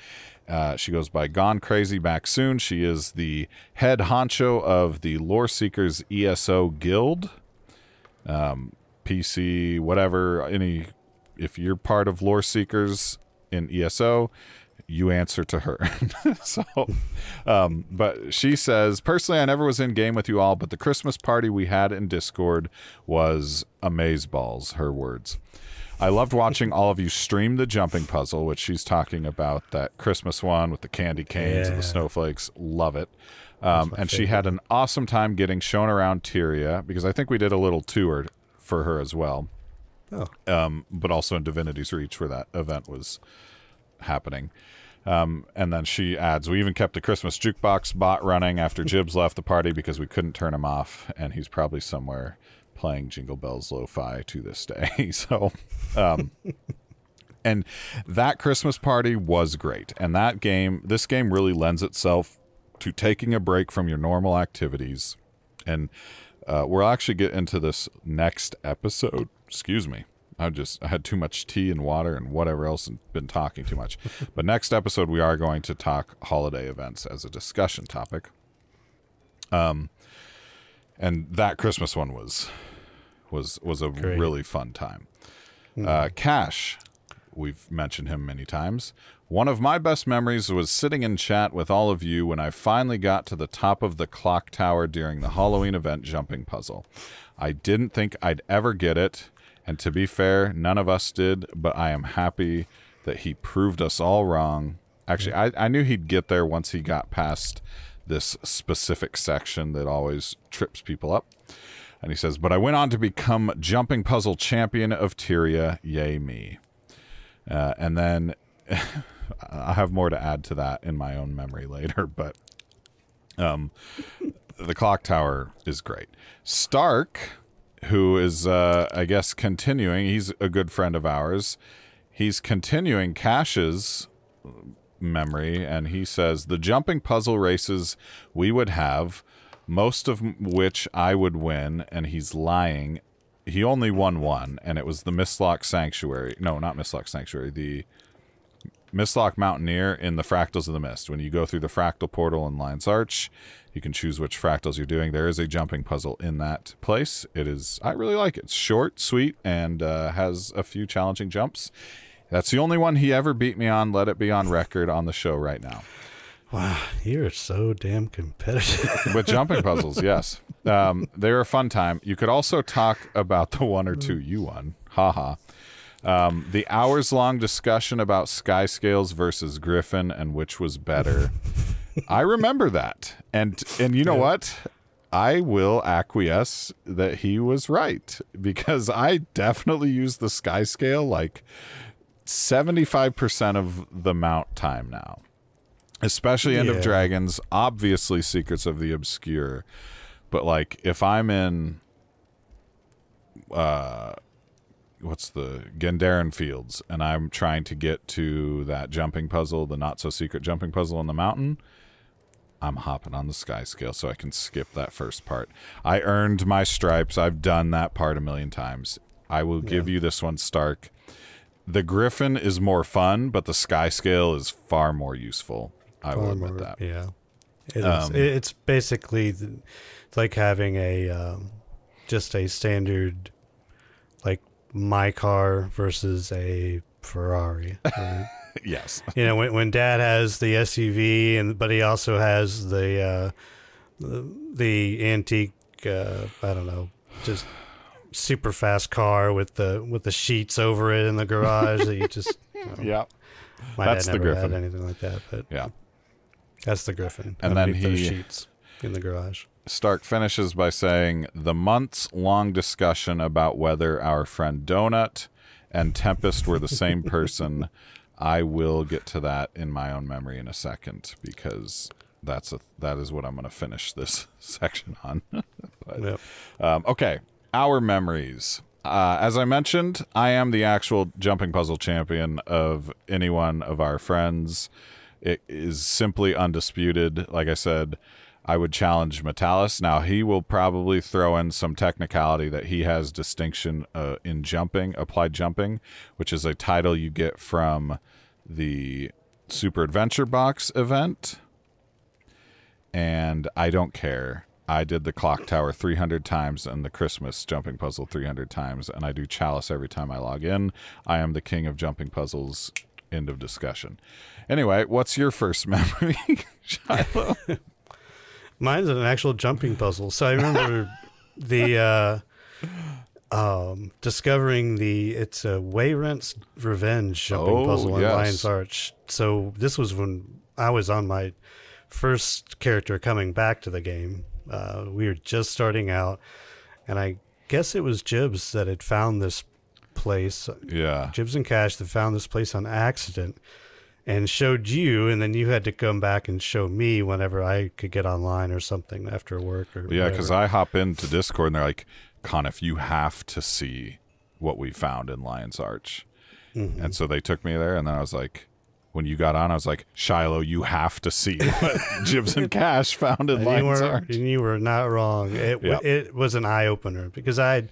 She goes by Gone Crazy Back Soon. She is the head honcho of the Lore Seekers ESO Guild. PC, whatever, if you're part of Lore Seekers in ESO, you answer to her. So, but she says, personally, I never was in game with you all, but the Christmas party we had in Discord was amazeballs, her words. I loved watching all of you stream the jumping puzzle, which she's talking about, that Christmas one with the candy canes and the snowflakes. Love it. And she had an awesome time getting shown around Tyria, because I think we did a little tour for her as well. But also in Divinity's Reach, where that event was happening. And then she adds, we even kept the Christmas jukebox bot running after Jibs left the party because we couldn't turn him off, and he's probably somewhere playing Jingle Bells Lo-Fi to this day. So, and that Christmas party was great. And this game really lends itself to taking a break from your normal activities. And we'll actually get into this next episode. Excuse me. I had too much tea and water and whatever else and been talking too much. But next episode, we are going to talk holiday events as a discussion topic. And that Christmas one was a really fun time. Cash, we've mentioned him many times. One of my best memories was sitting in chat with all of you when I finally got to the top of the clock tower during the Halloween event jumping puzzle. I didn't think I'd ever get it, and to be fair, none of us did, but I am happy that he proved us all wrong. Actually, I knew he'd get there once he got past this specific section that always trips people up. And he says, but I went on to become jumping puzzle champion of Tyria. Yay me. And then I have more to add to that in my own memory later, but the clock tower is great. Stark, who is, I guess, continuing, he's a good friend of ours. He's continuing Cash's memory, and he says, the jumping puzzle races we would have, most of which I would win, and he's lying. He only won one, and it was the Mistlock Sanctuary. No, not Mistlock Sanctuary. The Mistlock Mountaineer in the Fractals of the Mist. When you go through the fractal portal in Lion's Arch, you can choose which fractals you're doing. There is a jumping puzzle in that place. I really like it. It's short, sweet, and has a few challenging jumps. That's the only one he ever beat me on. Let it be on record on the show right now. Wow, you're so damn competitive. With jumping puzzles, yes. They're a fun time. You could also talk about the one or two you won. Haha. The hours-long discussion about sky scales versus Griffin and which was better. I remember that. And you know what? I will acquiesce that he was right, because I definitely use the sky scale like 75% of the mount time now. Especially End of Dragons, obviously Secrets of the Obscure. But like if I'm in what's the Gendaran Fields, and I'm trying to get to that jumping puzzle, the not so secret jumping puzzle on the mountain, I'm hopping on the sky scale so I can skip that first part. I earned my stripes. I've done that part a million times. I will give you this one, Stark. The Griffin is more fun, but the sky scale is far more useful. I will admit that. Yeah. It's basically it's like having a just a standard, like, my car versus a Ferrari. Right? Yes. You know, when Dad has the SUV, but he also has the antique, I don't know, just super fast car with the sheets over it in the garage that you just. Yeah. My That's dad the never Griffin. had anything like that, but yeah, that's the Griffin. And then those sheets in the garage. Stark finishes by saying, the months-long discussion about whether our friend Donut and Tempest were the same person. I will get to that in my own memory in a second, because that is what I'm going to finish this section on. But, okay, our memories. As I mentioned, I am the actual jumping puzzle champion of any one of our friends. It is simply undisputed. Like I said, I would challenge Metalis. Now, he will probably throw in some technicality that he has distinction in jumping, applied jumping, which is a title you get from the Super Adventure Box event. And I don't care. I did the clock tower 300 times and the Christmas jumping puzzle 300 times, and I do Chalice every time I log in. I am the king of jumping puzzles. End of discussion. Anyway, what's your first memory, Shiloh? Mine's an actual jumping puzzle. So I remember the discovering it's a Wayrent's Revenge jumping puzzle in Lion's Arch. So this was when I was on my first character coming back to the game. We were just starting out, and I guess it was Jibs that had found this place. Yeah. Jibs and Cash that found this place on accident and showed you, and then you had to come back and show me whenever I could get online or something after work. Or yeah, because I hop into Discord and they're like, Coniff, you have to see what we found in Lion's Arch. Mm-hmm. And so they took me there, and then I was like, when you got on, I was like, Shiloh, you have to see what Jibs and Cash found in Lion's Arch. And you were not wrong. It was an eye-opener because I'd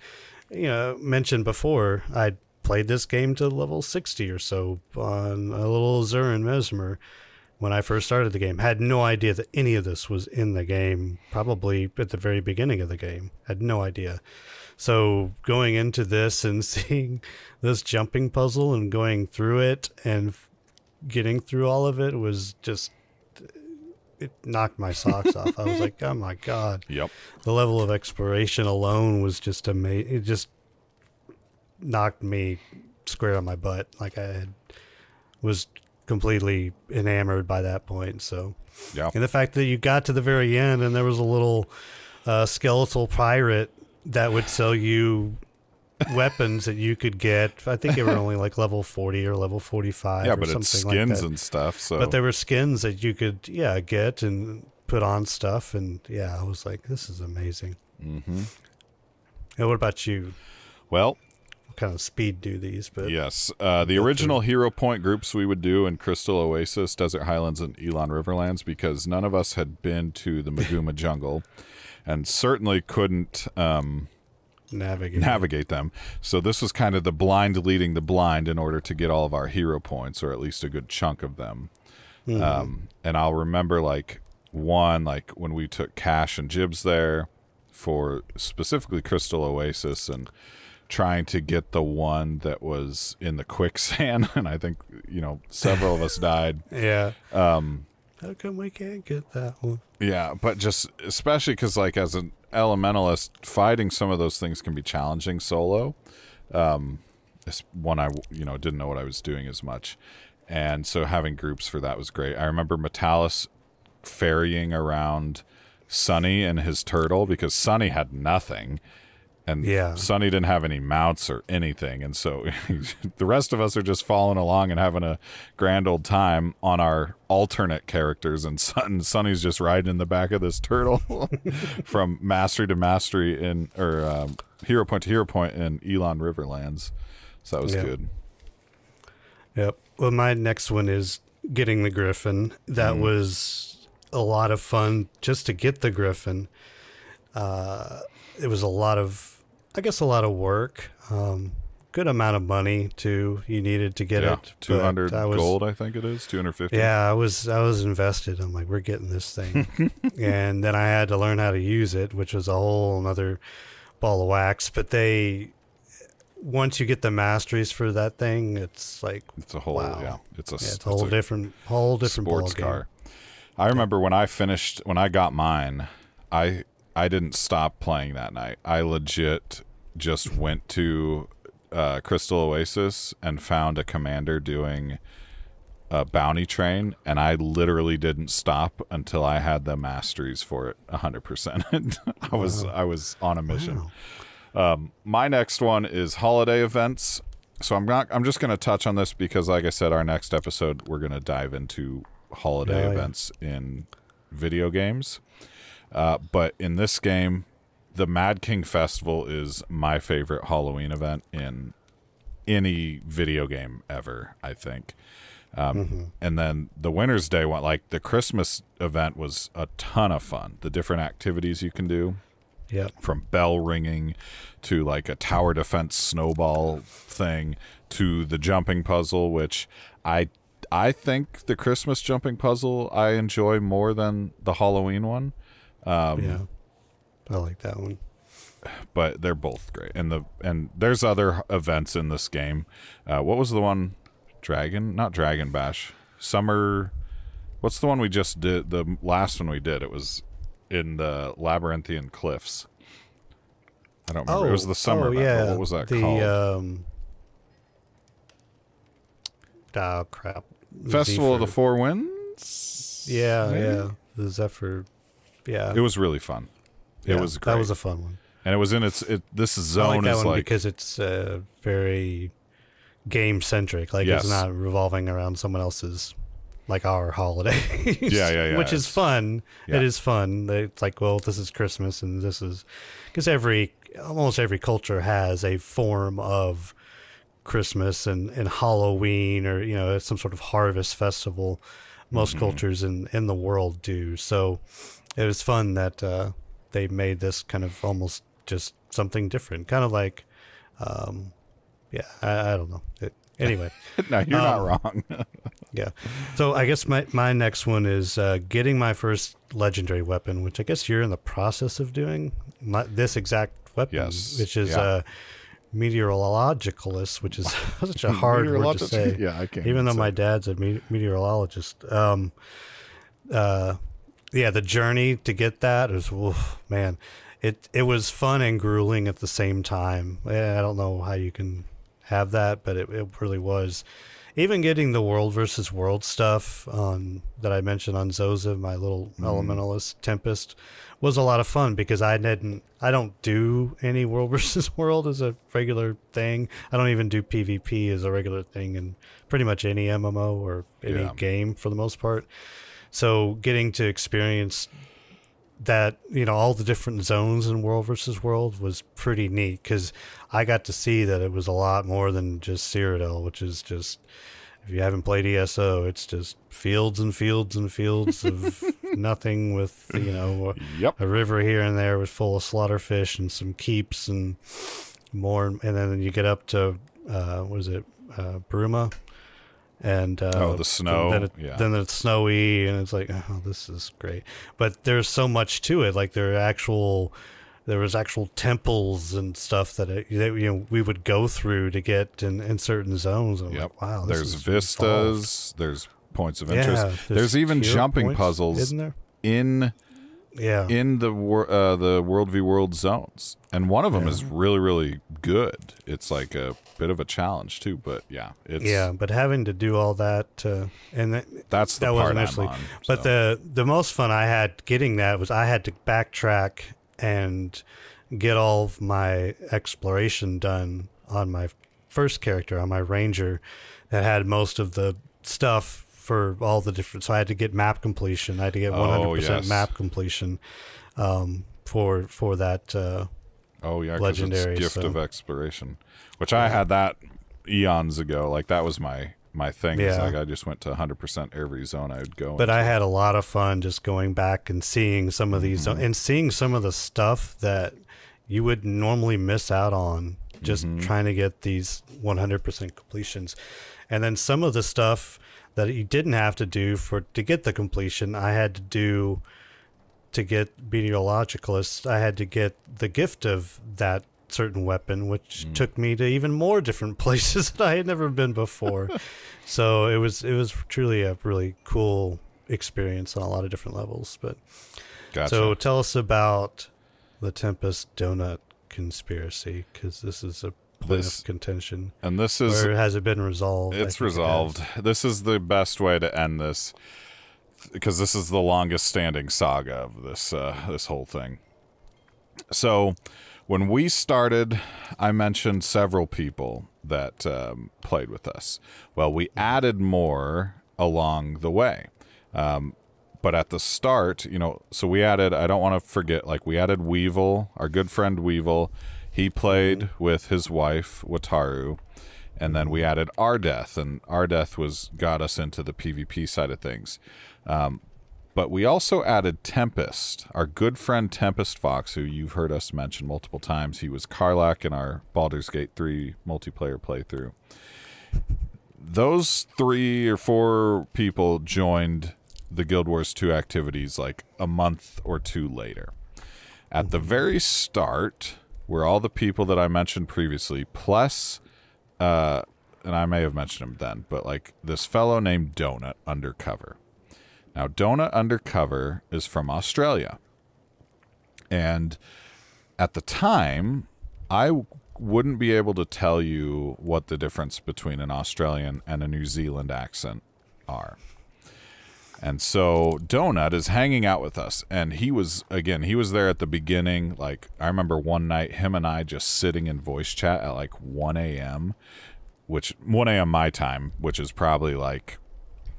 mentioned before, I'd played this game to level 60 or so on a little Zurin Mesmer when I first started the game. Had no idea that any of this was in the game, probably at the very beginning of the game. Had no idea. So going into this and seeing this jumping puzzle and going through it and getting through all of it was just, it knocked my socks off. I was like, oh my God. Yep. The level of exploration alone was just amazing. It just knocked me square on my butt. Like was completely enamored by that point. So, yeah. And the fact that you got to the very end and there was a little skeletal pirate that would sell you weapons that you could get. I think they were only like level 40 or level 45. Yeah, or but something it's like skins that. and stuff. So, but there were skins that you could, get and put on stuff. And I was like, this is amazing. Mm-hmm. And what about you? Well, what kind of speed do these? But yes, the original hero point groups we would do in Crystal Oasis, Desert Highlands, and Elon Riverlands, because none of us had been to the Maguuma jungle, and certainly couldn't navigate them. So this was kind of the blind leading the blind in order to get all of our hero points, or at least a good chunk of them. Mm-hmm. And I'll remember when we took Cash and Jibs there for specifically Crystal Oasis and trying to get the one that was in the quicksand. And I think, several of us died. Yeah. How come we can't get that one? Yeah, but just especially because, as an elementalist, fighting some of those things can be challenging solo. It's one I didn't know what I was doing as much, and so having groups for that was great. I remember Metalis ferrying around Sonny and his turtle because Sonny had nothing. And Sonny didn't have any mounts or anything. And so the rest of us are just following along and having a grand old time on our alternate characters. And Sonny's just riding in the back of this turtle from mastery to mastery hero point to hero point in Elon Riverlands. So that was good. Yep. Well, my next one is getting the Griffin. That was a lot of fun just to get the Griffin. It was a lot of work. Good amount of money too. You needed to get it. 200 gold, I think it is 250. Yeah, I was invested. I'm like, we're getting this thing, and then I had to learn how to use it, which was a whole another ball of wax. But once you get the masteries for that thing, it's like it's a whole it's a whole different sports car. I remember when I got mine, I didn't stop playing that night. I legit just went to Crystal Oasis and found a commander doing a bounty train, and I literally didn't stop until I had the masteries for it 100%. I was on a mission. Wow. My next one is holiday events. So I'm just going to touch on this because, like I said, our next episode we're going to dive into holiday events in video games. But in this game, the Mad King Festival is my favorite Halloween event in any video game ever, I think. And then the Winter's Day one, like the Christmas event, was a ton of fun. The different activities you can do. Yeah. From bell ringing to like a tower defense snowball thing to the jumping puzzle, which I think the Christmas jumping puzzle I enjoy more than the Halloween one. Yeah, I like that one. But they're both great. And there's other events in this game. What was the one? Not Dragon Bash. Summer. What's the one we just did? The last one we did. It was in the Labyrinthian Cliffs. I don't remember. It was the summer event. Yeah. What was that called? Crap. Festival of the Four Winds? Yeah, maybe? yeah. The Zephyr. Yeah. It was really fun. It was great. That was a fun one. And it was in this zone. I like that is one like, because it's very game centric. Like Yes. it's not revolving around someone else's, like our holidays. Yeah. Which is fun. Yeah. It is fun. It's like, well, this is Christmas and this is because almost every culture has a form of Christmas and Halloween or some sort of harvest festival. Most cultures in the world do. So it was fun that they made this kind of almost just something different, kind of like I don't know. Anyway. No, you're not wrong. Yeah. So I guess my next one is getting my first legendary weapon, which I guess you're in the process of doing. This exact weapon, Yes. which is Yeah. Meteorologicalist, which is such a hard word to say. Yeah, I can't. Even though my dad's a meteorologist. The journey to get that is, man, it was fun and grueling at the same time. I don't know how you can have that, but it really was. Even getting the world versus world stuff that I mentioned on Zoza, my little elementalist Tempest, was a lot of fun because I don't do any world versus world as a regular thing. I don't even do PvP as a regular thing in pretty much any MMO or any game for the most part. So getting to experience that, all the different zones in world versus world was pretty neat because I got to see that it was a lot more than just Cyrodiil, which is just, if you haven't played ESO, it's just fields and fields and fields of nothing with, a river here and there was full of slaughterfish and some keeps and more. And then you get up to, Bruma. And the snow. Then it's snowy, and it's like, oh, this is great. But there's so much to it. Like there was actual temples and stuff that we would go through to get in certain zones. And I'm like, wow, there's vistas. involved. There's points of interest. Yeah, there's even jumping points, puzzles isn't there? in the World v World zones, and one of them is really, really good. It's like a bit of a challenge too, but but having to do all that that's the part I'm on. But the most fun I had getting that was I had to backtrack and get all of my exploration done on my first character, on my ranger, that had most of the stuff for all the different. So I had to get map completion. I had to get 100% map completion for that. Legendary it's Gift of Exploration, which I had that eons ago. Like that was my thing. Yeah. It's like I just went to 100% every zone I would go. But I had a lot of fun just going back and seeing some of these and seeing some of the stuff that you would normally miss out on just trying to get these 100% completions. And then some of the stuff that you didn't have to do to get the completion, I had to do to get Meteorologicalist. I had to get the gift of that certain weapon, which took me to even more different places that I had never been before. So it was truly a really cool experience on a lot of different levels. But Gotcha. So tell us about the Tempest Donut conspiracy, because this is a point of contention. And this is, or has it been resolved? It's resolved. This is the best way to end this, because this is the longest standing saga of this this whole thing. So when we started, I mentioned several people that played with us. Well, we added more along the way. But at the start, so we added, I don't want to forget, we added Weevil, our good friend Weevil. He played with his wife, Wataru. And then we added Ardeth, and Ardeth got us into the PvP side of things. But we also added Tempest, our good friend Tempest Fox, who you've heard us mention multiple times. He was Karlach in our Baldur's Gate 3 multiplayer playthrough. Those 3 or 4 people joined the Guild Wars 2 activities like a month or 2 later. At the very start were all the people that I mentioned previously, plus, and I may have mentioned him then, but like this fellow named Donut Undercover. Now, Donut Undercover is from Australia. And at the time, I wouldn't be able to tell you what the difference between an Australian and a New Zealand accent are. And so Donut is hanging out with us. And he was there at the beginning. Like, I remember one night, him and I just sitting in voice chat at like 1 a.m., 1 a.m. my time, which is probably like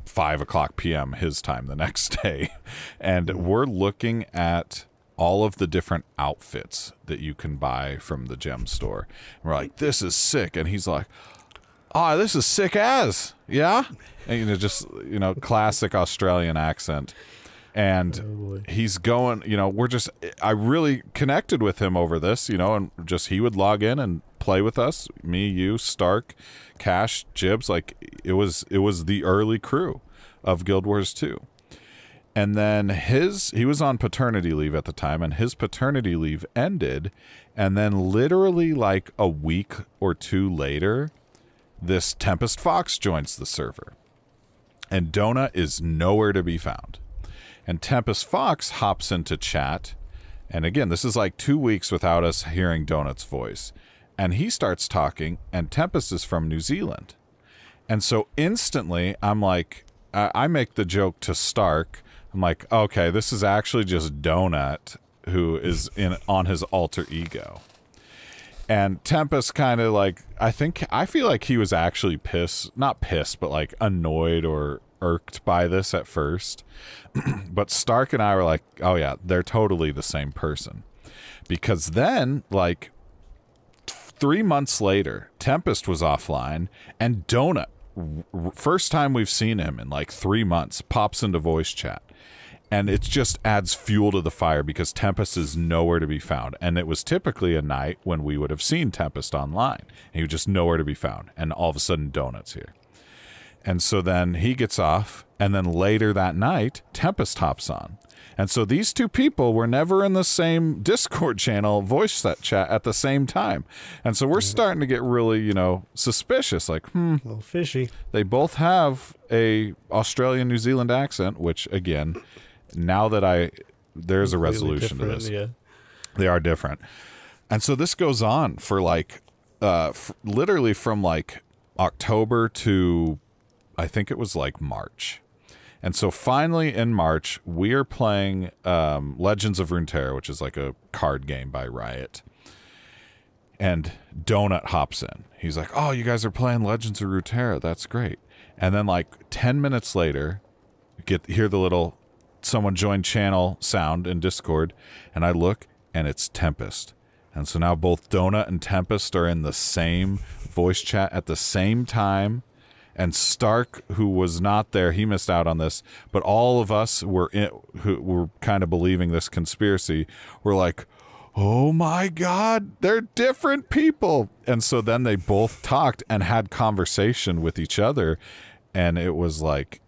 5 o'clock p.m. his time the next day. And we're looking at all of the different outfits that you can buy from the gem store. And we're like, this is sick. And he's like, oh, this is sick as. Yeah? And, classic Australian accent. And he's going, I really connected with him over this, and just he would log in and play with us, me, you, Stark, Cash, Jibs, like it was the early crew of Guild Wars 2. And then he was on paternity leave at the time, and his paternity leave ended, and then literally like a week or 2 later, this Tempest Fox joins the server. And Donut is nowhere to be found. And Tempest Fox hops into chat, and again, this is like 2 weeks without us hearing Donut's voice. And he starts talking, and Tempest is from New Zealand. And so instantly, I'm like, I make the joke to Stark. I'm like, okay, this is actually just Donut who is on his alter ego. And Tempest kind of like, I feel like he was actually not pissed, but like annoyed or irked by this at first. But Stark and I were like, oh yeah, they're totally the same person. Because then, like, 3 months later, Tempest was offline, and Donut, first time we've seen him in like 3 months, pops into voice chat. And it just adds fuel to the fire because Tempest is nowhere to be found. And it was typically a night when we would have seen Tempest online. And he was just nowhere to be found. And all of a sudden, Donut's here. And so then he gets off. And then later that night, Tempest hops on. And so these 2 people were never in the same Discord channel voice chat at the same time. And so we're starting to get really, suspicious. Like, a little fishy. They both have a Australian New Zealand accent, which again, now that there's a resolution to this. Yeah. They are different. And so this goes on for like, literally from like October to, I think it was like March. And so finally in March, we are playing Legends of Runeterra, which is like a card game by Riot. And Donut hops in. He's like, oh, you guys are playing Legends of Runeterra. That's great. And then like 10 minutes later, hear the little someone join channel sound in Discord. And I look, and it's Tempest. And so now both Donut and Tempest are in the same voice chat at the same time. And Stark, who was not there, he missed out on this. But all of us who were kind of believing this conspiracy were like, oh my God, they're different people. And so then they both talked and had conversation with each other. And it was like,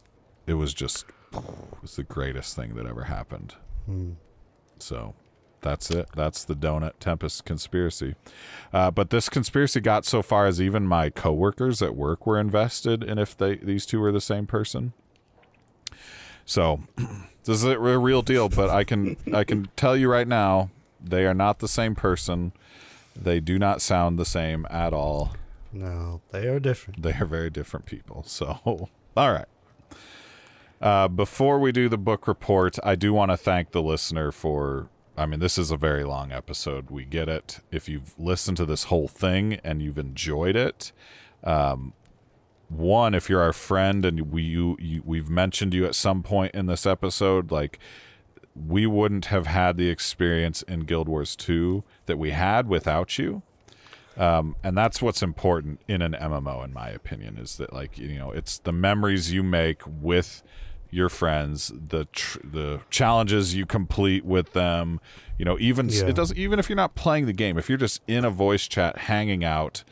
it was the greatest thing that ever happened. So that's it. That's the Donut Tempest conspiracy. But this conspiracy got so far as even my coworkers at work were invested in if these 2 were the same person. So this is a real deal, but I can tell you right now, they are not the same person. They do not sound the same at all. No, they are different. They are very different people. So, all right. Before we do the book report, I do want to thank the listener for... this is a very long episode. We get it. If you've listened to this whole thing and you've enjoyed it, one, if you're our friend and we've mentioned you at some point in this episode, like, we wouldn't have had the experience in Guild Wars 2 that we had without you. And that's what's important in an MMO, in my opinion, is that, like, it's the memories you make with your friends, the challenges you complete with them. It doesn't, even if you're not playing the game, if you're just in a voice chat hanging out,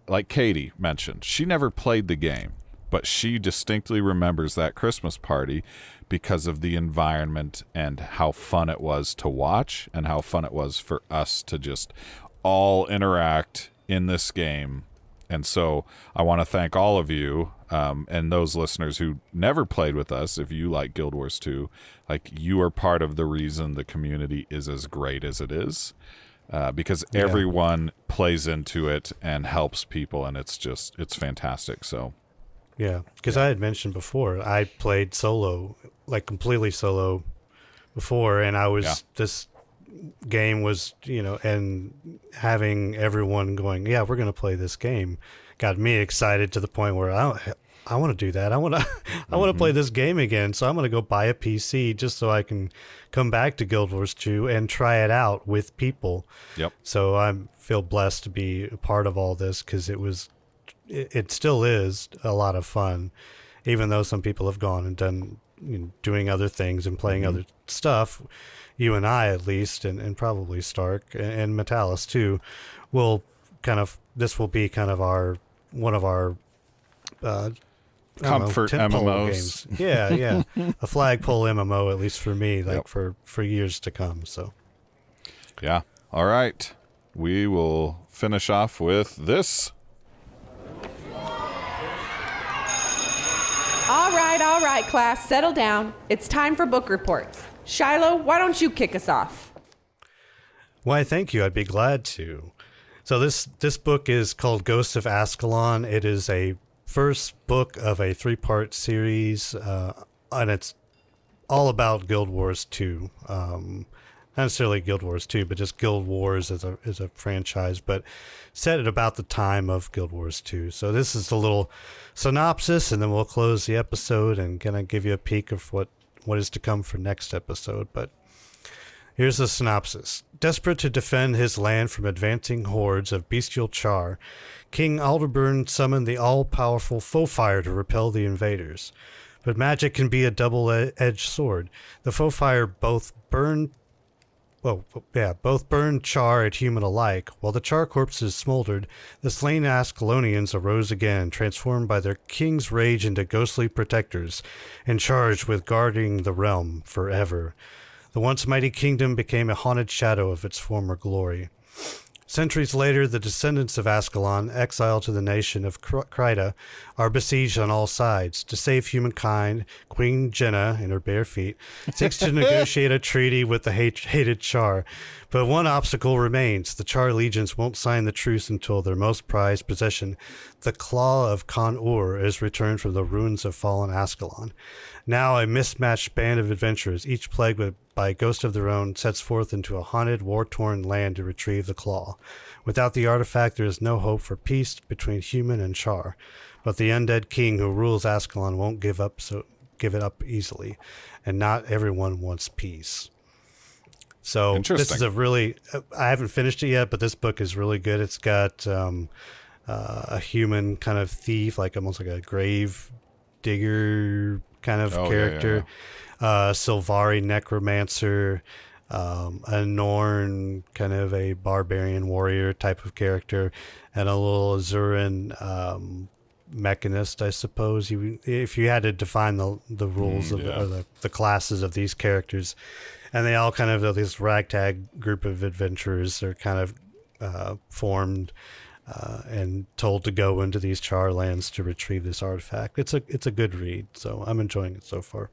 like Katie mentioned, she never played the game, but she distinctly remembers that Christmas party because of the environment and how fun it was to watch and how fun it was for us to just all interact in this game. And so I want to thank all of you and those listeners who never played with us. If you like Guild Wars 2, like, you are part of the reason the community is as great as it is, because everyone plays into it and helps people, and it's fantastic. So yeah, because I had mentioned before, I played solo, like completely solo before, and I was this game was, and having everyone going, yeah, we're going to play this game, got me excited to the point where I want to do that. I want to play this game again. So I'm going to go buy a PC just so I can come back to Guild Wars 2 and try it out with people. Yep. So I feel blessed to be a part of all this, because it still is a lot of fun, even though some people have gone and done, doing other things and playing other stuff. You and I, at least, and probably Stark and Metalis too, this will be kind of one of our comfort MMOs games. Yeah. A flagpole MMO, at least for me, for years to come. So yeah. All right, we will finish off with this. All right, class, settle down. It's time for book reports. Shiloh, why don't you kick us off? Why, thank you. I'd be glad to. So this book is called Ghosts of Ascalon. It is a first book of a 3-part series, and it's all about Guild Wars 2. Not necessarily Guild Wars 2, but just Guild Wars as a franchise, but set at about the time of Guild Wars 2. So this is a little synopsis, and then we'll close the episode and kind of give you a peek of what is to come for next episode. But here's the synopsis. Desperate to defend his land from advancing hordes of bestial char, King Aldeburn summoned the all-powerful Foefire to repel the invaders. But magic can be a double-edged sword. The Foefire both burn char and human alike. While the char corpses smoldered, the slain Ascalonians arose again, transformed by their king's rage into ghostly protectors, and charged with guarding the realm forever. The once mighty kingdom became a haunted shadow of its former glory. Centuries later, the descendants of Ascalon, exiled to the nation of Kryta, are besieged on all sides. To save humankind, Queen Jenna, in her bare feet, seeks to negotiate a treaty with the hated Char. But one obstacle remains. The Char legions won't sign the truce until their most prized possession, the Claw of Con-Ur, is returned from the ruins of fallen Ascalon. Now a mismatched band of adventurers, each plagued by a ghost of their own, sets forth into a haunted, war-torn land to retrieve the claw. Without the artifact, there is no hope for peace between human and Char. But the undead king who rules Ascalon won't give it up easily, and not everyone wants peace. So this is I haven't finished it yet, but this book is really good. It's got a human kind of thief, like almost like a grave digger kind of character. Sylvari necromancer, a Norn kind of a barbarian warrior type of character, and a little Azuran mechanist, I suppose. If you had to define the rules or the classes of these characters, and they all kind of this ragtag group of adventurers are kind of formed and told to go into these Char lands to retrieve this artifact. It's a good read, so I'm enjoying it so far.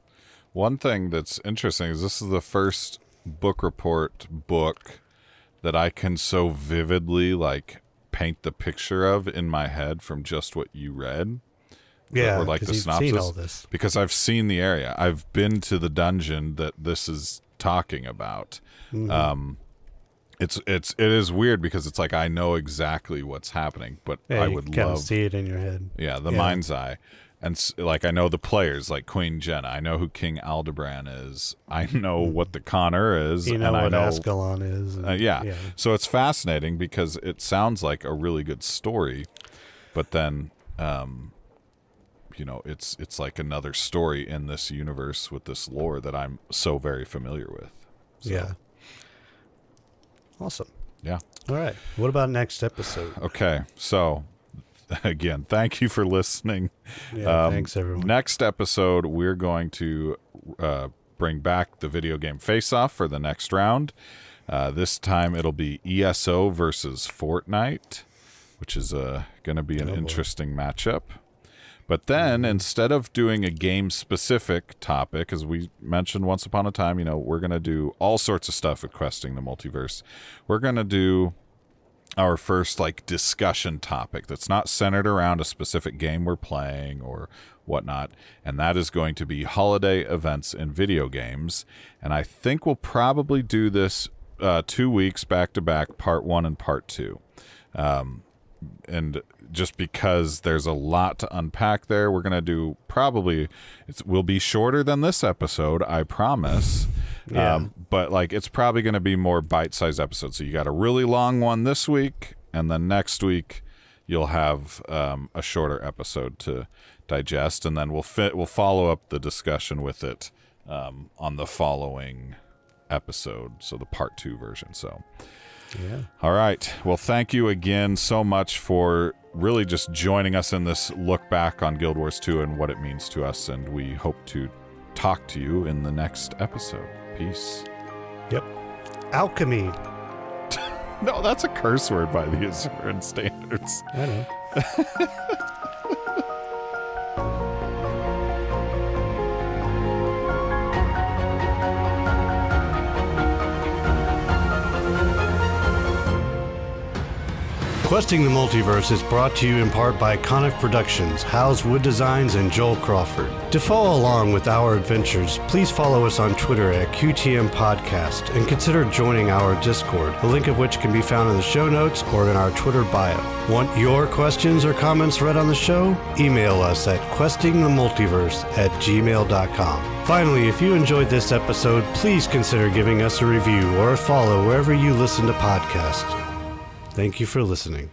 One thing that's interesting is this is the first book report book that I can so vividly paint the picture of in my head from just what you read. Yeah, or the synopsis. Seen all this. Because I've seen the area. I've been to the dungeon that this is talking about. Mm-hmm. It is weird because it's I know exactly what's happening, but I would love see it in your head. Yeah, mind's eye. And like I know the players, like Queen Jenna. I know who King Aldebaran is. I know what the Connor is. You know and what I know Ascalon is. And, yeah. So it's fascinating because it sounds like a really good story, but then it's like another story in this universe with this lore that I'm so very familiar with. So, yeah. Awesome. Yeah. All right. What about next episode? Okay. So again, thank you for listening. Yeah, thanks everyone. Next episode, we're going to bring back the video game face-off for the next round. This time it'll be ESO versus Fortnite, which is going to be an interesting matchup. But then, instead of doing a game-specific topic, as we mentioned once upon a time, we're going to do all sorts of stuff with Questing the Multiverse. We're going to do our first, discussion topic that's not centered around a specific game we're playing or whatnot, and that is going to be holiday events in video games. And I think we'll probably do this 2 weeks back-to-back, part 1 and part 2. And just because there's a lot to unpack there, we're going to do will be shorter than this episode, I promise. Yeah. But it's probably going to be more bite-sized episodes. So you got a really long one this week, and then next week you'll have a shorter episode to digest, and then we'll follow up the discussion with it on the following episode, so the part 2 version. So yeah. All right. Well, thank you again so much for really just joining us in this look back on Guild Wars 2 and what it means to us, and we hope to talk to you in the next episode. Peace. Yep. Alchemy. No, that's a curse word by the Azuran standards. I know. Questing the Multiverse is brought to you in part by Coniff Productions, House Wood Designs, and Joel Crawford. To follow along with our adventures, please follow us on Twitter at QTM Podcast and consider joining our Discord, the link of which can be found in the show notes or in our Twitter bio. Want your questions or comments read on the show? Email us at questingthemultiverse@gmail.com. Finally, if you enjoyed this episode, please consider giving us a review or a follow wherever you listen to podcasts. Thank you for listening.